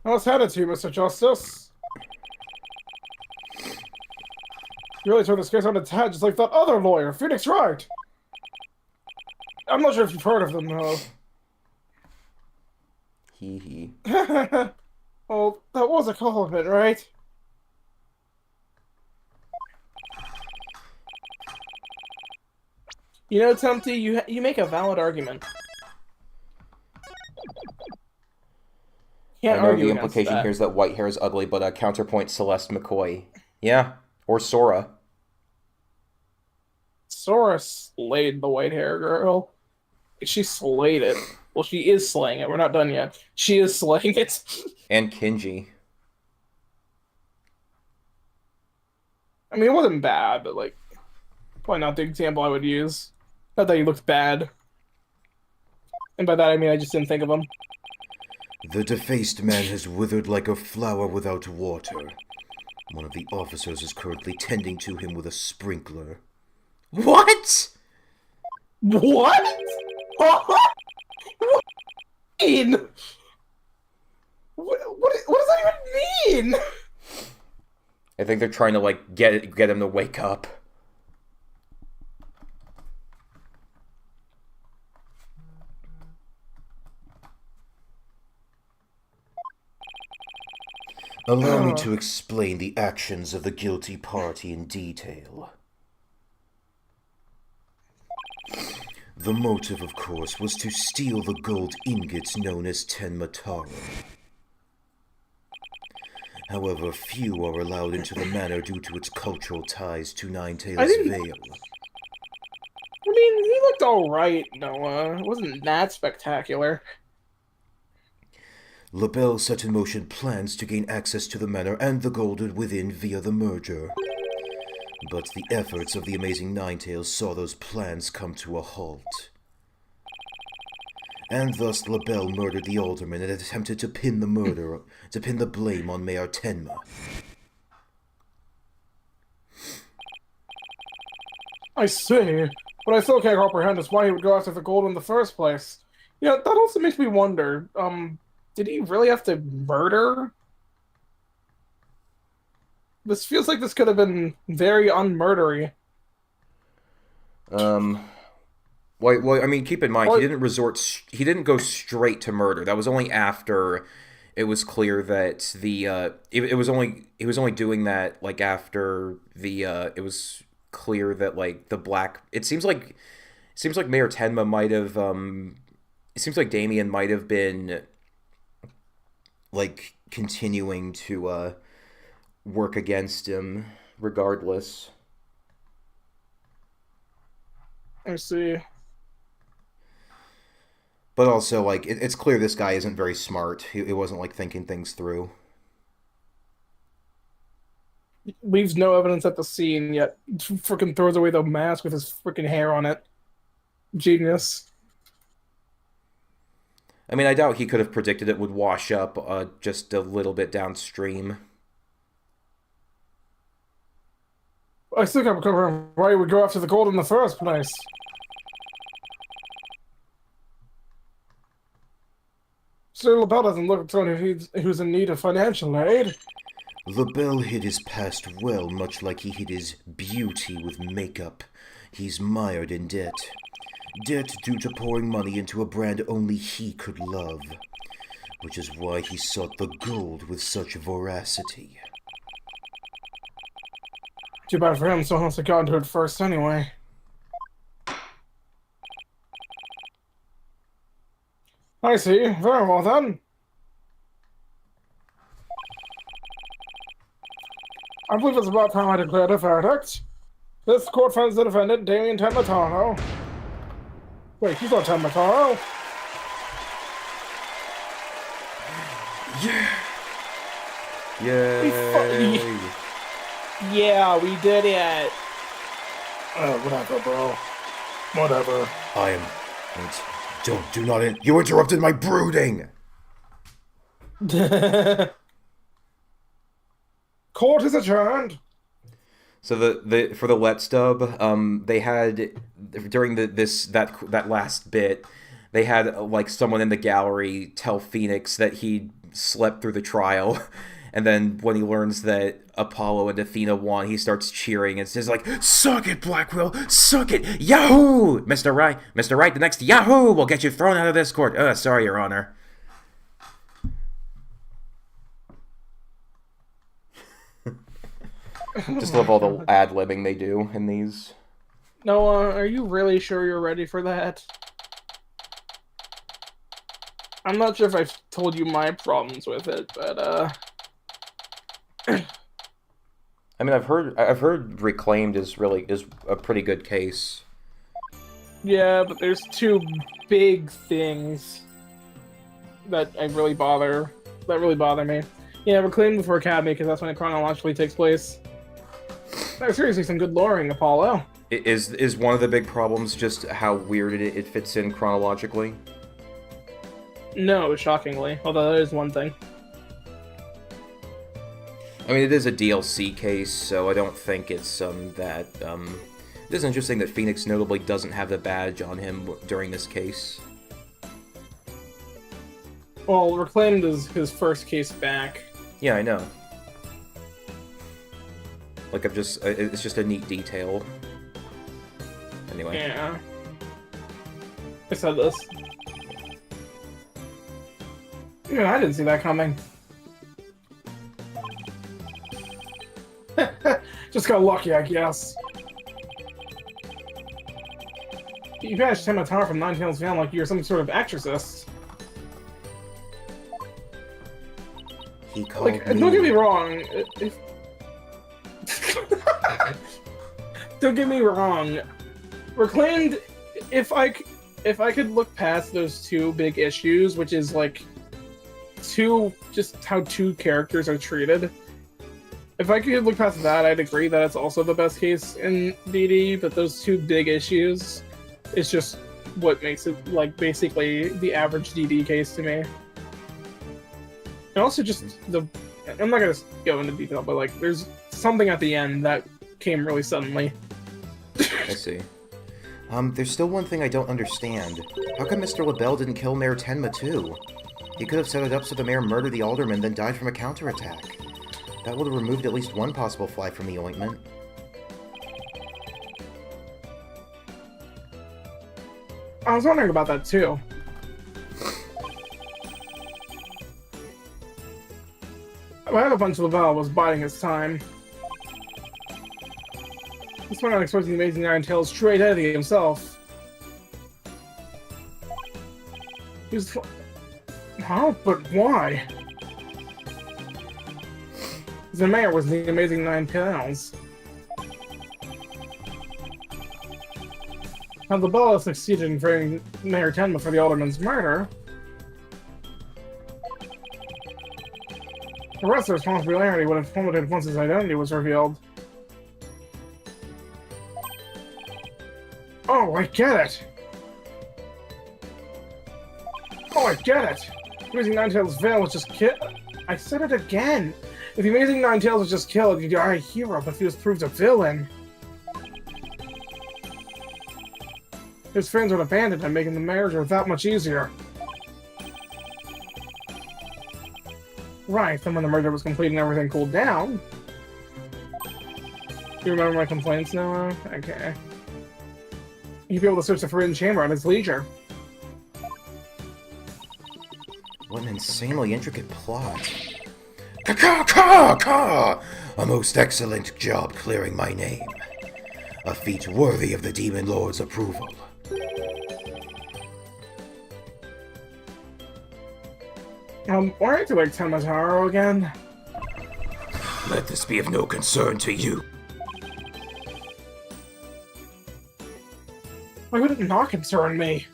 Speaker 1: Let's hand it to you, Mr. Justice. You really turned this case on its head, just like that other lawyer, Phoenix Wright. I'm not sure if you've heard of them, though.
Speaker 2: Hee hee.
Speaker 1: Well, that was a compliment, right? You know, Tempty, you make a valid argument. Can't
Speaker 2: I know
Speaker 1: argue
Speaker 2: the
Speaker 1: against
Speaker 2: implication
Speaker 1: that.
Speaker 2: here is that white hair is ugly, but counterpoint Celeste McCoy. Yeah, or Sora.
Speaker 1: Sora slayed the white hair girl. She slayed it. Well, she is slaying it. We're not done yet. She is slaying it.
Speaker 2: And Kinji.
Speaker 1: I mean, it wasn't bad, but, like, probably not the example I would use. Not that he looked bad. And by that, I mean I just didn't think of him.
Speaker 3: The defaced man has withered like a flower without water. One of the officers is currently tending to him with a sprinkler.
Speaker 2: What?
Speaker 1: What? What? What does that even mean?
Speaker 2: I think they're trying to, like, get him to wake up.
Speaker 3: Allow me to explain the actions of the guilty party in detail. The motive, of course, was to steal the gold ingots known as Tenma Taro. However, few are allowed into the manor due to its cultural ties to Ninetales Vale.
Speaker 1: I mean, he looked alright, Noah. It wasn't that spectacular.
Speaker 3: LaBelle set in motion plans to gain access to the manor and the gold within via the merger. But the efforts of the amazing Ninetales saw those plans come to a halt. And thus LaBelle murdered the alderman and attempted to pin the blame on Mayor Tenma.
Speaker 1: I see, but I still can't comprehend just why he would go after the gold in the first place. Yeah, that also makes me wonder, did he really have to murder? This feels like this could have been very unmurdery.
Speaker 2: Well, I mean, keep in mind,
Speaker 1: Or,
Speaker 2: he didn't go straight to murder. That was only after it was clear that he was only doing that, like, after it was clear that, like, it seems like Mayor Tenma might have, it seems like Damian might have been, like, continuing to, work against him regardless.
Speaker 1: I see.
Speaker 2: But also, like, it's clear this guy isn't very smart. He wasn't, like, thinking things through.
Speaker 1: Leaves no evidence at the scene, yet freaking throws away the mask with his freaking hair on it. Genius.
Speaker 2: I mean, I doubt he could have predicted it would wash up just a little bit downstream.
Speaker 1: I still can't remember why he would go after the gold in the first place. Sir LaBelle doesn't look at someone who's in need of financial aid.
Speaker 3: LaBelle hid his past well, much like he hid his beauty with makeup. He's mired in debt. Debt due to pouring money into a brand only he could love. Which is why he sought the gold with such voracity.
Speaker 1: Too bad for him, someone must have gotten to it first anyway. I see. Very well then. I believe it's about time I declared a verdict. This court finds the defendant, Damian Tenma. Wait, he's not Tenma.
Speaker 2: Yeah. Yay.
Speaker 1: Yeah, we did it. Whatever, bro. Whatever.
Speaker 3: Do not you interrupted my brooding!
Speaker 1: Court is adjourned.
Speaker 2: So for the Let's Dub, they had during that last bit, they had like someone in the gallery tell Phoenix that he slept through the trial, and then when he learns that Apollo and Athena won, he starts cheering and says like, "Suck it, Blackwell, suck it, Yahoo, Mr. Wright, the next Yahoo will get you thrown out of this court. Sorry, Your Honor." Just love all the ad-libbing they do in these.
Speaker 1: Noah, are you really sure you're ready for that? I'm not sure if I've told you my problems with it, but
Speaker 2: I mean, I've heard Reclaimed is a pretty good case.
Speaker 1: yeah, but there's two big things that really bother me. Yeah, Reclaimed before Academy, because that's when it chronologically takes place. There's seriously some good luring, Apollo.
Speaker 2: Is one of the big problems just how weird it fits in chronologically?
Speaker 1: No, shockingly. Although that is one thing.
Speaker 2: I mean, it is a DLC case, so I don't think it's that. It is interesting that Phoenix notably doesn't have the badge on him during this case.
Speaker 1: Well, Reclaimed is his first case back.
Speaker 2: Yeah, I know. Like, it's just a neat detail. Anyway.
Speaker 1: Yeah. I said this. Yeah, I didn't see that coming. Just got lucky, I guess. You banished Tenma Tower from Nine Tails Down like you're some sort of exorcist.
Speaker 3: He called
Speaker 1: Like,
Speaker 3: me...
Speaker 1: don't get me wrong. Don't get me wrong. Reclaimed, if I could look past those two big issues, which is like just how two characters are treated. If I could look past that, I'd agree that it's also the best case in DD, but those two big issues is just what makes it, like, basically the average DD case to me. And also just I'm not gonna go into detail, but, like, there's something at the end that came really suddenly.
Speaker 2: I see.
Speaker 3: There's still one thing I don't understand. How come Mr. LaBelle didn't kill Mayor Tenma too? He could have set it up so the mayor murdered the alderman, then died from a counterattack. That would have removed at least one possible fly from the ointment.
Speaker 1: I was wondering about that too. I have a bunch LaBelle was biding his time. This one not expecting the Amazing Nine Tails' true identity himself. He was... Huh? But why? The mayor was the Amazing Nine Tails. Had LaBelle succeeded in framing Mayor Tenma for the alderman's murder, the rest of the responsibility would have plummeted once his identity was revealed. Oh, I get it! Oh, I get it! The Amazing Nine Tails' veil was just killed. I said it again! If the Amazing Nine Tails was just killed, he'd die a hero, but if he was proved a villain. His friends would abandon him, making the marriage that much easier. Right, then when the murder was complete and everything cooled down... You remember my complaints, Noah? Okay. He'd be able to search the forbidden chamber at his leisure.
Speaker 3: What an insanely intricate plot. Ka-ka-ka-ka! A most excellent job clearing my name. A feat worthy of the Demon Lord's approval.
Speaker 1: Why do you like Tenma again?
Speaker 3: Let this be of no concern to you.
Speaker 1: Why would it not concern me?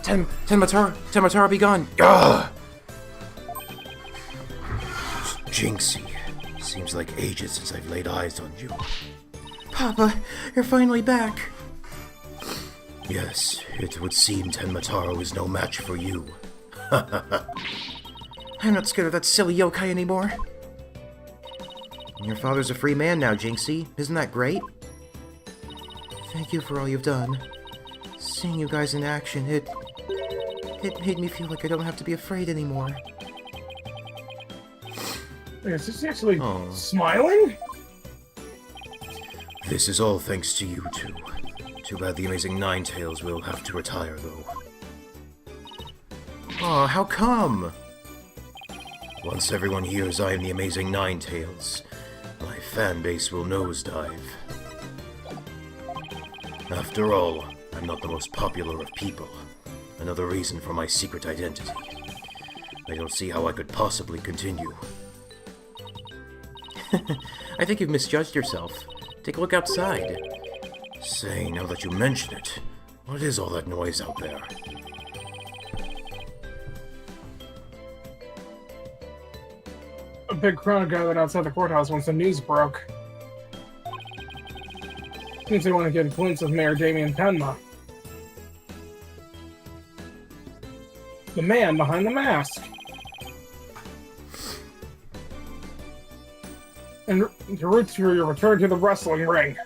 Speaker 3: Tenma, be gone! Ugh! Jinxie. Seems like ages since I've laid eyes on you.
Speaker 5: Papa, you're finally back.
Speaker 3: Yes, it would seem Tenma is no match for you.
Speaker 5: I'm not scared of that silly yokai anymore.
Speaker 3: Your father's a free man now, Jinxie. Isn't that great?
Speaker 5: Thank you for all you've done. Seeing you guys in action, it made me feel like I don't have to be afraid anymore.
Speaker 1: Is this actually smiling?
Speaker 3: This is all thanks to you two. Too bad the Amazing Nine Tails will have to retire, though.
Speaker 5: Aw, how come?
Speaker 3: Once everyone hears I am the Amazing Nine Tails, my fan base will nosedive. After all, I'm not the most popular of people. Another reason for my secret identity. I don't see how I could possibly continue.
Speaker 5: I think you've misjudged yourself. Take a look outside.
Speaker 3: Say, now that you mention it, what is all that noise out there?
Speaker 1: A big crowd gathered outside the courthouse once the news broke. Seems they want to get a glimpse of Mayor Damian Tenma. The man behind the mask. And to root for your return to the wrestling ring.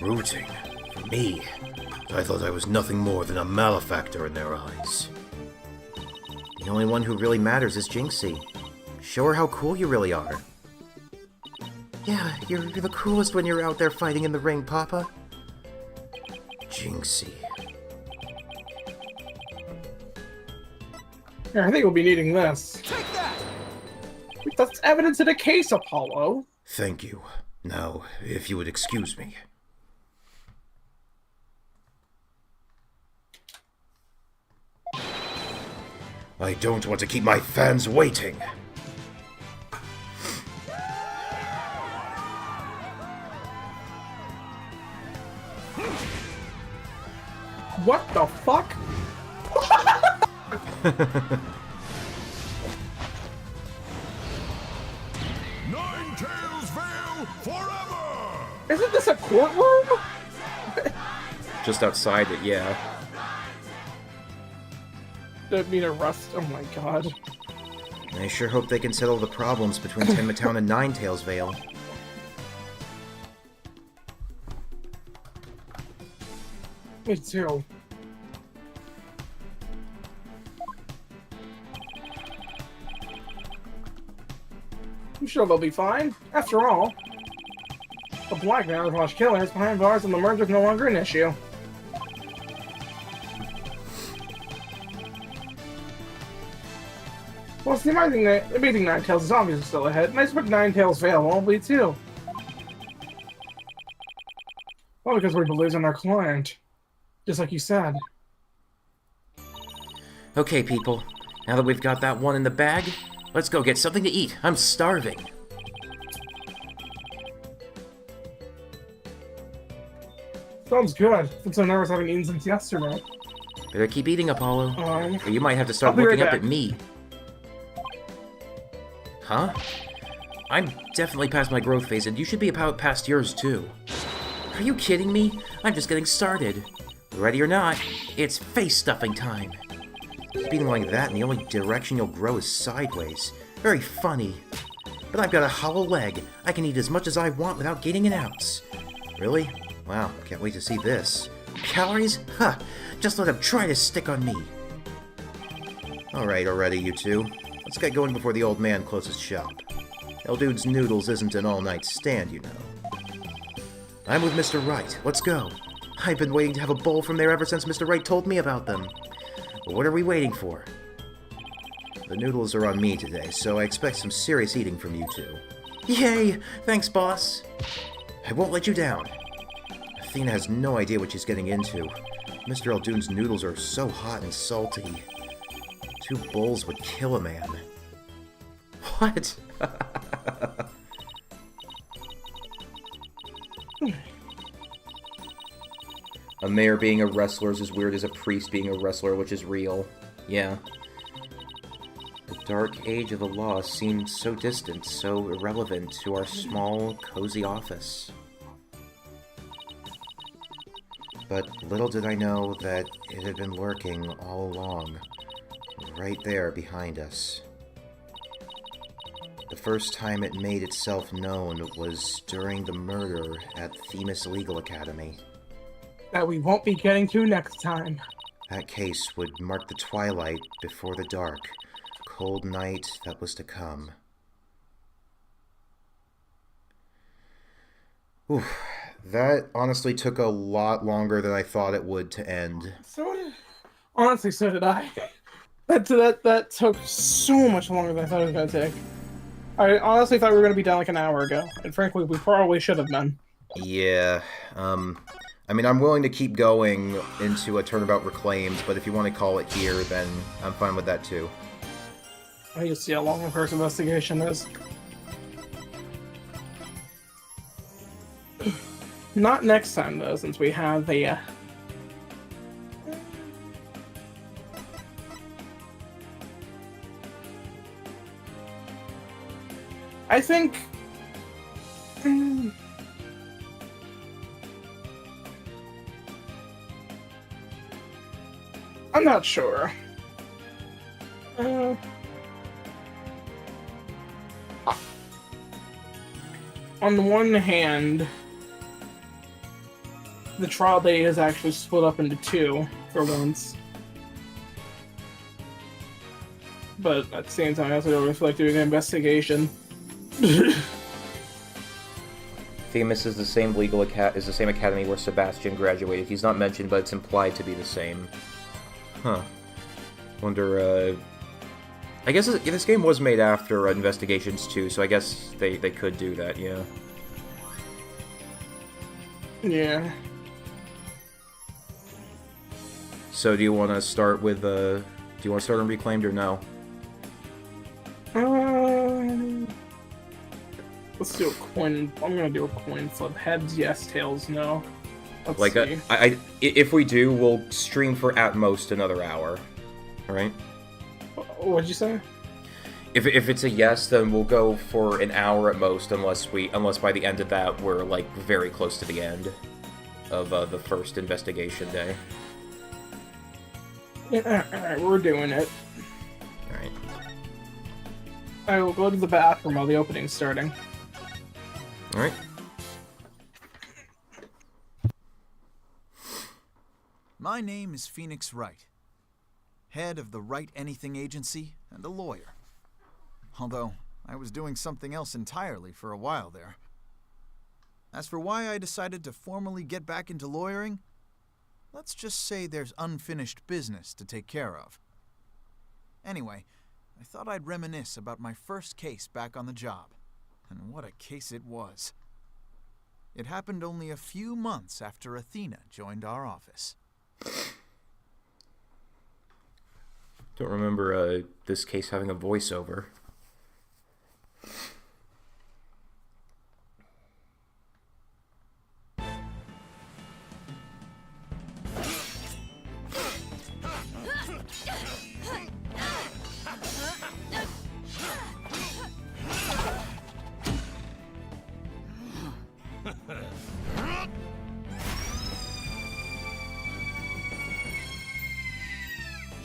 Speaker 3: Rooting? For me? I thought I was nothing more than a malefactor in their eyes.
Speaker 5: The only one who really matters is Jinxie. Show her how cool you really are. Yeah, you're the coolest when you're out there fighting in the ring, Papa.
Speaker 3: Jinxie.
Speaker 1: Here, I think we'll be needing this.
Speaker 4: Take that!
Speaker 1: That's evidence in a case, Apollo.
Speaker 3: Thank you. Now, if you would excuse me. I don't want to keep my fans waiting.
Speaker 1: What the fuck?
Speaker 4: Nine Tails Vale forever!
Speaker 1: Isn't this a courtroom?
Speaker 2: Just outside it, yeah.
Speaker 1: Didn't mean to rust. Oh my god.
Speaker 5: I sure hope they can settle the problems between Tenma Town and Ninetails Vale.
Speaker 1: Me too. I'm sure they'll be fine. After all, the blackmailers/killers behind bars and the murder's no longer an issue. Well, it's the amazing Ninetales is obviously still ahead, and I expect Ninetales Vale won't be too. Well, because we believe in our client. Just like you said.
Speaker 5: Okay, people. Now that we've got that one in the bag, let's go get something to eat. I'm starving.
Speaker 1: Sounds good. I'm so nervous I haven't eaten since yesterday.
Speaker 5: Better keep eating, Apollo. Or you might have to start
Speaker 1: I'll be
Speaker 5: looking
Speaker 1: right
Speaker 5: up
Speaker 1: back.
Speaker 5: at me. Huh? I'm definitely past my growth phase, and you should be about past yours, too. Are you kidding me? I'm just getting started. Ready or not, it's face-stuffing time. Speeding like that, and the only direction you'll grow is sideways. Very funny. But I've got a hollow leg. I can eat as much as I want without gaining an ounce. Really? Wow, can't wait to see this. Calories? Huh, just let them try to stick on me. Alright, already, you two. Let's get going before the old man closes shop. El Dude's Noodles isn't an all-night stand, you know. I'm with Mr. Wright. Let's go. I've been waiting to have a bowl from there ever since Mr. Wright told me about them. But what are we waiting for? The noodles are on me today, so I expect some serious eating from you two. Yay! Thanks, boss! I won't let you down. Athena has no idea what she's getting into. Mr. Eldoon's noodles are so hot and salty. 2 bowls would kill a man. What?
Speaker 2: A mayor being a wrestler is as weird as a priest being a wrestler, which is real. Yeah. The dark age of the law seemed so distant, so irrelevant to our small, cozy office. But little did I know that it had been lurking all along, right there behind us. The first time it made itself known was during the murder at Themis Legal Academy.
Speaker 1: That we won't be getting to next time.
Speaker 5: That case would mark the twilight before the dark, cold night that was to come. Oof, that honestly took a lot longer than I thought it would to end.
Speaker 1: Honestly, so did I. That took so much longer than I thought it was gonna take. I honestly thought we were gonna be done like an hour ago, and frankly, we probably should have been.
Speaker 5: Yeah, I mean, I'm willing to keep going into a Turnabout Reclaimed, but if you want to call it here, then I'm fine with that too.
Speaker 1: I need to see how long the first investigation is. Not next time, though, since we have the, I think... I'm not sure. On the one hand, the trial day is actually split up into 2 for once. But at the same time, I also don't feel like doing an investigation.
Speaker 2: Themis is the same academy where Sebastian graduated. He's not mentioned, but it's implied to be the same. Huh. Wonder, I guess this game was made after Investigations 2, so I guess they could do that, yeah.
Speaker 1: Yeah.
Speaker 2: So do you want to start with, do you want to start on Reclaimed or no?
Speaker 1: Let's do a coin. I'm gonna do a coin flip. Heads, yes. Tails, no. Let's
Speaker 2: Like,
Speaker 1: see.
Speaker 2: if we do, we'll stream for at most another hour. Alright?
Speaker 1: What'd you say?
Speaker 2: If it's a yes, then we'll go for an hour at most, unless by the end of that we're, like, very close to the end of the first investigation day.
Speaker 1: Yeah, alright, we're doing it.
Speaker 2: Alright.
Speaker 1: I will go to the bathroom while the opening's starting.
Speaker 2: Alright.
Speaker 6: My name is Phoenix Wright, head of the Wright Anything Agency and a lawyer. Although, I was doing something else entirely for a while there. As for why I decided to formally get back into lawyering, let's just say there's unfinished business to take care of. Anyway, I thought I'd reminisce about my first case back on the job. And what a case it was. It happened only a few months after Athena joined our office.
Speaker 2: Don't remember this case having a voiceover.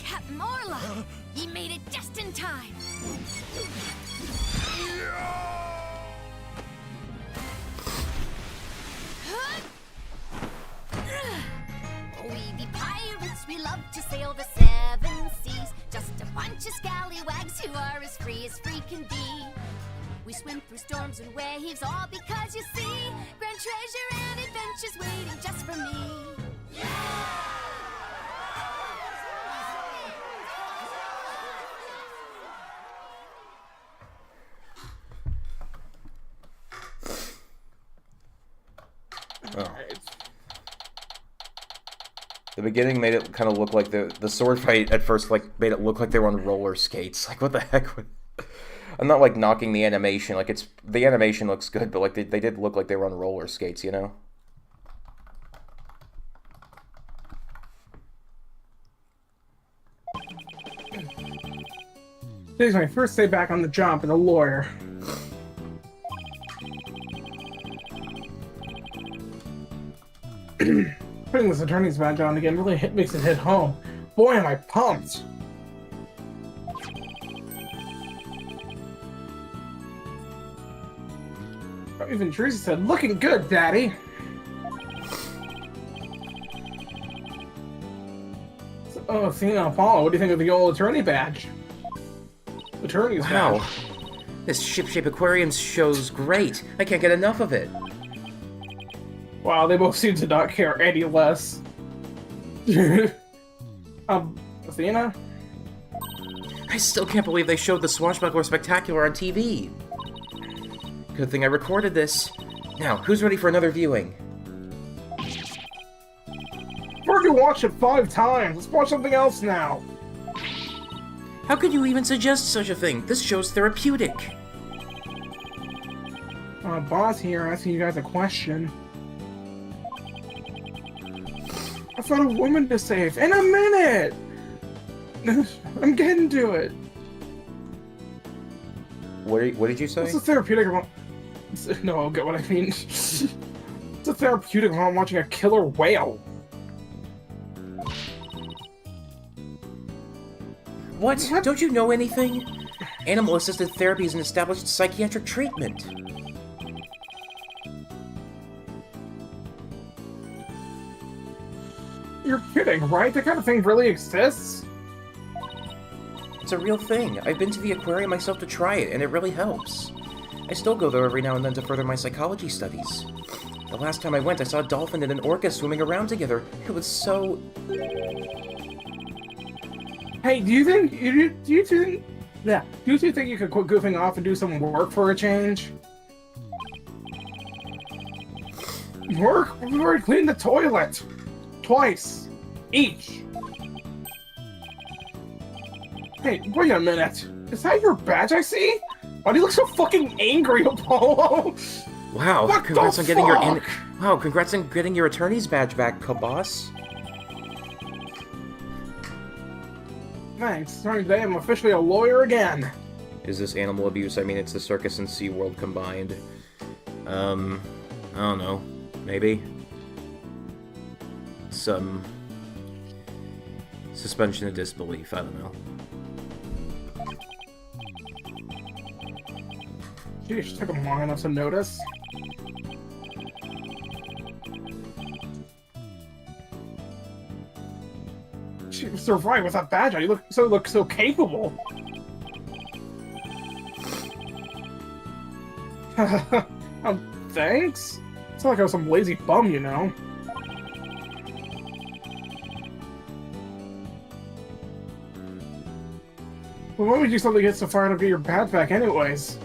Speaker 7: Captain Morla! He made it just in time! We be pirates, we love to sail the seven seas. Just a bunch of scallywags who are as free can be. We swim through storms and waves, all because you see grand treasure and adventures waiting just for me.
Speaker 1: Alright.
Speaker 2: The beginning made it kind of look like the sword fight at first made it look like they were on roller skates. Like, what the heck? I'm not like knocking the animation. Like, the animation looks good, but like they did look like they were on roller skates, you know?
Speaker 1: Today's my first day back on the job as a lawyer. Putting this attorney's badge on again really makes it hit home. Boy, am I pumped! Even Teresa said, "Looking good, Daddy." Oh, Athena, Apollo, what do you think of the old attorney badge? Attorney's
Speaker 5: Wow.
Speaker 1: badge.
Speaker 5: This ship-shape aquarium show's great. I can't get enough of it.
Speaker 1: Wow, they both seem to not care any less. Athena?
Speaker 5: I still can't believe they showed the Swashbuckler Spectacular on TV. Good thing I recorded this. Now, who's ready for another viewing?
Speaker 1: I've already watched it 5 times. Let's watch something else now.
Speaker 5: How could you even suggest such a thing? This show's therapeutic.
Speaker 1: Boss here asking you guys a question. I found a woman to save in a minute! I'm getting to it.
Speaker 2: What did you say?
Speaker 1: What's the therapeutic about? No, I'll get what I mean. It's a therapeutic while I'm watching a killer whale.
Speaker 5: What? Don't you know anything? Animal-assisted therapy is an established psychiatric treatment.
Speaker 1: You're kidding, right? That kind of thing really exists?
Speaker 5: It's a real thing. I've been to the aquarium myself to try it, and it really helps. I still go there every now and then to further my psychology studies. The last time I went, I saw a dolphin and an orca swimming around together. It was so...
Speaker 1: Hey, do you think you think you could quit goofing off and do some work for a change? Work? We've already cleaned the toilet. Twice. Each. Hey, wait a minute. Is that your badge I see? Why do you look so fucking angry, Apollo?
Speaker 5: Wow,
Speaker 1: What
Speaker 5: congrats
Speaker 1: the
Speaker 5: on getting your
Speaker 1: fuck?
Speaker 5: Wow, congrats on getting your attorney's badge back, boss.
Speaker 1: Thanks. Starting today, I'm officially a lawyer again.
Speaker 2: Is this animal abuse? I mean, it's the circus and SeaWorld combined. I don't know. Maybe? Some suspension of disbelief, I don't know.
Speaker 1: She took him long enough to notice. She was so right with that badge. You look so capable. Thanks? It's not like I was some lazy bum, you know. Well, why would you suddenly get so far to get your badge back anyways?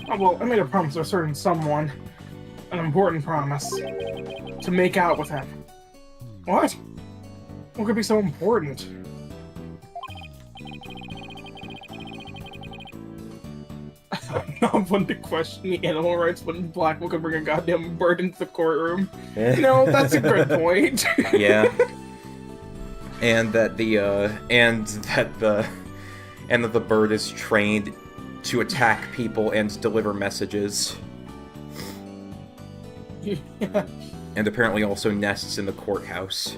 Speaker 1: Oh, well, I made a promise to a certain someone. An important promise. To make out with him. What? What could be so important? I'm not one to question the animal rights when Black will bring a goddamn bird into the courtroom. No, that's a good point.
Speaker 2: Yeah. And that the bird is trained to attack people and deliver messages.
Speaker 1: Yeah.
Speaker 2: And apparently also nests in the courthouse.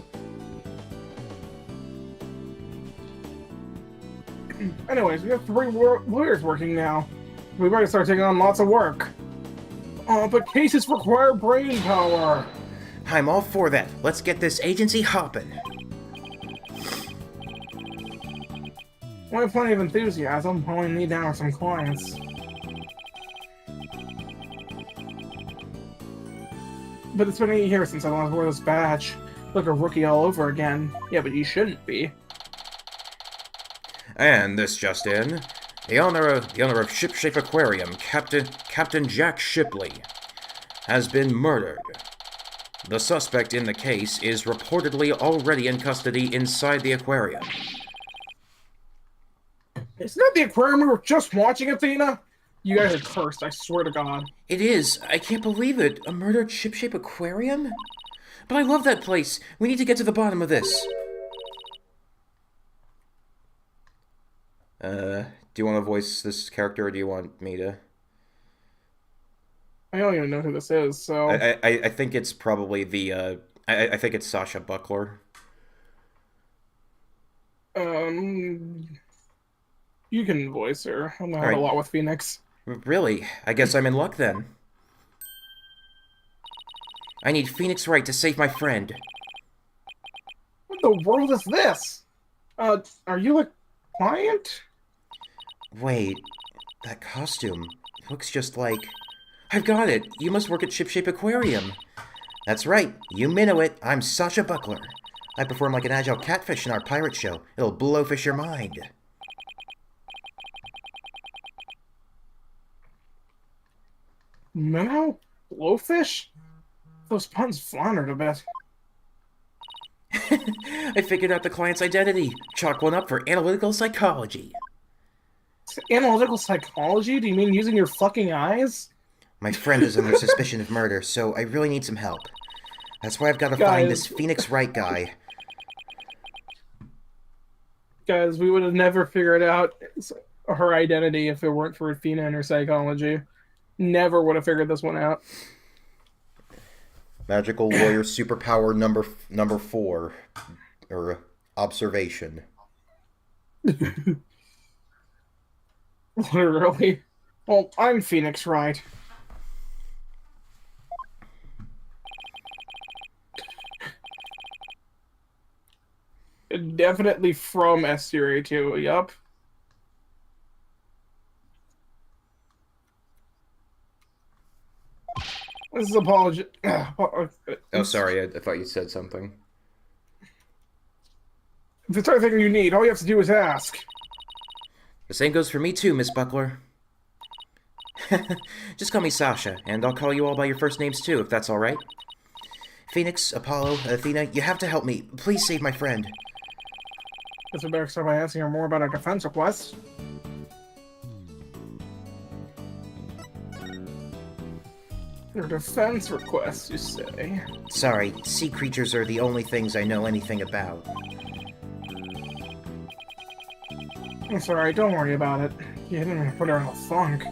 Speaker 1: Anyways, we have 3 lawyers working now. We better start taking on lots of work. But cases require brain power.
Speaker 5: I'm all for that. Let's get this agency hopping.
Speaker 1: We have plenty of enthusiasm. All we need now are some clients. But it's been 8 years since I last wore this badge. Like a rookie all over again. Yeah, but you shouldn't be.
Speaker 2: And this just in, the owner of Shipshape Aquarium, Captain Jack Shipley, has been murdered. The suspect in the case is reportedly already in custody inside the aquarium.
Speaker 1: Isn't that the aquarium we were just watching, Athena? You guys are cursed, I swear to God.
Speaker 5: It is. I can't believe it. A murdered shipshape aquarium? But I love that place. We need to get to the bottom of this.
Speaker 2: Do you want to voice this character, or do you want me to?
Speaker 1: I don't even know who this is, so...
Speaker 2: I think it's probably the, I think it's Sasha Buckler.
Speaker 1: You can voice her. I'm not
Speaker 2: Alright.
Speaker 1: a lot with Phoenix.
Speaker 2: Really? I guess I'm in luck then.
Speaker 5: I need Phoenix Wright to save my friend.
Speaker 1: What the world is this? Are you a client?
Speaker 5: Wait, that costume looks just like... I've got it! You must work at Shipshape Aquarium.
Speaker 3: That's right, you minnow it. I'm Sasha Buckler. I perform like an agile catfish in our pirate show. It'll blowfish your mind.
Speaker 1: Minnow? Blowfish? Those puns floundered a bit.
Speaker 5: I figured out the client's identity. Chalk one up for analytical psychology.
Speaker 1: Analytical psychology? Do you mean using your fucking eyes?
Speaker 3: My friend is under suspicion of murder, so I really need some help. That's why I've got to find this Phoenix Wright guy.
Speaker 1: Guys, we would have never figured out her identity if it weren't for Athena and her psychology. Never would have figured this one out.
Speaker 2: Magical lawyer superpower number 4, or observation.
Speaker 1: Literally. Well, I'm Phoenix Wright. Definitely from S-Series 2, yup. This is apology.
Speaker 2: Oh, sorry, I thought you said something.
Speaker 1: If there's anything you need, all you have to do is ask.
Speaker 5: The same goes for me too, Miss Buckler. Just call me Sasha, and I'll call you all by your first names too, if that's alright.
Speaker 3: Phoenix, Apollo, Athena, you have to help me. Please save my friend.
Speaker 1: Guess we better start by asking her more about our defense request. Your defense request, you say?
Speaker 3: Sorry, sea creatures are the only things I know anything about.
Speaker 1: It's alright, don't worry about it. You didn't even put her in a funk.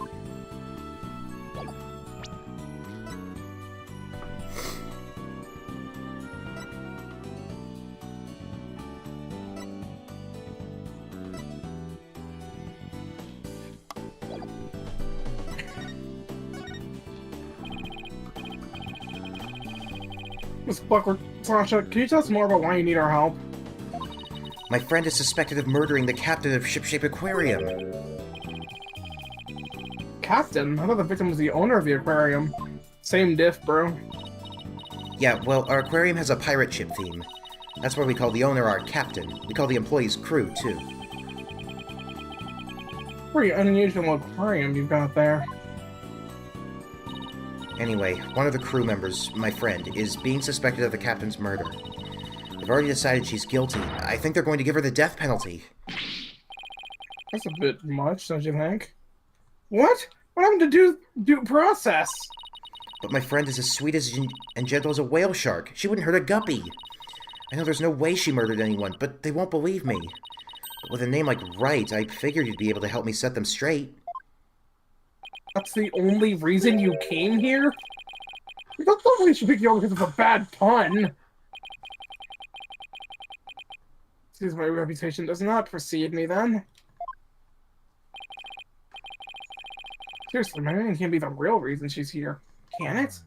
Speaker 1: Miss Buckler, Sasha, can you tell us more about why you need our help?
Speaker 3: My friend is suspected of murdering the captain of Shipshape Aquarium.
Speaker 1: Captain? I thought the victim was the owner of the aquarium. Same diff, bro.
Speaker 3: Yeah, well, our aquarium has a pirate ship theme. That's why we call the owner our captain. We call the employees crew, too.
Speaker 1: Pretty unusual aquarium you've got there.
Speaker 3: Anyway, one of the crew members, my friend, is being suspected of the captain's murder. They've already decided she's guilty. I think they're going to give her the death penalty.
Speaker 1: That's a bit much, don't you think? What? What happened to due process?
Speaker 3: But my friend is as sweet and gentle as a whale shark. She wouldn't hurt a guppy. I know there's no way she murdered anyone, but they won't believe me. But with a name like Wright, I figured you'd be able to help me set them straight.
Speaker 1: That's the only reason you came here? I thought somebody should pick you up because of a bad pun. Excuse my reputation does not precede me, then. Seriously, my name can't be the real reason she's here. Can it?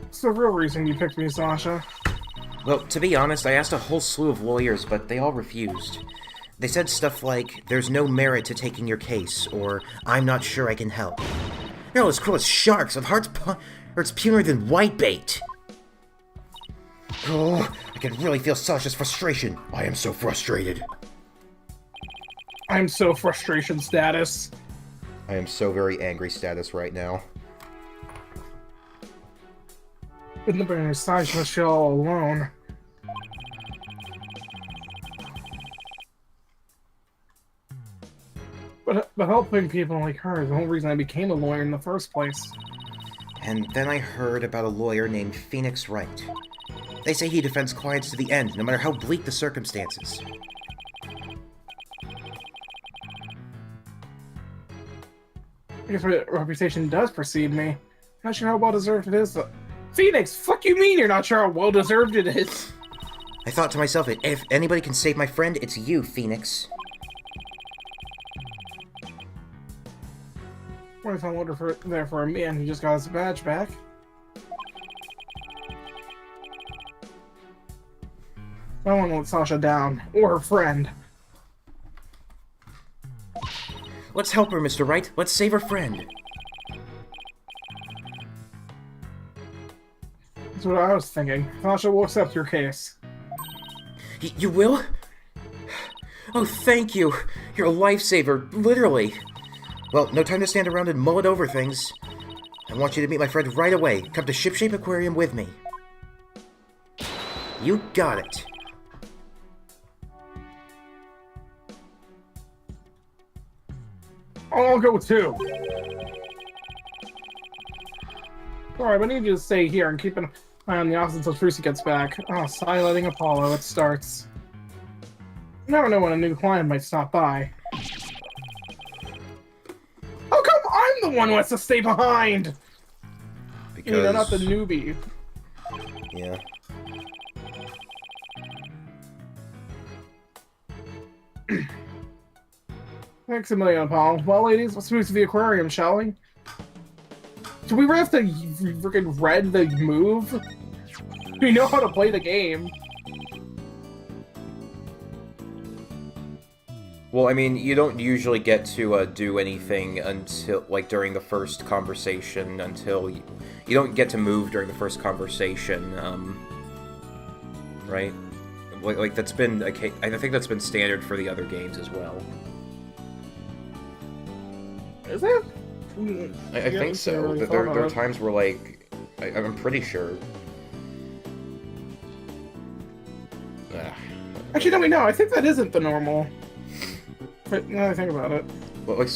Speaker 1: What's the real reason you picked me, Sasha?
Speaker 3: Well, to be honest, I asked a whole slew of lawyers, but they all refused. They said stuff like, there's no merit to taking your case, or I'm not sure I can help. They're all as cruel as sharks, of hearts purer than whitebait. Oh, I can really feel Sasha's frustration. I am so frustrated.
Speaker 1: I'm so frustration status.
Speaker 2: I am so very angry status right now.
Speaker 1: Couldn't have been Sasha she all alone. But helping people like her is the whole reason I became a lawyer in the first place.
Speaker 3: And then I heard about a lawyer named Phoenix Wright. They say he defends clients to the end, no matter how bleak the circumstances.
Speaker 1: I guess my reputation does precede me. Not sure how well deserved it is, though. Phoenix, fuck you mean you're not sure how well deserved it is?
Speaker 3: I thought to myself, if anybody can save my friend, it's you, Phoenix.
Speaker 1: What if I wonder there for a man who just got his badge back? I don't want to let Sasha down, or her friend.
Speaker 3: Let's help her, Mr. Wright. Let's save her friend.
Speaker 1: That's what I was thinking. Sasha will accept your case.
Speaker 3: You will? Oh, thank you. You're a lifesaver, literally. Well, no time to stand around and mull it over things. I want you to meet my friend right away. Come to Shipshape Aquarium with me. You got it.
Speaker 1: I'll go too. Alright, I need you to stay here and keep an eye on the office until Trucy gets back. Oh, silencing Apollo, it starts. You never know when a new client might stop by. How come I'm the one who has to stay behind?
Speaker 2: Because...
Speaker 1: You know, not the newbie.
Speaker 2: Yeah.
Speaker 1: Thanks a million, Apollo. Well, ladies, let's move to the aquarium, shall we? Do we really have to freaking read the move? We know how to play the game.
Speaker 2: Well, I mean, you don't usually get to do anything until, like, during the first conversation, until you don't get to move during the first conversation, right? Like that's been, I think that's been standard for the other games as well.
Speaker 1: Is it?
Speaker 2: I think so.
Speaker 1: Really
Speaker 2: There are times where, like, I'm pretty sure.
Speaker 1: Actually, no, wait, no. I think that isn't the normal. But now that I think about it.
Speaker 2: Well, like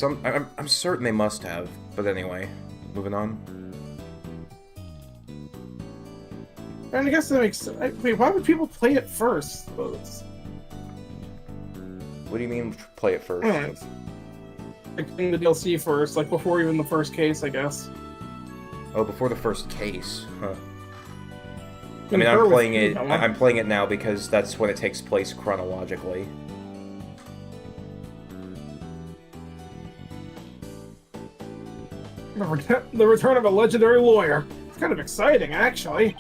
Speaker 2: I'm certain they must have. But anyway, moving on.
Speaker 1: And I guess that makes sense. Wait, why would people play it first?
Speaker 2: What do you mean play it first?
Speaker 1: Like in the DLC first, like before even the first case, I guess.
Speaker 2: Oh, before the first case, huh? I mean, I'm playing it. I'm playing it now because that's when it takes place chronologically.
Speaker 1: The return of a legendary lawyer. It's kind of exciting, actually.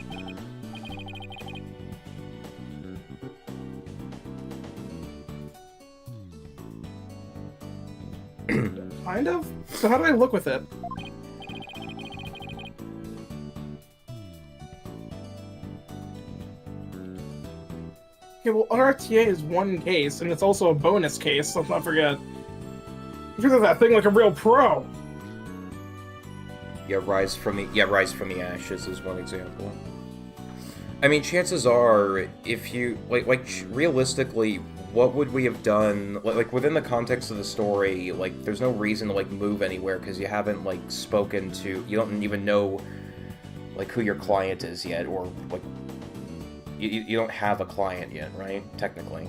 Speaker 1: Kind of? So how do I look with it? Okay, well, RTA is one case, and it's also a bonus case, let's not forget. Look at that thing like a real pro!
Speaker 2: Yeah, Rise from the Ashes is one example. I mean, chances are, if you realistically, what would we have done? Like within the context of the story, like there's no reason to like move anywhere because you haven't like spoken to, you don't even know like who your client is yet, or like you don't have a client yet, right? Technically.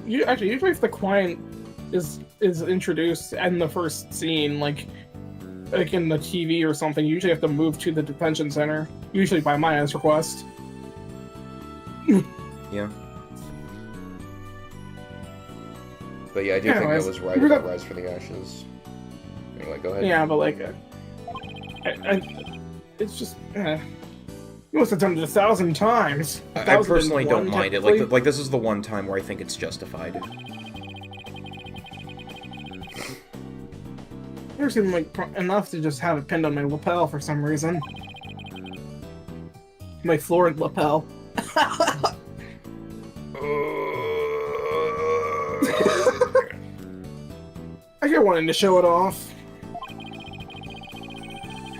Speaker 1: Usually if the client is introduced in the first scene, like in the TV or something, you usually have to move to the detention center. Usually by Maya's request.
Speaker 2: Yeah. But yeah, I do think that was right about Rise from the Ashes. Anyway, go ahead.
Speaker 1: Yeah, but like, it's just, you must have done it 1,000 times.
Speaker 2: I personally don't mind it. Like this is the one time where I think it's justified.
Speaker 1: Never seemed like enough to just have it pinned on my lapel for some reason. My florid lapel. I kept wanting to show it off.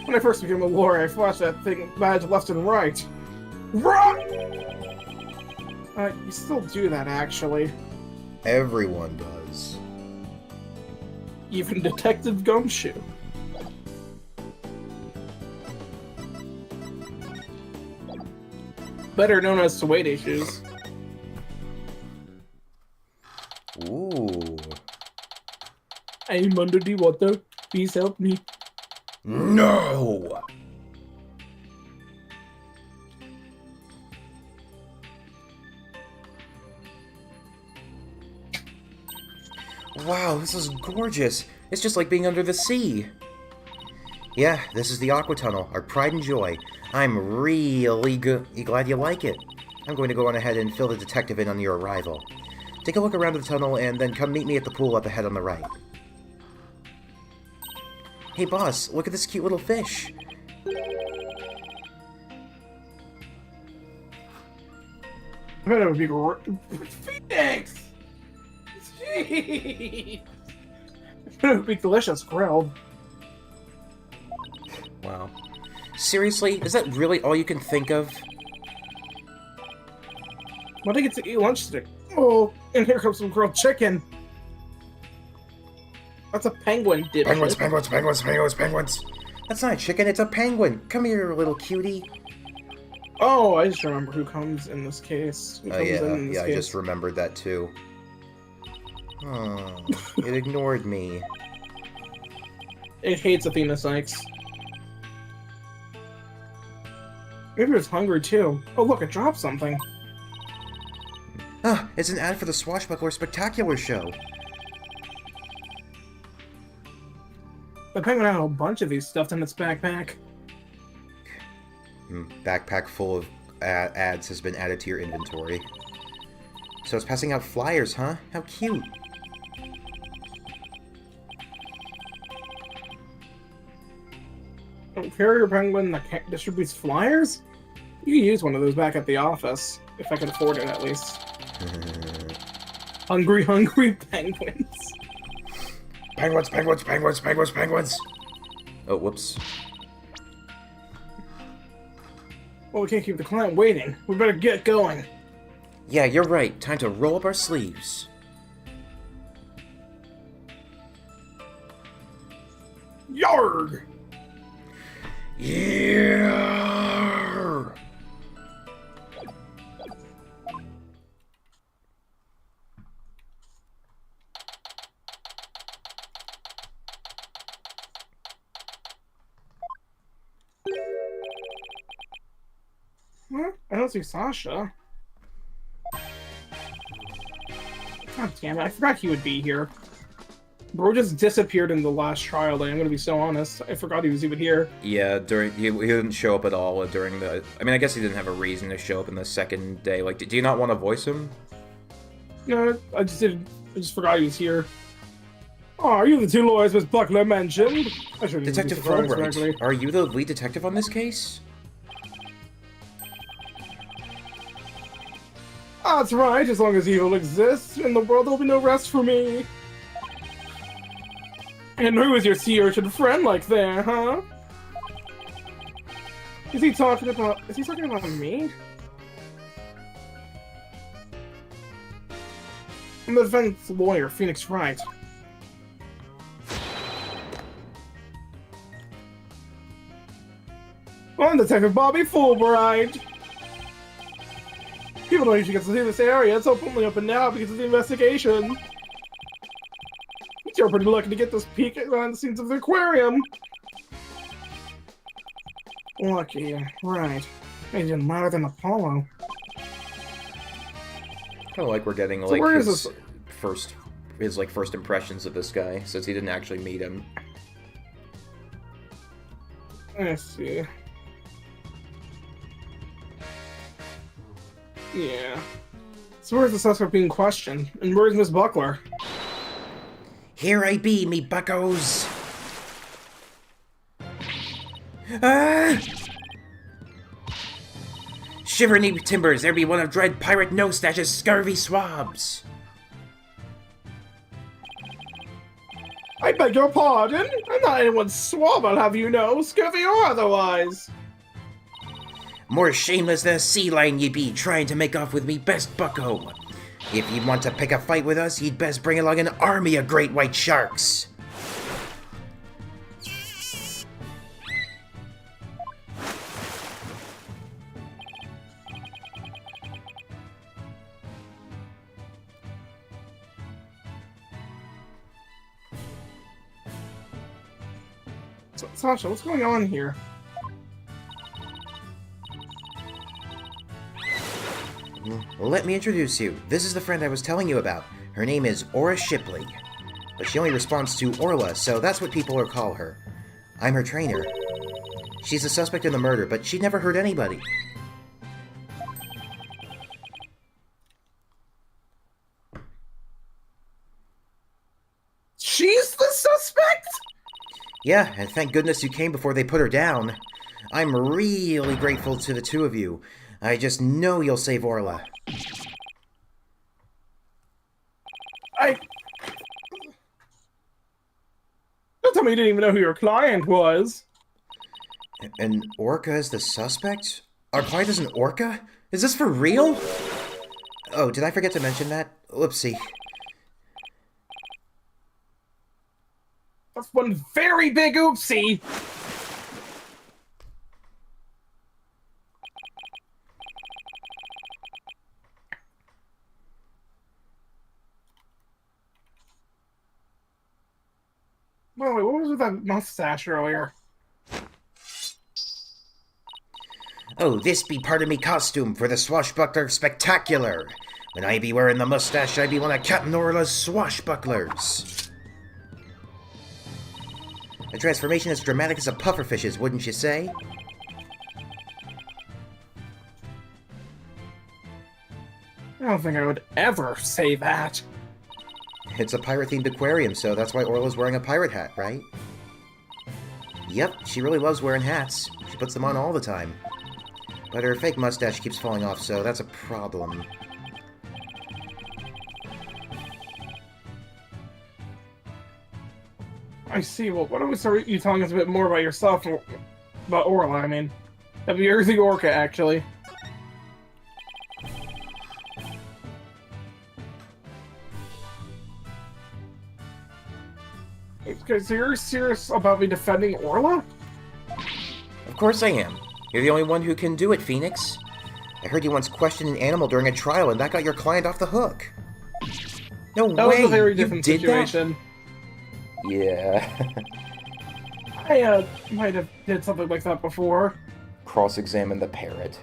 Speaker 1: When I first became a lawyer, I flashed that thing badge left and right. Run! You still do that, actually.
Speaker 3: Everyone does.
Speaker 1: Even Detective Gumshoe. Better known as weight issues.
Speaker 3: Ooh.
Speaker 1: I'm under the water. Please help me.
Speaker 3: No!
Speaker 2: Wow, this is gorgeous. It's just like being under the sea.
Speaker 3: Yeah, this is the Aqua Tunnel, our pride and joy. I'm really glad you like it. I'm going to go on ahead and fill the detective in on your arrival. Take a look around the tunnel and then come meet me at the pool up ahead on the right. Hey boss, look at this cute little fish.
Speaker 1: I bet it would be great. Phoenix! Jeez! It would be delicious grilled.
Speaker 2: Wow. Seriously? Is that really all you can think of?
Speaker 1: When I get to eat lunch today. Oh, and here comes some grilled chicken. That's a penguin, dipshit.
Speaker 3: Penguins. That's not a chicken, it's a penguin. Come here, little cutie.
Speaker 1: Oh, I just remember who comes in this case.
Speaker 3: Oh yeah, I just remembered that too. Oh, it ignored me.
Speaker 1: It hates Athena Sykes. Maybe it's hungry too. Oh look, it dropped something.
Speaker 3: Ah, it's an ad for the Swashbuckler Spectacular show.
Speaker 1: The penguin had a whole bunch of these stuffed in its backpack.
Speaker 3: Backpack full of ads has been added to your inventory. So it's passing out flyers, huh? How cute.
Speaker 1: A carrier penguin that distributes flyers? You can use one of those back at the office, if I could afford it at least. Hungry penguins.
Speaker 3: Penguins!
Speaker 2: Oh, whoops.
Speaker 1: Well, we can't keep the client waiting. We better get going.
Speaker 2: Yeah, you're right. Time to roll up our sleeves.
Speaker 1: Yarg!
Speaker 3: Yeah!
Speaker 1: Huh? I don't see Sasha. God damn it, I forgot he would be here. Bro just disappeared in the last trial day. I'm gonna be so honest. I forgot he was even here.
Speaker 2: Yeah, he didn't show up at all during the... I mean, I guess he didn't have a reason to show up in the second day. Like, do you not want to voice him?
Speaker 1: No, I just forgot he was here. Oh, are you the two lawyers Miss Buckler mentioned? I shouldn't be
Speaker 2: Detective
Speaker 1: surprised,
Speaker 2: Fulbright,
Speaker 1: frankly.
Speaker 2: are you the lead detective on this case?
Speaker 1: That's right, as long as evil exists in the world, there'll be no rest for me. And who is your sea urchin friend like there, huh? Is he talking about me? I'm the defense lawyer, Phoenix Wright. I'm Detective Bobby Fulbright. People don't usually get to see this area. It's only open now because of the investigation. You're pretty lucky to get this peek behind the scenes of the aquarium. Lucky, right. He's even louder than Apollo.
Speaker 2: Kind of like we're getting
Speaker 1: So
Speaker 2: like
Speaker 1: where is
Speaker 2: his
Speaker 1: this?
Speaker 2: first impressions of this guy, since he didn't actually meet him.
Speaker 1: Let's see. Yeah. So where's the suspect being questioned? And where's Miss Buckler?
Speaker 5: Here I be, me buckos. Ah! Shiver me timbers, there be one of dread pirate no-stash's scurvy swabs.
Speaker 1: I beg your pardon? I'm not anyone's swab, I'll have you know, scurvy or otherwise.
Speaker 5: More shameless than a sea lion ye be, trying to make off with me best bucko. If ye want to pick a fight with us, ye'd best bring along an army of great white sharks.
Speaker 1: So, Sasha, what's going on here?
Speaker 3: Well, let me introduce you. This is the friend I was telling you about. Her name is Aura Shipley. But she only responds to Orla, so that's what people call her. I'm her trainer. She's a suspect in the murder, but she never hurt anybody.
Speaker 1: She's the suspect?
Speaker 3: Yeah, and thank goodness you came before they put her down. I'm really grateful to the two of you. I just know you'll save Orla.
Speaker 1: Don't tell me you didn't even know who your client was.
Speaker 3: An orca is the suspect? Our client is an orca? Is this for real? Oh, did I forget to mention that? Oopsie.
Speaker 1: That's one very big oopsie. Wait, what was with that mustache earlier?
Speaker 3: Oh, this be part of me costume for the Swashbuckler Spectacular. When I be wearing the mustache, I be one of Captain Orla's swashbucklers. A transformation as dramatic as a pufferfish's, wouldn't you say?
Speaker 1: I don't think I would ever say that.
Speaker 3: It's a pirate-themed aquarium, so that's why Orla's wearing a pirate hat, right? Yep, she really loves wearing hats. She puts them on all the time. But her fake mustache keeps falling off, so that's a problem.
Speaker 1: I see. Well, why don't we start you telling us a bit more about yourself, about Orla, I mean. That'd be everything Orca, actually. Okay, so you're serious about me defending Orla?
Speaker 3: Of course I am. You're the only one who can do it, Phoenix. I heard you once questioned an animal during a trial, and that got your client off the hook. No
Speaker 1: That
Speaker 3: way!
Speaker 1: was a very
Speaker 3: You
Speaker 1: different
Speaker 3: did
Speaker 1: situation.
Speaker 2: Yeah.
Speaker 1: I might have did something like that before.
Speaker 2: Cross-examine the parrot.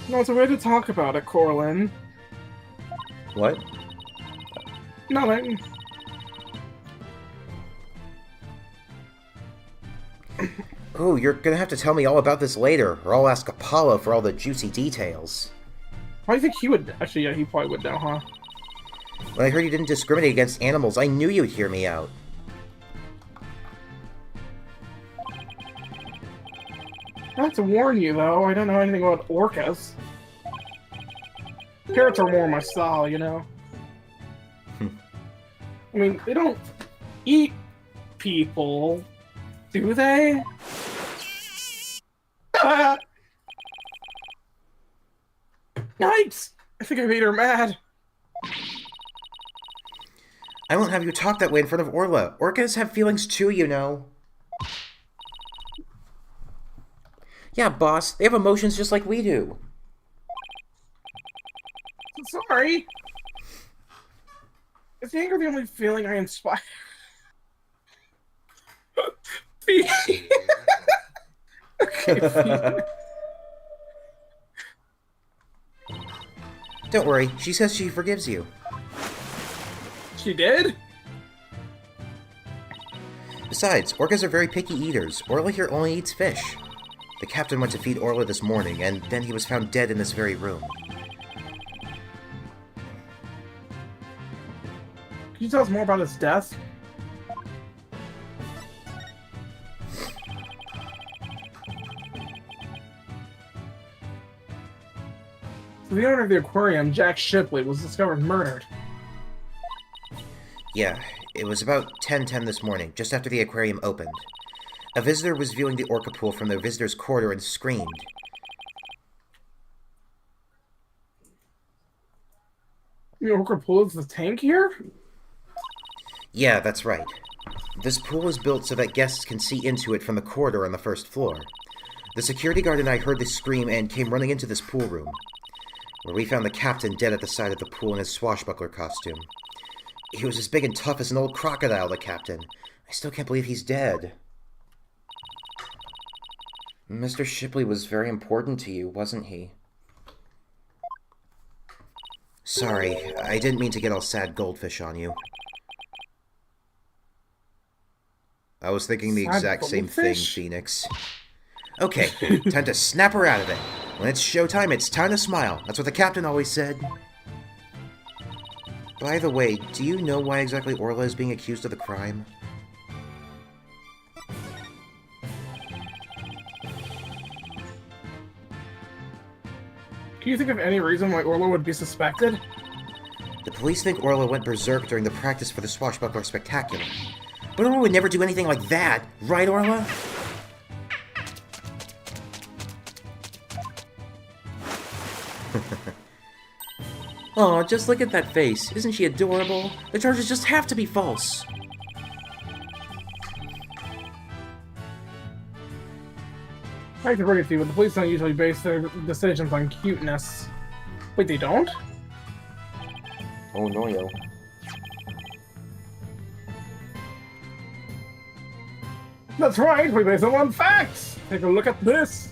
Speaker 1: No, it's a way to talk about it, Corlin.
Speaker 2: What?
Speaker 1: Nothing.
Speaker 3: Oh, you're gonna have to tell me all about this later, or I'll ask Apollo for all the juicy details.
Speaker 1: Why do you think he would? Actually, yeah, he probably would know, huh?
Speaker 3: When I heard you didn't discriminate against animals, I knew you'd hear me out.
Speaker 1: I have to warn you, though, I don't know anything about orcas. Parrots are more my style, you know? I mean, they don't eat people, do they? Ah! Yikes! I think I made her mad.
Speaker 3: I won't have you talk that way in front of Orla. Orcas have feelings too, you know.
Speaker 5: Yeah, boss, they have emotions just like we do.
Speaker 1: Sorry. Is anger the only feeling I inspire? Okay,
Speaker 3: Don't worry, she says she forgives you.
Speaker 1: she did?
Speaker 3: Besides, orcas are very picky eaters. Orla here only eats fish. The captain went to feed Orla this morning, and then he was found dead in this very room.
Speaker 1: Can you tell us more about his death? So the owner of the aquarium, Jack Shipley, was discovered murdered.
Speaker 3: Yeah, it was about 10:10 this morning, just after the aquarium opened. A visitor was viewing the orca pool from the visitor's corridor and screamed.
Speaker 1: The orca pool is the tank here?
Speaker 3: Yeah, that's right. This pool is built so that guests can see into it from the corridor on the first floor. The security guard and I heard the scream and came running into this pool room, where we found the captain dead at the side of the pool in his swashbuckler costume. He was as big and tough as an old crocodile, the captain. I still can't believe he's dead.
Speaker 5: Mr. Shipley was very important to you, wasn't he?
Speaker 3: Sorry, I didn't mean to get all sad goldfish on you. I was thinking the
Speaker 1: Sad
Speaker 3: exact same thing,
Speaker 1: goldfish?
Speaker 3: Phoenix. Okay, time to snap her out of it. When it's showtime, it's time to smile. That's what the captain always said. By the way, do you know why exactly Orla is being accused of the crime?
Speaker 1: Can you think of any reason why Orla would be suspected?
Speaker 3: The police think Orla went berserk during the practice for the Swashbuckler Spectacular. But Orla would never do anything like that, right, Orla?
Speaker 5: Aw, just look at that face. Isn't she adorable? The charges just have to be false.
Speaker 1: I hate to break it to you, but the police don't usually base their decisions on cuteness. Wait, they don't?
Speaker 5: Oh no, yo.
Speaker 1: That's right, we base them on facts! Take a look at this!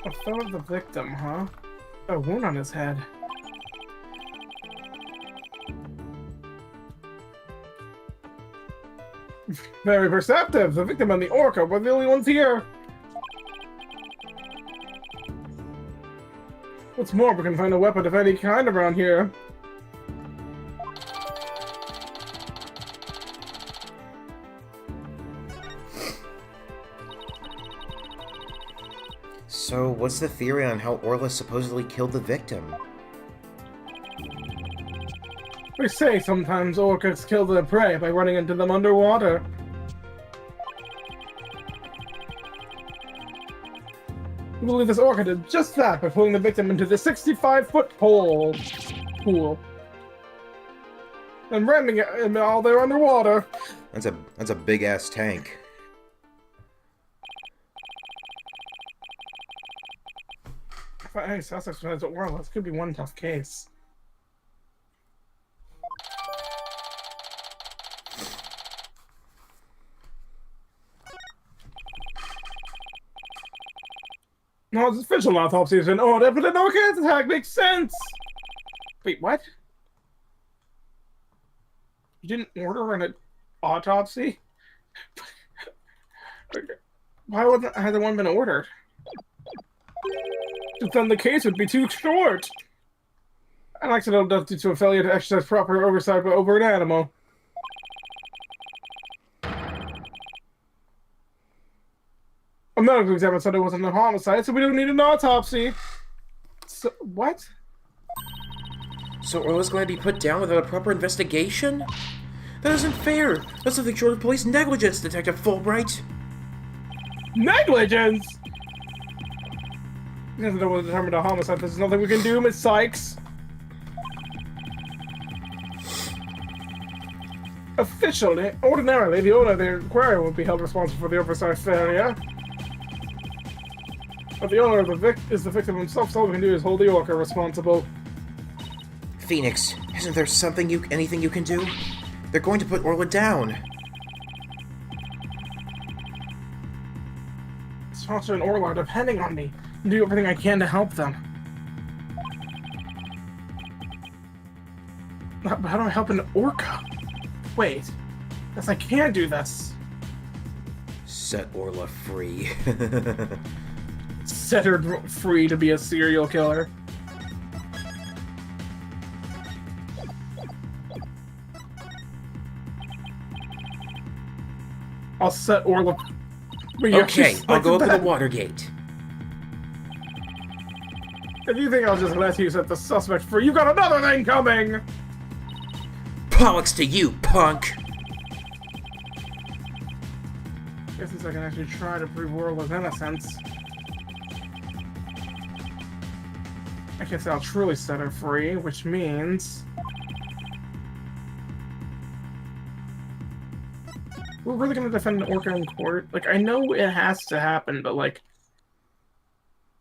Speaker 1: A photo of the victim, huh? A wound on his head. Very perceptive! The victim and the orca were the only ones here! What's more, we can find a weapon of any kind around here.
Speaker 3: So, what's the theory on how Orla supposedly killed the victim?
Speaker 1: They say sometimes orcas kill their prey by running into them underwater. We believe this orca did just that by pulling the victim into the 65-foot pool, and ramming it while they're underwater.
Speaker 3: That's a big ass tank.
Speaker 1: Hey, suspects as it were, this could be one tough case. No, it's official autopsy is in order, but an orchid attack makes sense! Wait, what? You didn't order an autopsy? Why wouldn't had the one been ordered? Just then the case would be too short. An accidental death due to a failure to exercise proper oversight over an animal. A medical examiner said it wasn't a homicide, so we don't need an autopsy. So, what?
Speaker 5: So Orla's going to be put down without a proper investigation? That isn't fair! That's nothing short of police negligence, Detective Fulbright!
Speaker 1: Negligence? Because it was determined a homicide, there's nothing we can do, Miss Sykes. Officially, ordinarily, the owner of the aquarium would be held responsible for the oversight failure. But the owner of is the victim himself, so all we can do is hold the orca responsible.
Speaker 5: Phoenix, isn't there anything you can do? They're going to put Orla down.
Speaker 1: Sponsor and Orla are depending on me. I do everything I can to help them. But how do I help an orca? Wait. Yes, I can do this.
Speaker 5: Set Orla free.
Speaker 1: Set her free to be a serial killer. I'll set Orla.
Speaker 5: Okay, I'll go up to the Watergate.
Speaker 1: If you think I'll just let you set the suspect free, you got another thing coming!
Speaker 5: Pollux to you, punk!
Speaker 1: Guess I can actually try to prove Orla's innocence. I guess I'll truly set her free, which means... we're really gonna defend an orca in court? Like, I know it has to happen, but, like...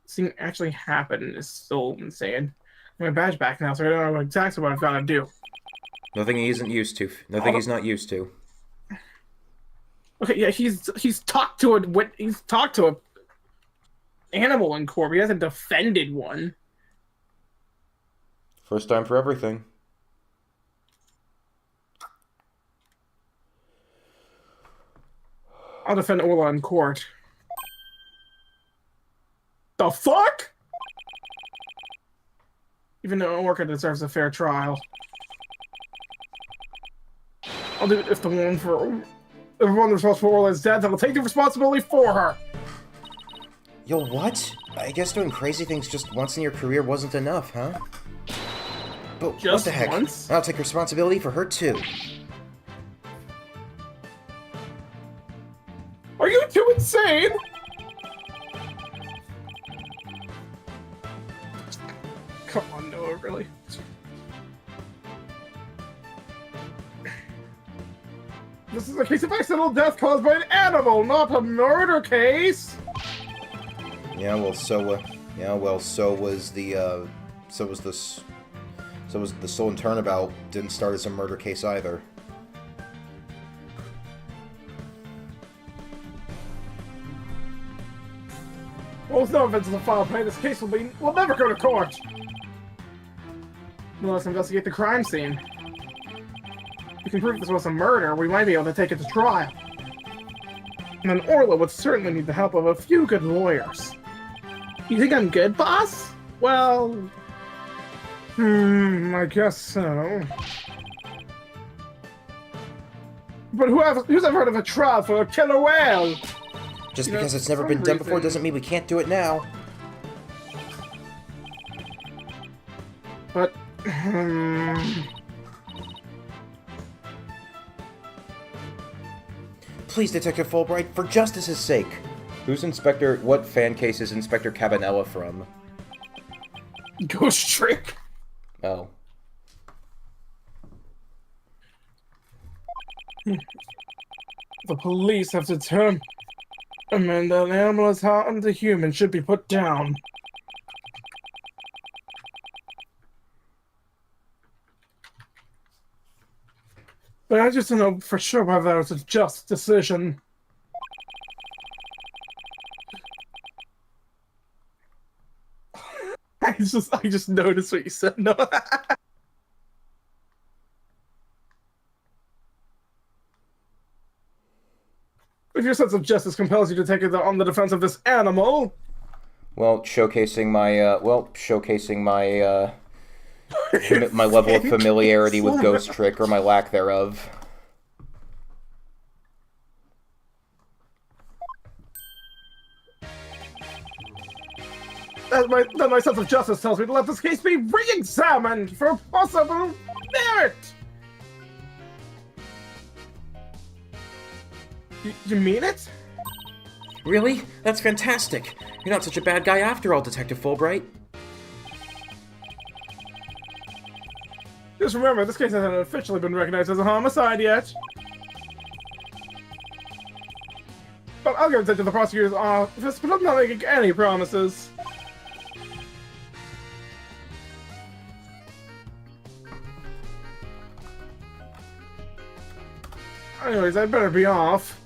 Speaker 1: seeing it actually happen is still insane. I have my badge back now, so I don't know exactly what I've got to do.
Speaker 2: Nothing he isn't used to. Nothing he's not used to.
Speaker 1: Okay, yeah, he's talked to a animal in court, but he hasn't defended one.
Speaker 2: First time for everything.
Speaker 1: I'll defend Orla in court. The fuck? Even though Orca deserves a fair trial. I'll do it if the one responsible for Orla is dead, then I'll take the responsibility for her.
Speaker 3: Yo, what? I guess doing crazy things just once in your career wasn't enough, huh? But
Speaker 1: Just
Speaker 3: what the heck?
Speaker 1: once?
Speaker 3: I'll take responsibility for her too.
Speaker 1: Are you too insane? Come on, Noah, really? This is a case of accidental death caused by an animal, not a murder case!
Speaker 3: Yeah, well, so was the stolen turnabout didn't start as a murder case either.
Speaker 1: Well, with no evidence of the foul play, this case will never go to court! Let's investigate the crime scene. If we can prove this was a murder, we might be able to take it to trial. And then Orla would certainly need the help of a few good lawyers. You think I'm good, boss? Well... I guess so. But who's ever heard of a trial for a killer whale?
Speaker 3: Just because it's never been done before doesn't mean we can't do it now.
Speaker 1: But...
Speaker 3: Please, Detective Fulbright, for justice's sake.
Speaker 2: What fan case is Inspector Cabanella from?
Speaker 1: Ghost Trick?
Speaker 2: Oh.
Speaker 1: The police have determined that an animal as harmed a human should be put down. But I just don't know for sure whether that was a just decision. I just noticed what you said. No. If your sense of justice compels you to take it on the defense of this animal,
Speaker 2: well, showcasing my my level of familiarity with Ghost Trick, or my lack thereof.
Speaker 1: Then my sense of justice tells me to let this case be re-examined for possible merit. You mean it?
Speaker 5: Really? That's fantastic. You're not such a bad guy after all, Detective Fulbright.
Speaker 1: Just remember, this case hasn't officially been recognized as a homicide yet. But I'll give it to the prosecutor's office, but I'm not making any promises. Anyways, I'd better be off.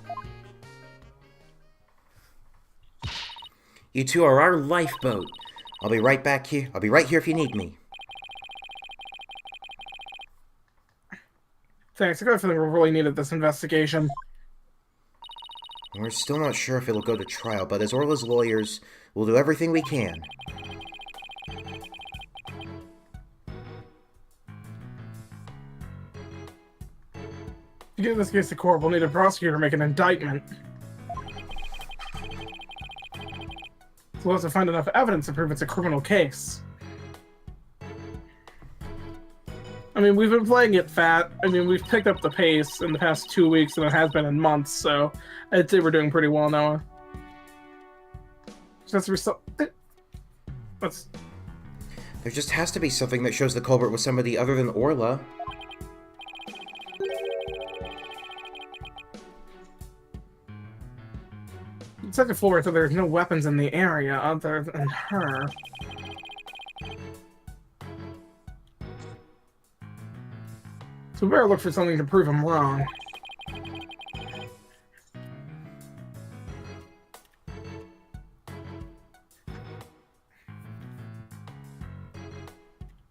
Speaker 5: You two are our lifeboat. I'll be right back here. I'll be right here if you need me.
Speaker 1: Thanks, I got a feeling we really needed this investigation.
Speaker 3: We're still not sure if it'll go to trial, but as Orla's lawyers, we'll do everything we can.
Speaker 1: To get this case to court, we'll need a prosecutor to make an indictment. So we'll have to find enough evidence to prove it's a criminal case. I mean, we've been playing it fat. I mean, we've picked up the pace in the past 2 weeks, and it has been in months, so I'd say we're doing pretty well now. Just Let's...
Speaker 3: There just has to be something that shows the culprit was somebody other than Orla.
Speaker 1: Detective Fulbright said there's no weapons in the area other than her. So we better look for something to prove him wrong.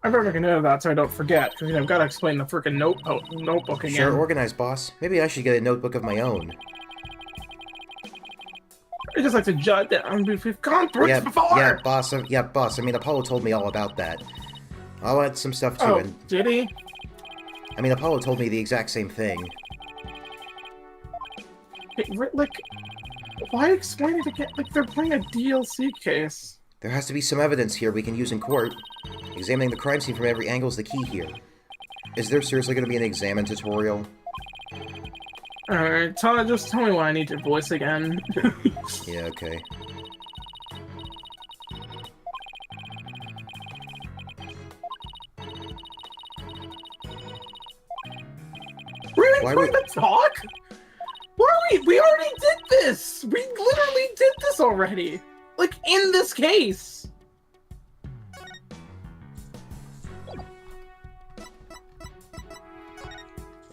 Speaker 1: I better make a note of that so I don't forget, because I've got to explain the frickin' notebook again.
Speaker 3: Sure, organized, boss. Maybe I should get a notebook of my own.
Speaker 1: I just like to jot down. We've gone through this before!
Speaker 3: Yeah, boss. I mean, Apollo told me all about that. I'll add some stuff too.
Speaker 1: Oh,
Speaker 3: and
Speaker 1: did he?
Speaker 3: I mean, Apollo told me the exact same thing.
Speaker 1: Like, why explain it again? Like, they're playing a DLC case.
Speaker 3: There has to be some evidence here we can use in court. Examining the crime scene from every angle is the key here. Is there seriously going to be an examine tutorial?
Speaker 1: Alright, just tell me what I need to voice again.
Speaker 3: Yeah, okay.
Speaker 1: Really
Speaker 3: Why
Speaker 1: trying to talk? Why are we already did this! We literally did this already! Like, in this case!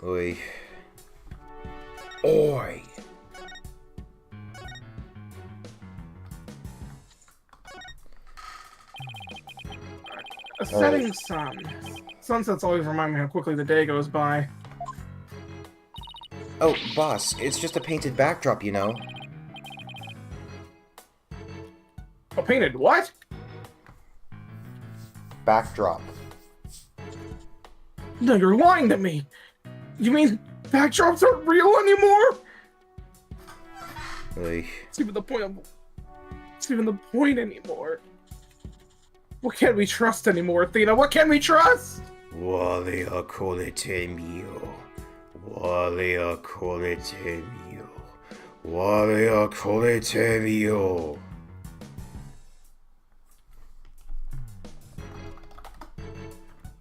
Speaker 3: Oi.
Speaker 2: Oi!
Speaker 1: A setting sun. Sunsets always remind me how quickly the day goes by.
Speaker 3: Oh, boss, it's just a painted backdrop, you know.
Speaker 1: A painted what?
Speaker 2: Backdrop.
Speaker 1: No, you're lying to me! You mean backdrops aren't real anymore?
Speaker 3: Oi.
Speaker 1: It's even the point anymore. What can we trust anymore, Athena? What can we trust?
Speaker 3: Walia colete mio. Walia colete mio. Walia colete mio.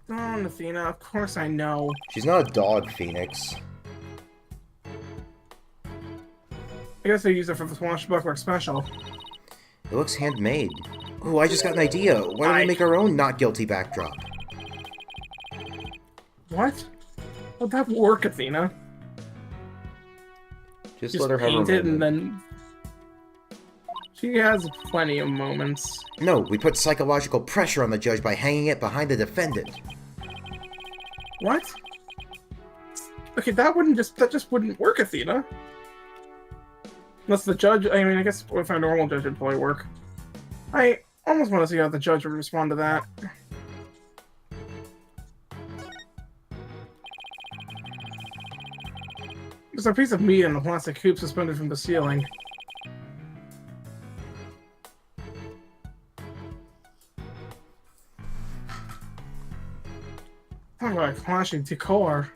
Speaker 1: Oh, Athena, of course I know.
Speaker 3: She's not a dog, Phoenix.
Speaker 1: I guess they use it for the Swashbuckler special.
Speaker 3: It looks handmade. Oh, I just got an idea. Why don't we make our own not guilty backdrop?
Speaker 1: What? How'd that work, Athena?
Speaker 3: Just let her have her
Speaker 1: paint it
Speaker 3: moment.
Speaker 1: and then... She has plenty of moments.
Speaker 3: No, we put psychological pressure on the judge by hanging it behind the defendant.
Speaker 1: What? Okay, that just wouldn't work, Athena. Unless the judge, I mean, I guess if a normal judge would probably work. I almost want to see how the judge would respond to that. There's a piece of meat in a plastic hoop suspended from the ceiling. Talk about a clashing decor.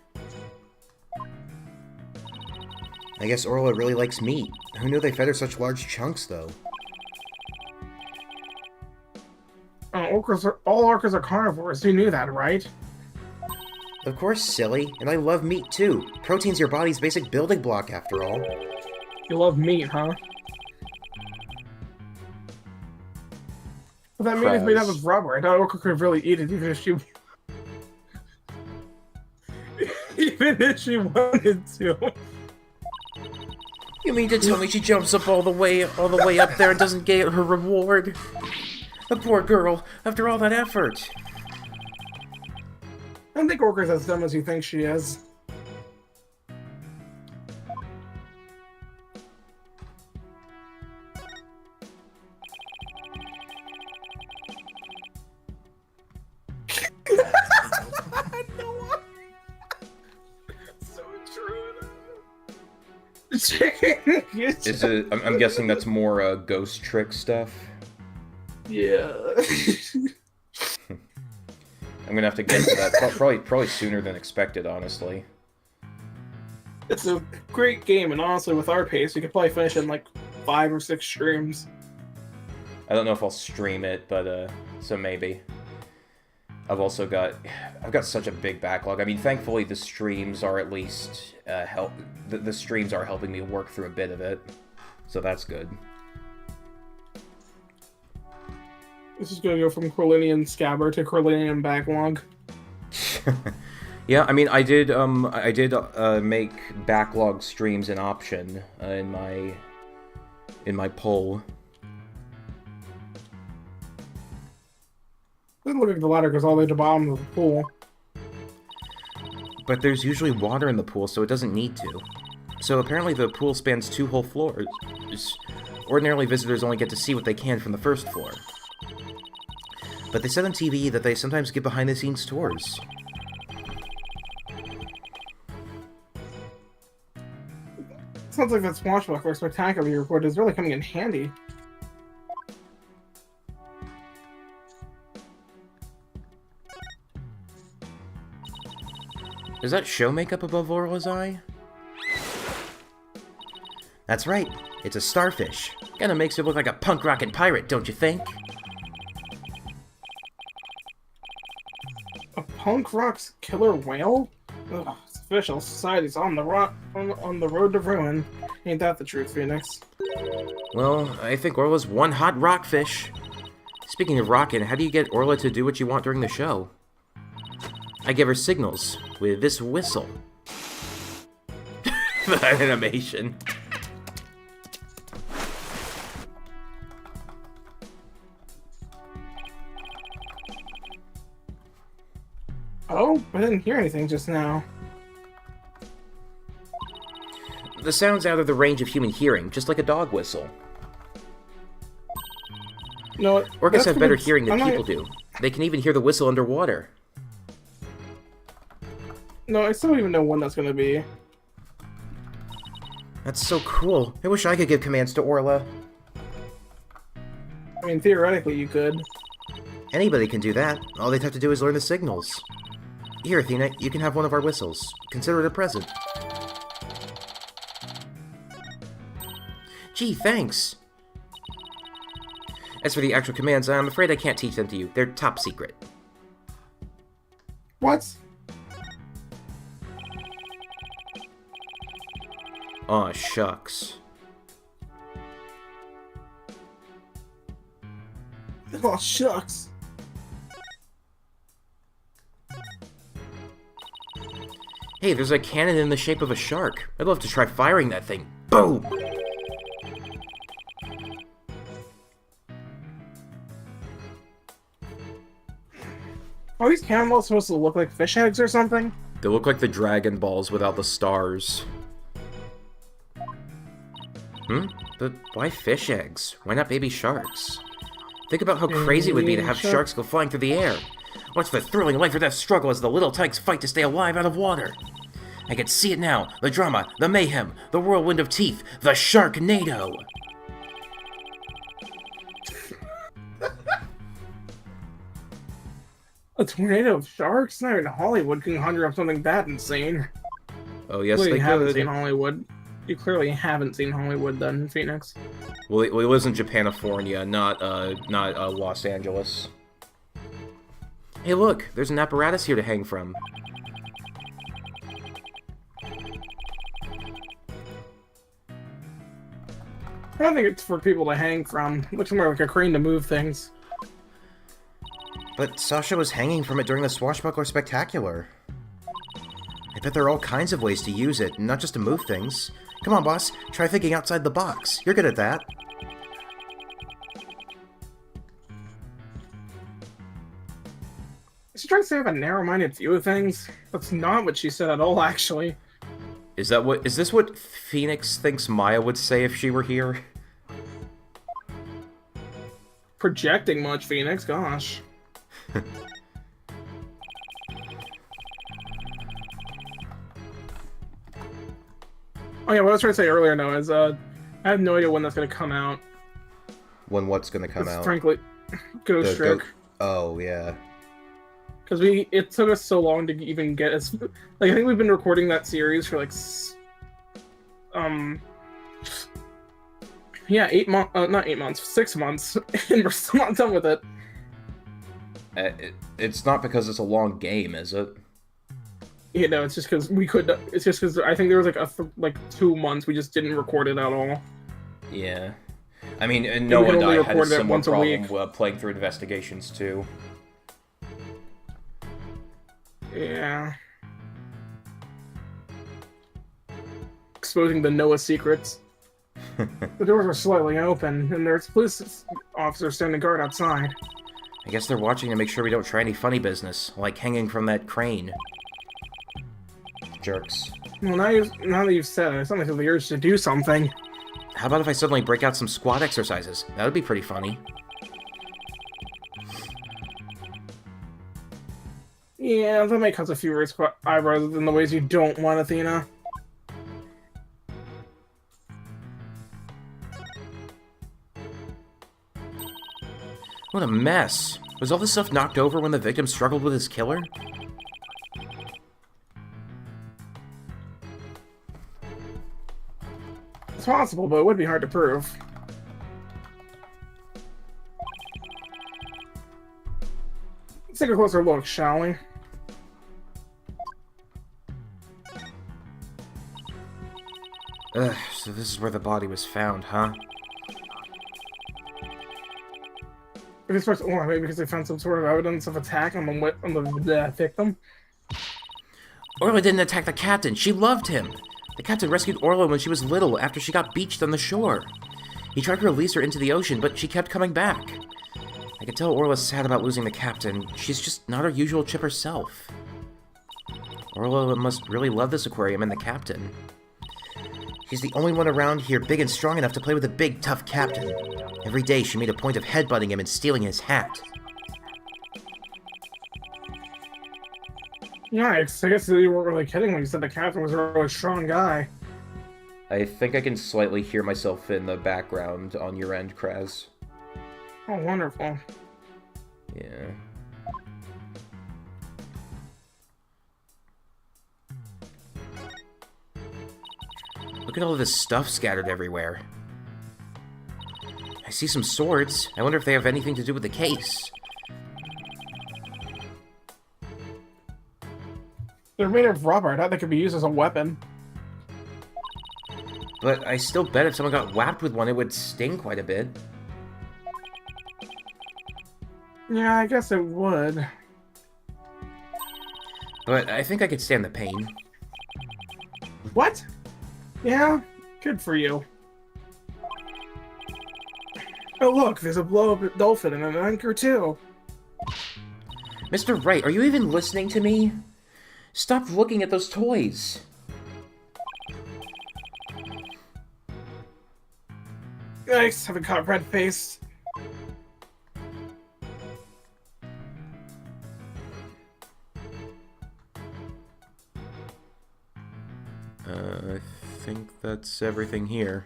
Speaker 3: I guess Orla really likes meat. Who knew they fed her such large chunks, though?
Speaker 1: All orcas are carnivores. You knew that, right?
Speaker 3: Of course, silly. And I love meat, too. Protein's your body's basic building block, after all.
Speaker 1: You love meat, huh? Well, that meat is made out of rubber. I doubt Orca could really eat it, even if she... even if she wanted to.
Speaker 5: You mean to tell me she jumps up all the way up there and doesn't get her reward? The poor girl, after all that effort.
Speaker 1: I don't think Orca's as dumb as you think she is. So true.
Speaker 2: Is it? I'm guessing that's more ghost trick stuff.
Speaker 1: Yeah.
Speaker 2: I'm gonna have to get to that probably sooner than expected, honestly.
Speaker 1: It's a great game, and honestly, with our pace, we could probably finish in like 5 or 6 streams.
Speaker 2: I don't know if I'll stream it, but so maybe. I've got such a big backlog. I mean, thankfully the streams are at least the streams are helping me work through a bit of it, so that's good.
Speaker 1: This is gonna go from Corlinian Scabbard to Corlinian Backlog.
Speaker 2: Yeah, I mean, I did make backlog streams an option in my poll.
Speaker 1: Doesn't look like the ladder goes all the way to the bottom of the pool.
Speaker 5: But there's usually water in the pool, so it doesn't need to. So apparently the pool spans 2 whole floors. Ordinarily, visitors only get to see what they can from the first floor. But they said on TV that they sometimes give behind-the-scenes tours.
Speaker 1: Sounds like that Swashbuckler Spectacular you reported is really coming in handy.
Speaker 5: Is that show makeup above Orla's eye? That's right, it's a starfish. Kinda makes her look like a punk rockin' pirate, don't you think?
Speaker 1: A punk rock's killer whale? Ugh, it's official. Society's on the road to ruin. Ain't that the truth, Phoenix?
Speaker 5: Well, I think Orla's one hot rockfish. Speaking of rockin', how do you get Orla to do what you want during the show? I give her signals with this whistle.
Speaker 2: That animation.
Speaker 1: Oh, I didn't hear anything just now.
Speaker 5: The sound's out of the range of human hearing, just like a dog whistle.
Speaker 1: No,
Speaker 5: Orcas have better hearing than people do. They can even hear the whistle underwater.
Speaker 1: No, I still don't even know when that's gonna be.
Speaker 5: That's so cool. I wish I could give commands to Orla.
Speaker 1: I mean, theoretically, you could.
Speaker 5: Anybody can do that. All they'd have to do is learn the signals. Here, Athena, you can have one of our whistles. Consider it a present. Gee, thanks. As for the actual commands, I'm afraid I can't teach them to you. They're top secret.
Speaker 1: What?
Speaker 5: Aw, shucks.
Speaker 1: Oh, shucks.
Speaker 5: Hey, there's a cannon in the shape of a shark. I'd love to try firing that thing. Boom!
Speaker 1: Are these cannonballs supposed to look like fish eggs or something?
Speaker 2: They look like the Dragon Balls without the stars. But why fish eggs? Why not baby sharks? Think about how crazy it would be to have sharks go flying through the air. Watch the thrilling life-or-death struggle as the little tykes fight to stay alive out of water. I can see it now. The drama, the mayhem, the whirlwind of teeth, the Sharknado.
Speaker 1: A tornado of sharks? Not even Hollywood can conjure up something that insane.
Speaker 2: Oh, yes,
Speaker 1: Clearly
Speaker 2: they
Speaker 1: haven't
Speaker 2: could.
Speaker 1: seen Hollywood. You clearly haven't seen Hollywood then, Phoenix.
Speaker 2: Well, he lives in Japanifornia, not Los Angeles. Hey, look, there's an apparatus here to hang from.
Speaker 1: I don't think it's for people to hang from. It looks more like a crane to move things.
Speaker 3: But Sasha was hanging from it during the Swashbuckler Spectacular. I bet there are all kinds of ways to use it, not just to move things. Come on, boss, try thinking outside the box. You're good at that.
Speaker 1: Is she trying to say I have a narrow-minded view of things? That's not what she said at all, actually.
Speaker 2: Is this what Phoenix thinks Maya would say if she were here?
Speaker 1: Projecting much, Phoenix, gosh. Oh yeah, what I was trying to say earlier, no, is I have no idea when that's gonna come out.
Speaker 3: When what's gonna come out?
Speaker 1: Frankly, Ghost Trick.
Speaker 3: Oh, yeah.
Speaker 1: Because it took us so long to even get us. Like, I think we've been recording that series for like, yeah, 8 months. Not 8 months, 6 months, and we're still not done with it.
Speaker 2: It's not because it's a long game, is it?
Speaker 1: You know, it's just because we could. It's just because I think there was like 2 months we just didn't record it at all.
Speaker 2: Yeah. I mean, and Noah and I had a similar problem playing through Investigations too.
Speaker 1: Yeah. Exposing the Noah secrets. The doors are slightly open, and there's police officers standing guard outside.
Speaker 2: I guess they're watching to make sure we don't try any funny business, like hanging from that crane. Jerks.
Speaker 1: Well, now that you've said it, I suddenly feel the urge to do something.
Speaker 2: How about if I suddenly break out some squat exercises? That would be pretty funny.
Speaker 1: Yeah, that may cause a few raised eyebrows in the ways you don't want, Athena.
Speaker 2: What a mess. Was all this stuff knocked over when the victim struggled with his killer?
Speaker 1: It's possible, but it would be hard to prove. Let's take a closer look, shall we?
Speaker 2: Ugh, so this is where the body was found, huh?
Speaker 1: If it's first, or maybe because they found some sort of evidence of attack on the victim.
Speaker 2: Orla didn't attack the captain. She loved him. The captain rescued Orla when she was little after she got beached on the shore. He tried to release her into the ocean, but she kept coming back. I could tell Orla's sad about losing the captain. She's just not her usual chipper self. Orla must really love this aquarium and the captain.
Speaker 3: She's the only one around here big and strong enough to play with a big, tough captain. Every day she made a point of headbutting him and stealing his hat.
Speaker 1: Yeah, I guess you weren't really kidding when you said the captain was a really strong guy.
Speaker 2: I think I can slightly hear myself in the background on your end, Craz.
Speaker 1: Oh, wonderful.
Speaker 2: Yeah. Look at all of this stuff scattered everywhere. I see some swords. I wonder if they have anything to do with the case.
Speaker 1: They're made of rubber. I thought they could be used as a weapon.
Speaker 2: But I still bet if someone got whacked with one, it would sting quite a bit.
Speaker 1: Yeah, I guess it would.
Speaker 2: But I think I could stand the pain.
Speaker 1: What? Yeah, good for you. Oh look, there's a blow-up dolphin and an anchor too.
Speaker 5: Mr. Wright, are you even listening to me? Stop looking at those toys.
Speaker 1: Nice, haven't caught red-faced.
Speaker 2: I think that's everything here.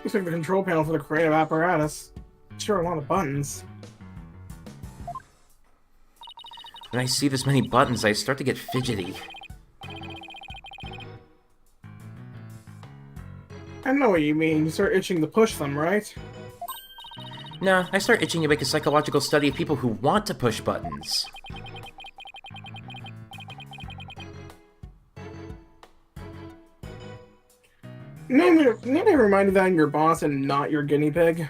Speaker 1: Looks like the control panel for the creative apparatus. Sure, a lot of buttons.
Speaker 5: When I see this many buttons, I start to get fidgety.
Speaker 1: I know what you mean. You start itching to push them, right?
Speaker 5: Nah, I start itching to make a psychological study of people who want to push buttons.
Speaker 1: Need to remind you that I'm your boss and not your guinea pig.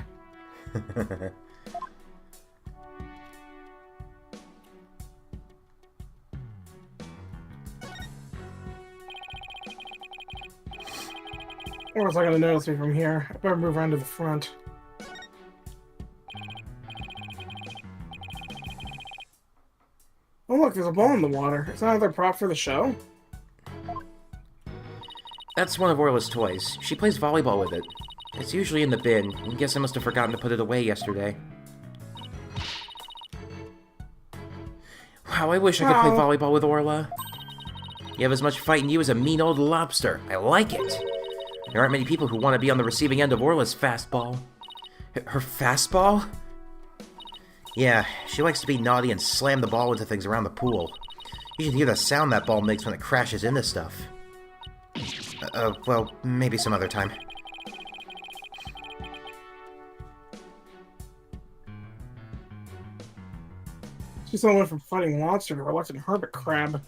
Speaker 1: Or is I gonna notice me from here? I better move around to the front. Oh look, there's a ball in the water. Is that another prop for the show?
Speaker 5: That's one of Orla's toys. She plays volleyball with it. It's usually in the bin. I guess I must have forgotten to put it away yesterday. Wow, I wish I could play volleyball with Orla. You have as much fight in you as a mean old lobster. I like it. There aren't many people who want to be on the receiving end of Orla's fastball. Her fastball?
Speaker 3: Yeah, she likes to be naughty and slam the ball into things around the pool. You should hear the sound that ball makes when it crashes into stuff. Well, maybe some other time.
Speaker 1: She's on went from fighting lobster to reluctant hermit crab.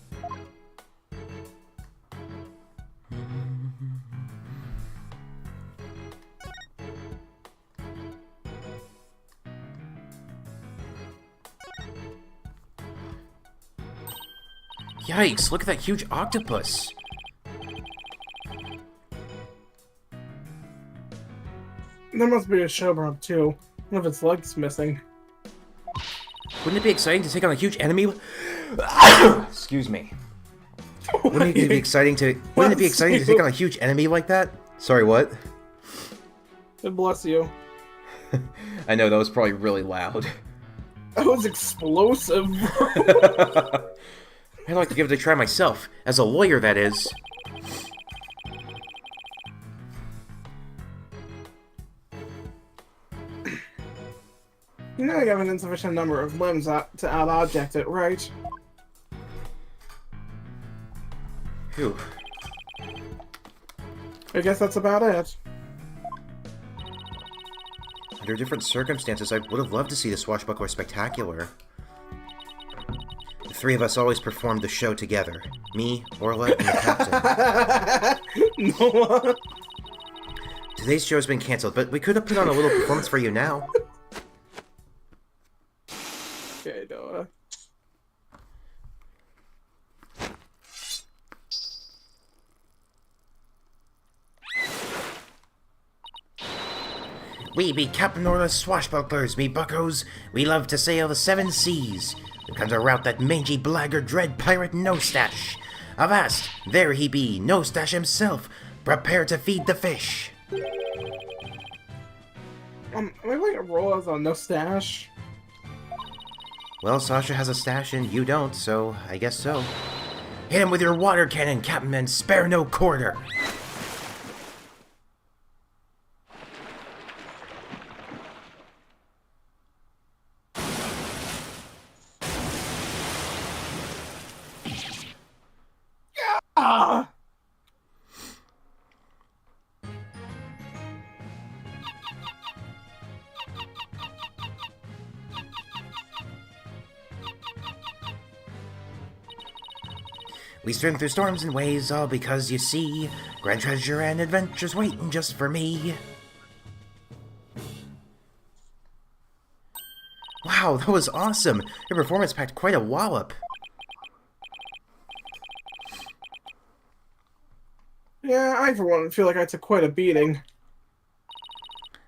Speaker 5: Yikes, look at that huge octopus.
Speaker 1: There must be a show bump too. One of its legs missing.
Speaker 5: Wouldn't it be exciting to take on a huge enemy? Excuse me.
Speaker 3: Wouldn't it be exciting to take on a huge enemy like that? Sorry, what?
Speaker 1: God bless you.
Speaker 2: I know, that was probably really loud.
Speaker 1: That was explosive.
Speaker 5: I'd like to give it a try myself. As a lawyer, that is.
Speaker 1: You know you have an insufficient number of limbs to out-object it, right?
Speaker 2: Phew.
Speaker 1: I guess that's about it.
Speaker 3: Under different circumstances, I would have loved to see the Swashbuckler Spectacular. The three of us always performed the show together. Me, Orla, and the captain.
Speaker 1: Noah.
Speaker 3: Today's show's been cancelled, but we could have put on a little performance for you now.
Speaker 1: Okay, Noah.
Speaker 3: We be Captain Orla's swashbucklers, me buckos. We love to sail the seven seas. We come to rout that mangy blackguard dread pirate No-Stash. Avast, there he be, No-Stash himself. Prepare to feed the fish.
Speaker 1: Am I like a roll as a no stash?
Speaker 3: Well, Sasha has a stash and you don't, so I guess so. Hit him with your water cannon, Captain, and spare no quarter.
Speaker 1: Ah!
Speaker 3: We swim through storms and waves, all because you see, grand treasure and adventures waiting just for me.
Speaker 5: Wow, that was awesome! Your performance packed quite a wallop.
Speaker 1: Yeah, I for one feel like I took quite a beating.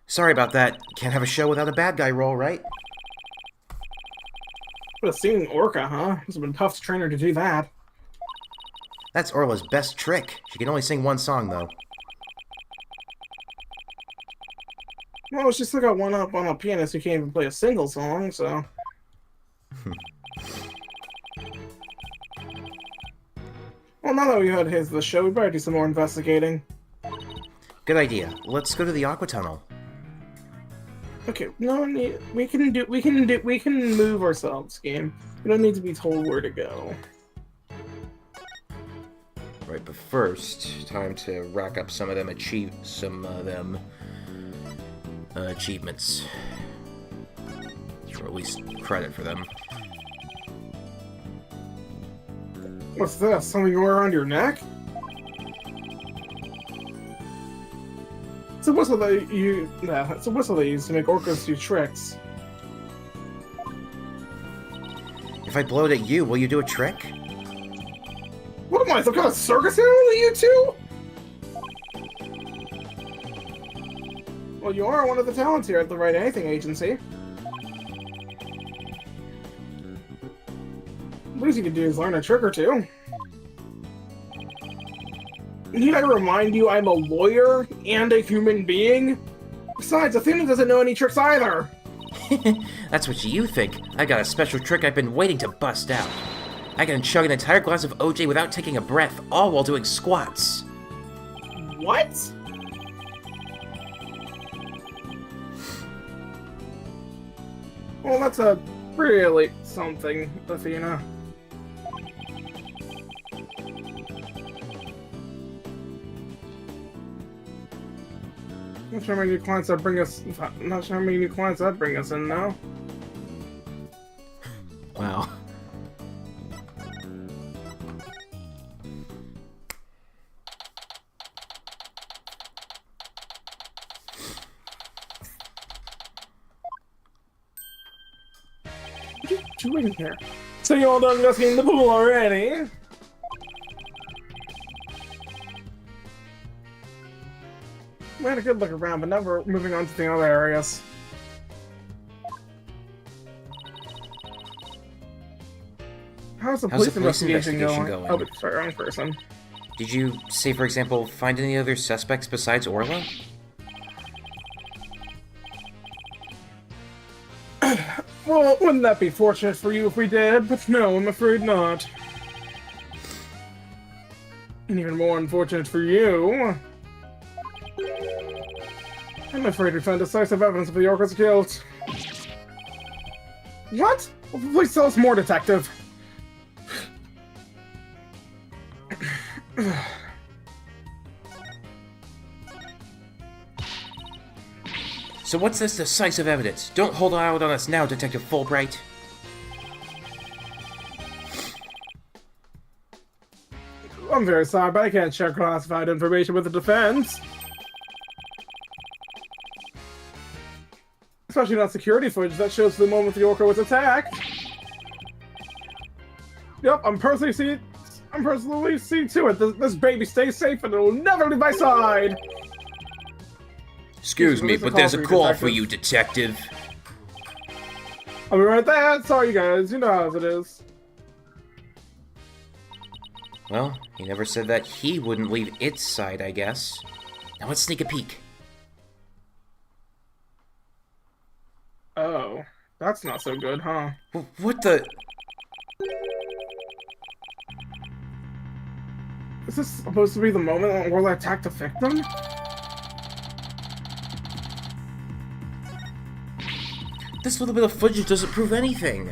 Speaker 5: Sorry about that. Can't have a show without a bad guy role, right?
Speaker 1: But a singing orca, huh? Must have been tough to train her to do that.
Speaker 5: That's Orla's best trick. She can only sing one song, though.
Speaker 1: Well, she still got one up on a pianist who can't even play a single song, so... Well, now that we had the show, we better do some more investigating.
Speaker 5: Good idea. Let's go to the Aqua Tunnel.
Speaker 1: Okay, no need. We can move ourselves, game. We don't need to be told where to go.
Speaker 2: Right, but first, time to rack up some of them achievements. Or at least credit for them.
Speaker 1: What's this? Something you wear around your neck? It's a whistle that it's a whistle they use to make orcas do tricks.
Speaker 5: If I blow it at you, will you do a trick?
Speaker 1: What am I, some kind of circus animal to you two? Well, you are one of the talents here at the Wright Anything Agency. The least you can do is learn a trick or two. Need I remind you I'm a lawyer and a human being? Besides, Athena doesn't know any tricks either!
Speaker 5: That's what you think. I got a special trick I've been waiting to bust out. I can chug an entire glass of OJ without taking a breath, all while doing squats.
Speaker 1: What? Well, that's a really something, Athena. Not sure how many new clients that bring us. Not sure how many new clients that bring us in now.
Speaker 5: Wow.
Speaker 1: What are you doing here? So you all done investigating the pool already? We had a good look around, but now we're moving on to the other areas. How's the police investigation going? Oh, sorry, wrong person.
Speaker 5: Did you, say for example, find any other suspects besides Orla?
Speaker 1: Well, wouldn't that be fortunate for you if we did? But no, I'm afraid not. And even more unfortunate for you. I'm afraid we found decisive evidence of the Orca's guilt. What? Well, please tell us more, Detective.
Speaker 5: So what's this decisive evidence? Don't hold out on us now, Detective Fulbright.
Speaker 1: I'm very sorry, but I can't share classified information with the defense. Especially not security footage that shows the moment the Orca was attacked. Yep, I'm personally see to it. This baby stays safe and it will never leave my side.
Speaker 5: Excuse me, but there's a call for you, Detective.
Speaker 1: I'll be right there. Sorry, you guys. You know how it is.
Speaker 5: Well, he never said that he wouldn't leave its side, I guess. Now let's sneak a peek.
Speaker 1: Oh, that's not so good, huh?
Speaker 5: What the...
Speaker 1: Is this supposed to be the moment when Orla attacked the victim?
Speaker 5: This little bit of footage doesn't prove anything.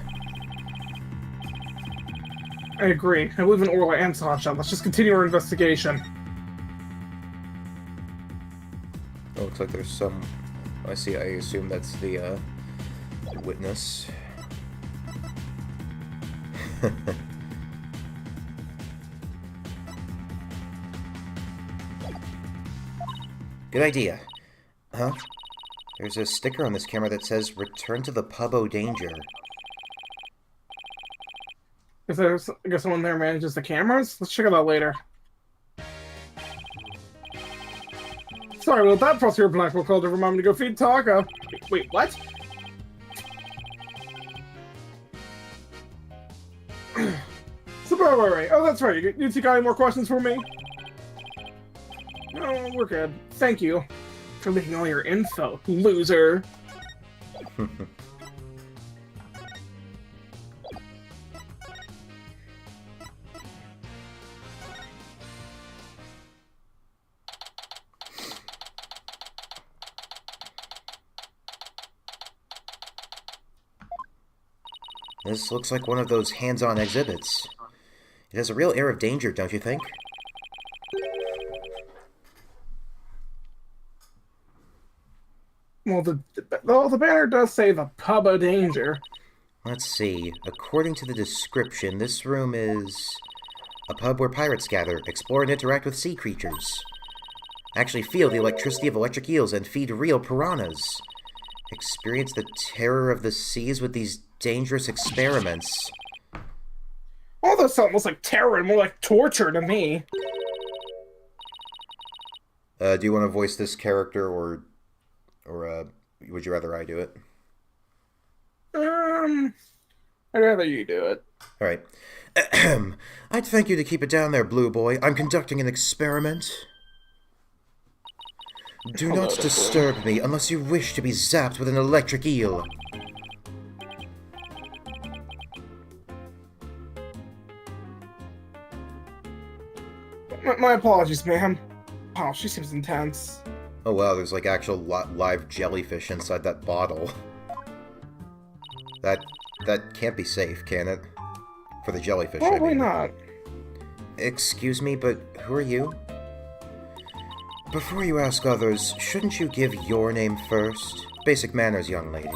Speaker 1: I agree. I believe in Orla and Sasha. Let's just continue our investigation.
Speaker 2: Oh, looks like there's some... I see, I assume that's the, witness.
Speaker 5: Good idea. Huh?
Speaker 3: There's a sticker on this camera that says, "Return to the pub Danger."
Speaker 1: I guess someone there manages the cameras? Let's check it out later. Sorry, well, that Frostier Blackwell called to remind me to go feed Taco. Wait, what? So, right. Oh, that's right. You two got any more questions for me? No, we're good. Thank you for leaving all your info, loser.
Speaker 3: This looks like one of those hands-on exhibits. It has a real air of danger, don't you think?
Speaker 1: Well, the banner does say the pub of danger.
Speaker 3: Let's see. According to the description, this room is a pub where pirates gather, explore and interact with sea creatures. Actually feel the electricity of electric eels and feed real piranhas. Experience the terror of the seas with these dangerous experiments.
Speaker 1: All those sound less like terror and more like torture to me.
Speaker 3: Do you want to voice this character, or would you rather I do it?
Speaker 1: I'd rather you do it.
Speaker 3: All right. I'd thank you to keep it down there, Blue Boy. I'm conducting an experiment. Do not disturb me unless you wish to be zapped with an electric eel.
Speaker 1: My apologies, ma'am. Wow, she seems intense.
Speaker 3: Oh wow, there's like actual live jellyfish inside that bottle. That can't be safe, can it? For the jellyfish,
Speaker 1: Probably
Speaker 3: I mean.
Speaker 1: not.
Speaker 3: Excuse me, but who are you? Before you ask others, shouldn't you give your name first? Basic manners, young lady.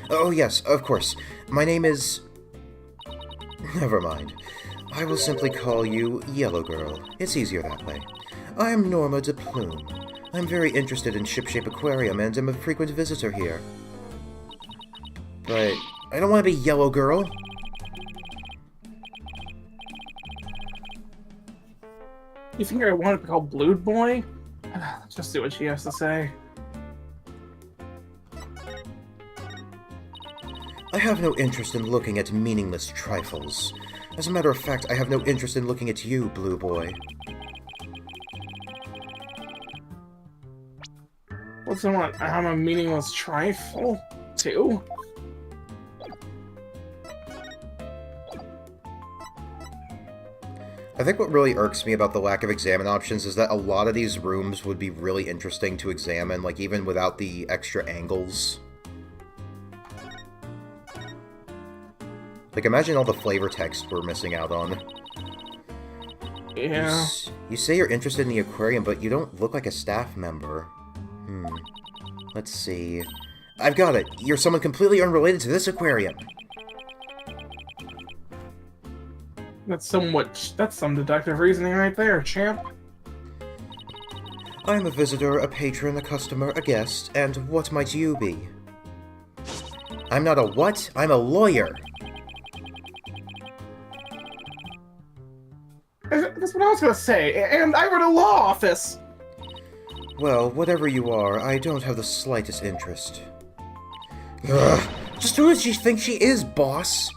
Speaker 3: Oh yes, of course. My name is... Never mind. I will simply call you Yellow Girl. It's easier that way. I am Norma de Plume. I'm very interested in Shipshape Aquarium and am a frequent visitor here. But I don't want to be Yellow Girl.
Speaker 1: You think I want to be called Blue Boy? Let's just see what she has to say.
Speaker 3: I have no interest in looking at meaningless trifles. As a matter of fact, I have no interest in looking at you, Blue Boy.
Speaker 1: What's the one? I'm a meaningless trifle? Too?
Speaker 3: I think what really irks me about the lack of examine options is that a lot of these rooms would be really interesting to examine, like even without the extra angles. Like, imagine all the flavor text we're missing out on.
Speaker 1: Yeah.
Speaker 3: You say you're interested in the aquarium, but you don't look like a staff member. Let's see. I've got it! You're someone completely unrelated to this aquarium!
Speaker 1: That's some deductive reasoning right there, champ.
Speaker 3: I'm a visitor, a patron, a customer, a guest, and what might you be? I'm not a what? I'm a lawyer!
Speaker 1: That's what I was gonna say, and I run a law office!
Speaker 3: Well, whatever you are, I don't have the slightest interest. Ugh! Just who does she think she is, boss?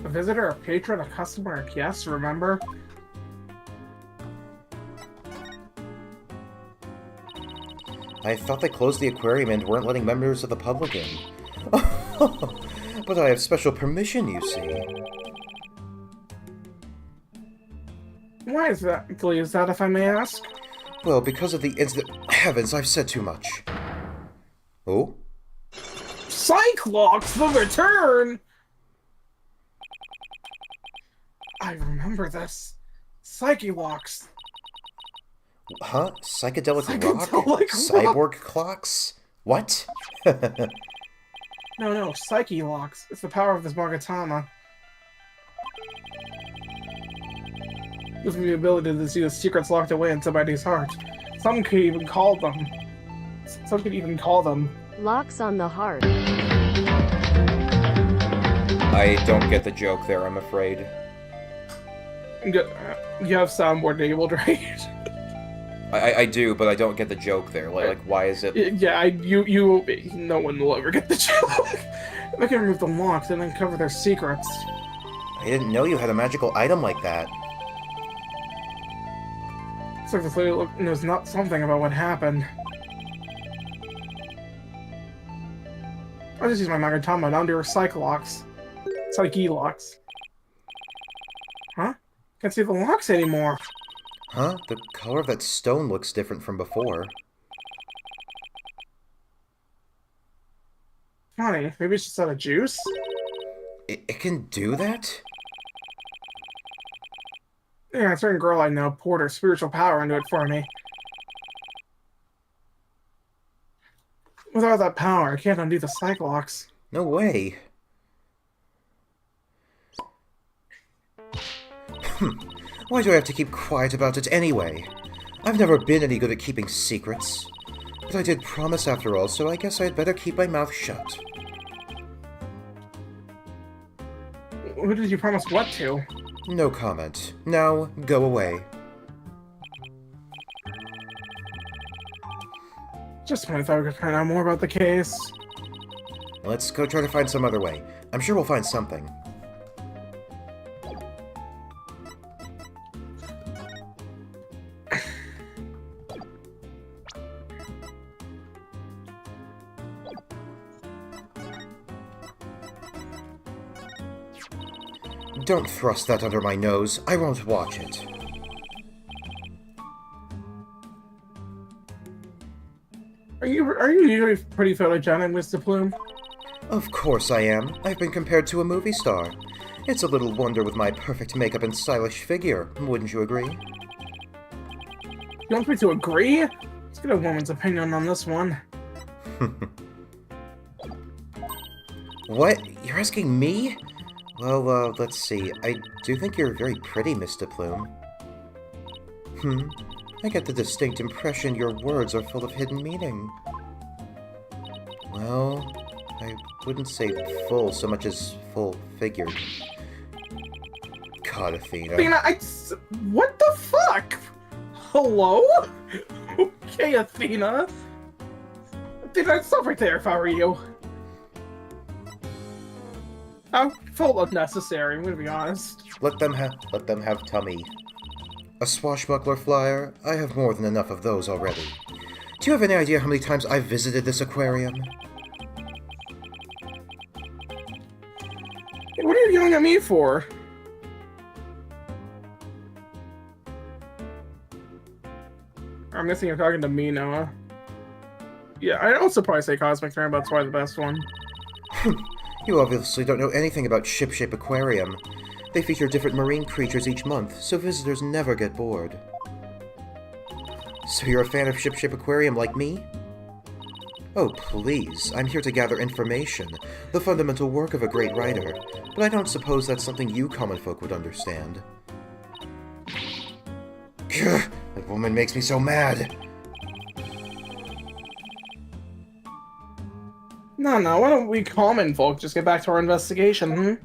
Speaker 1: A visitor, a patron, a customer, a guest, remember?
Speaker 3: I thought they closed the aquarium and weren't letting members of the public in. But I have special permission, you see.
Speaker 1: Why is that, please, that if I may ask?
Speaker 3: Well, because of the incident... Heavens, I've said too much. Oh?
Speaker 1: Cyclops, the return! I remember this. Psyche-locks.
Speaker 3: Huh? Psychedelic rock?
Speaker 1: Psychedelic rock?
Speaker 3: Cyborg clocks? What?
Speaker 1: No, Psyche-locks. It's the power of this Mogatama. Gives me the ability to see the secrets locked away in somebody's heart. Some could even call them. Some could even call them.
Speaker 8: Locks on the heart.
Speaker 2: I don't get the joke there, I'm afraid.
Speaker 1: You have soundboard enabled, right?
Speaker 2: I do, but I don't get the joke there. Like why is it?
Speaker 1: Yeah, no one will ever get the joke. If I can remove the locks and uncover their secrets.
Speaker 3: I didn't know you had a magical item like that.
Speaker 1: Looks like this lady knows not something about what happened. I'll just use my Magic Tenma down to her Psyche locks. Huh? Can't see the locks anymore.
Speaker 3: Huh? The color of that stone looks different from before.
Speaker 1: Funny, maybe it's just out of juice?
Speaker 3: It can do that?
Speaker 1: Yeah, a certain girl I know poured her spiritual power into it for me. Without that power, I can't undo the Cyclops.
Speaker 3: No way. Why do I have to keep quiet about it anyway? I've never been any good at keeping secrets. But I did promise after all, so I guess I'd better keep my mouth shut.
Speaker 1: Who did you promise what to?
Speaker 3: No comment. Now, go away.
Speaker 1: Just when I thought we could find out more about the case.
Speaker 3: Let's go try to find some other way. I'm sure we'll find something. Don't thrust that under my nose. I won't watch it.
Speaker 1: Are you usually pretty photogenic, Mr. Plume?
Speaker 3: Of course I am. I've been compared to a movie star. It's a little wonder with my perfect makeup and stylish figure, wouldn't you agree?
Speaker 1: You want me to agree? Let's get a woman's opinion on this one.
Speaker 3: What? You're asking me? Well, let's see. I do think you're very pretty, Mr. Plume. I get the distinct impression your words are full of hidden meaning. Well, I wouldn't say full so much as full-figured. God, Athena.
Speaker 1: Athena, what the fuck? Hello? Okay, Athena. Athena, I'd stop right there if I were you. I felt unnecessary, I'm gonna be honest.
Speaker 3: Let them have tummy. A swashbuckler flyer? I have more than enough of those already. Do you have any idea how many times I've visited this aquarium?
Speaker 1: What are you yelling at me for? I'm guessing you're talking to me, Noah. Yeah, I'd also probably say Cosmic Turn, but that's probably the best one.
Speaker 3: You obviously don't know anything about Ship Aquarium. They feature different marine creatures each month, so visitors never get bored. So you're a fan of Ship Aquarium like me? Oh, please, I'm here to gather information, the fundamental work of a great writer, but I don't suppose that's something you common folk would understand. Gah, that woman makes me so mad!
Speaker 1: No, why don't we common folk just get back to our investigation,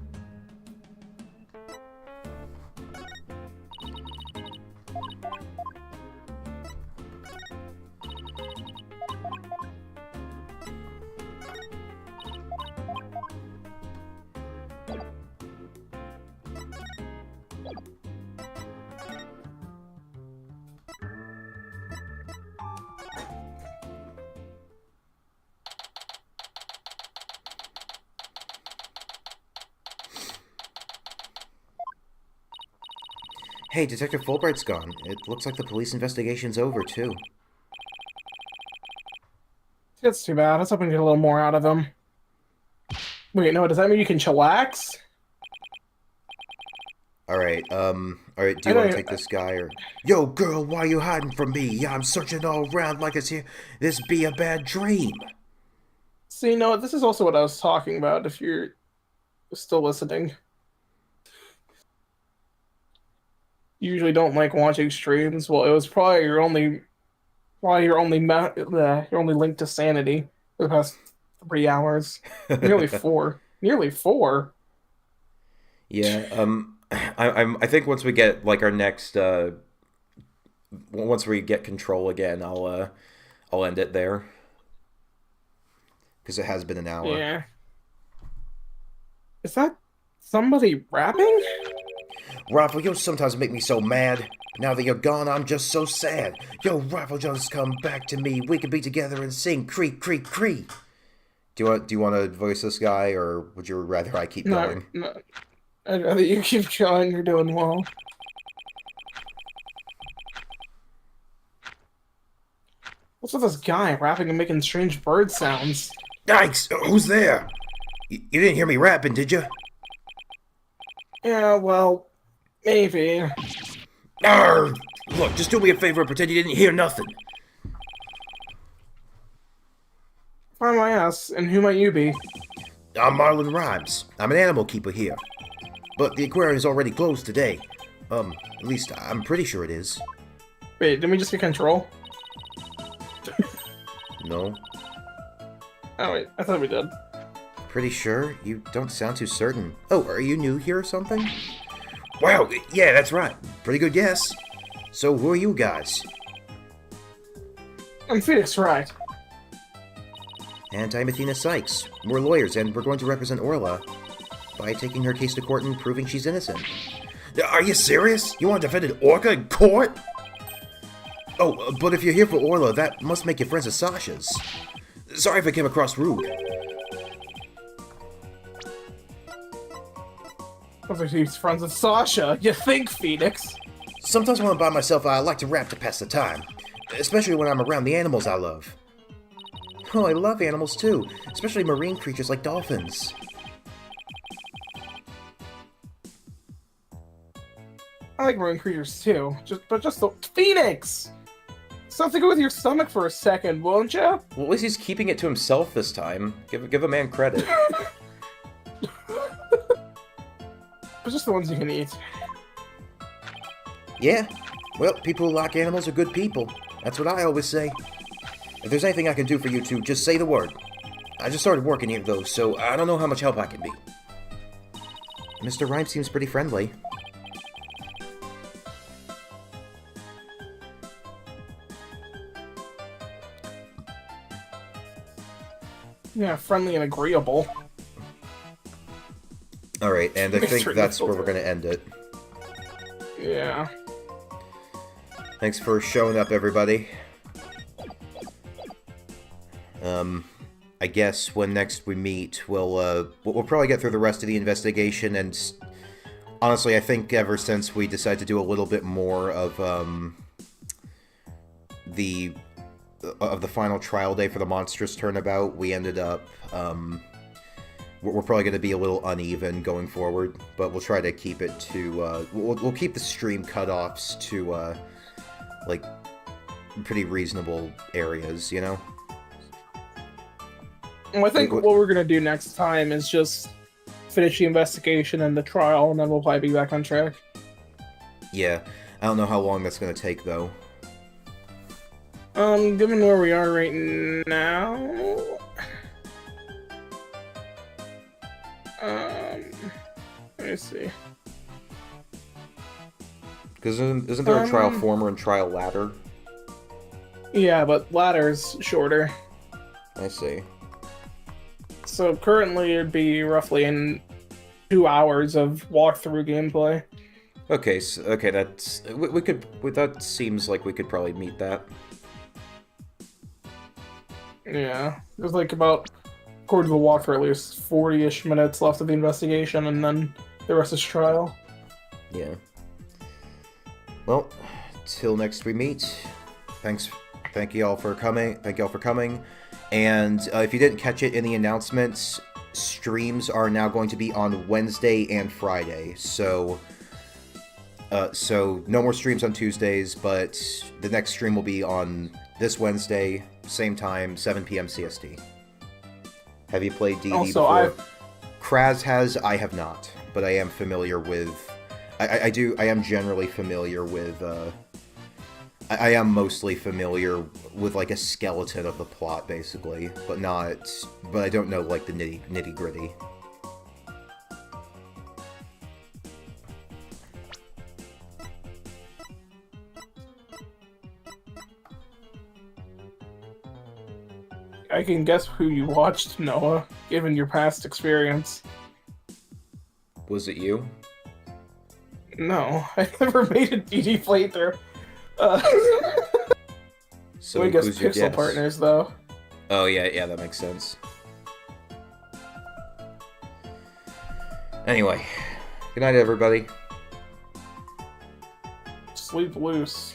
Speaker 3: Hey, Detective Fulbright's gone. It looks like the police investigation's over, too.
Speaker 1: That's too bad. I was hoping to get a little more out of him. Wait, no, does that mean you can chillax?
Speaker 3: Alright, do you want to take this guy, or... Yo, girl, why you hiding from me? Yeah, I'm searching all around like it's here. This be a bad dream.
Speaker 1: See, no, this is also what I was talking about, if you're still listening. You usually don't like watching streams. Well, it was probably your only Why you're only linked to sanity for the past 3 hours. Nearly four. Nearly four.
Speaker 2: Yeah. I think once we get like our next once we get control again, I'll end it there because it has been an hour.
Speaker 1: Yeah. Is that somebody rapping?
Speaker 3: Rifle, you sometimes make me so mad. Now that you're gone, I'm just so sad. Yo, Rifle, just come back to me. We could be together and sing creak, creak, creak. Do you want to voice this guy, or would you rather I keep going?
Speaker 1: No. I'd rather you keep going. You're doing well. What's with this guy rapping and making strange bird sounds?
Speaker 3: Yikes! Who's there? You didn't hear me rapping, did you?
Speaker 1: Yeah, well, maybe.
Speaker 3: Arr! Look, just do me a favor and pretend you didn't hear nothing.
Speaker 1: Find my ass, and who might you be?
Speaker 3: I'm Marlon Rhymes. I'm an animal keeper here. But the aquarium's already closed today. At least I'm pretty sure it is.
Speaker 1: Wait, didn't we just get control?
Speaker 3: No?
Speaker 1: Oh wait, I thought we did.
Speaker 3: Pretty sure? You don't sound too certain. Oh, are you new here or something? Wow, yeah, that's right. Pretty good guess. So who are you guys?
Speaker 1: I'm Phoenix Wright.
Speaker 3: And I'm Athena Sykes. We're lawyers, and we're going to represent Orla by taking her case to court and proving she's innocent. Are you serious? You want to defend an orca in court? Oh, but if you're here for Orla, that must make you friends with Sasha's. Sorry if I came across rude.
Speaker 1: Looks like he's friends with Sasha. You think, Phoenix?
Speaker 3: Sometimes when I'm by myself, I like to rap to pass the time. Especially when I'm around the animals I love. Oh, I love animals too. Especially marine creatures like dolphins.
Speaker 1: I like marine creatures too. Just the Phoenix! Stop thinking with your stomach for a second, won't ya?
Speaker 2: Well, at least he's keeping it to himself this time. Give a man credit.
Speaker 1: But just the ones you can eat.
Speaker 3: Yeah. Well, people who like animals are good people. That's what I always say. If there's anything I can do for you two, just say the word. I just started working here, though, so I don't know how much help I can be. Mr. Rhyme seems pretty friendly.
Speaker 1: Yeah, friendly and agreeable.
Speaker 3: Alright, and I think that's where we're going to end it.
Speaker 1: Yeah.
Speaker 3: Thanks for showing up, everybody. I guess when next we meet, we'll probably get through the rest of the investigation, and honestly, I think ever since we decided to do a little bit more of the final trial day for the monstrous turnabout, we ended up we're probably going to be a little uneven going forward, but we'll try to keep it to we'll keep the stream cutoffs to like pretty reasonable areas, you know.
Speaker 1: Well, I think what we're gonna do next time is just finish the investigation and the trial, and then we'll probably be back on track.
Speaker 3: Yeah, I don't know how long that's gonna take though.
Speaker 1: Given where we are right now, let me see.
Speaker 2: Because isn't there a trial former and trial latter?
Speaker 1: Yeah, but ladder's shorter.
Speaker 2: I see.
Speaker 1: So currently it'd be roughly in 2 hours of walkthrough gameplay.
Speaker 2: Okay, so, okay, that's we could. That seems like we could probably meet that.
Speaker 1: Yeah, there's like about, according to the walkthrough, at least 40-ish minutes left of the investigation, and then the rest is trial.
Speaker 2: Yeah. Well, till next we meet. Thank you all for coming. And if you didn't catch it in the announcements, streams are now going to be on Wednesday and Friday. So no more streams on Tuesdays, but the next stream will be on this Wednesday, same time, 7 p.m. CST. Have you played D&D before? Craz has. I have not, but I am familiar with. I am generally familiar with
Speaker 3: I am mostly familiar with like a skeleton of the plot, basically, but I don't know like the nitty gritty.
Speaker 1: I can guess who you watched, Noah, given your past experience.
Speaker 2: Was it you?
Speaker 1: No, I never made a DD playthrough.
Speaker 2: So
Speaker 1: I guess
Speaker 2: who's your
Speaker 1: Pixel
Speaker 2: guess?
Speaker 1: Partners, though.
Speaker 2: Oh yeah, that makes sense. Anyway, good night, everybody.
Speaker 1: Sleep loose.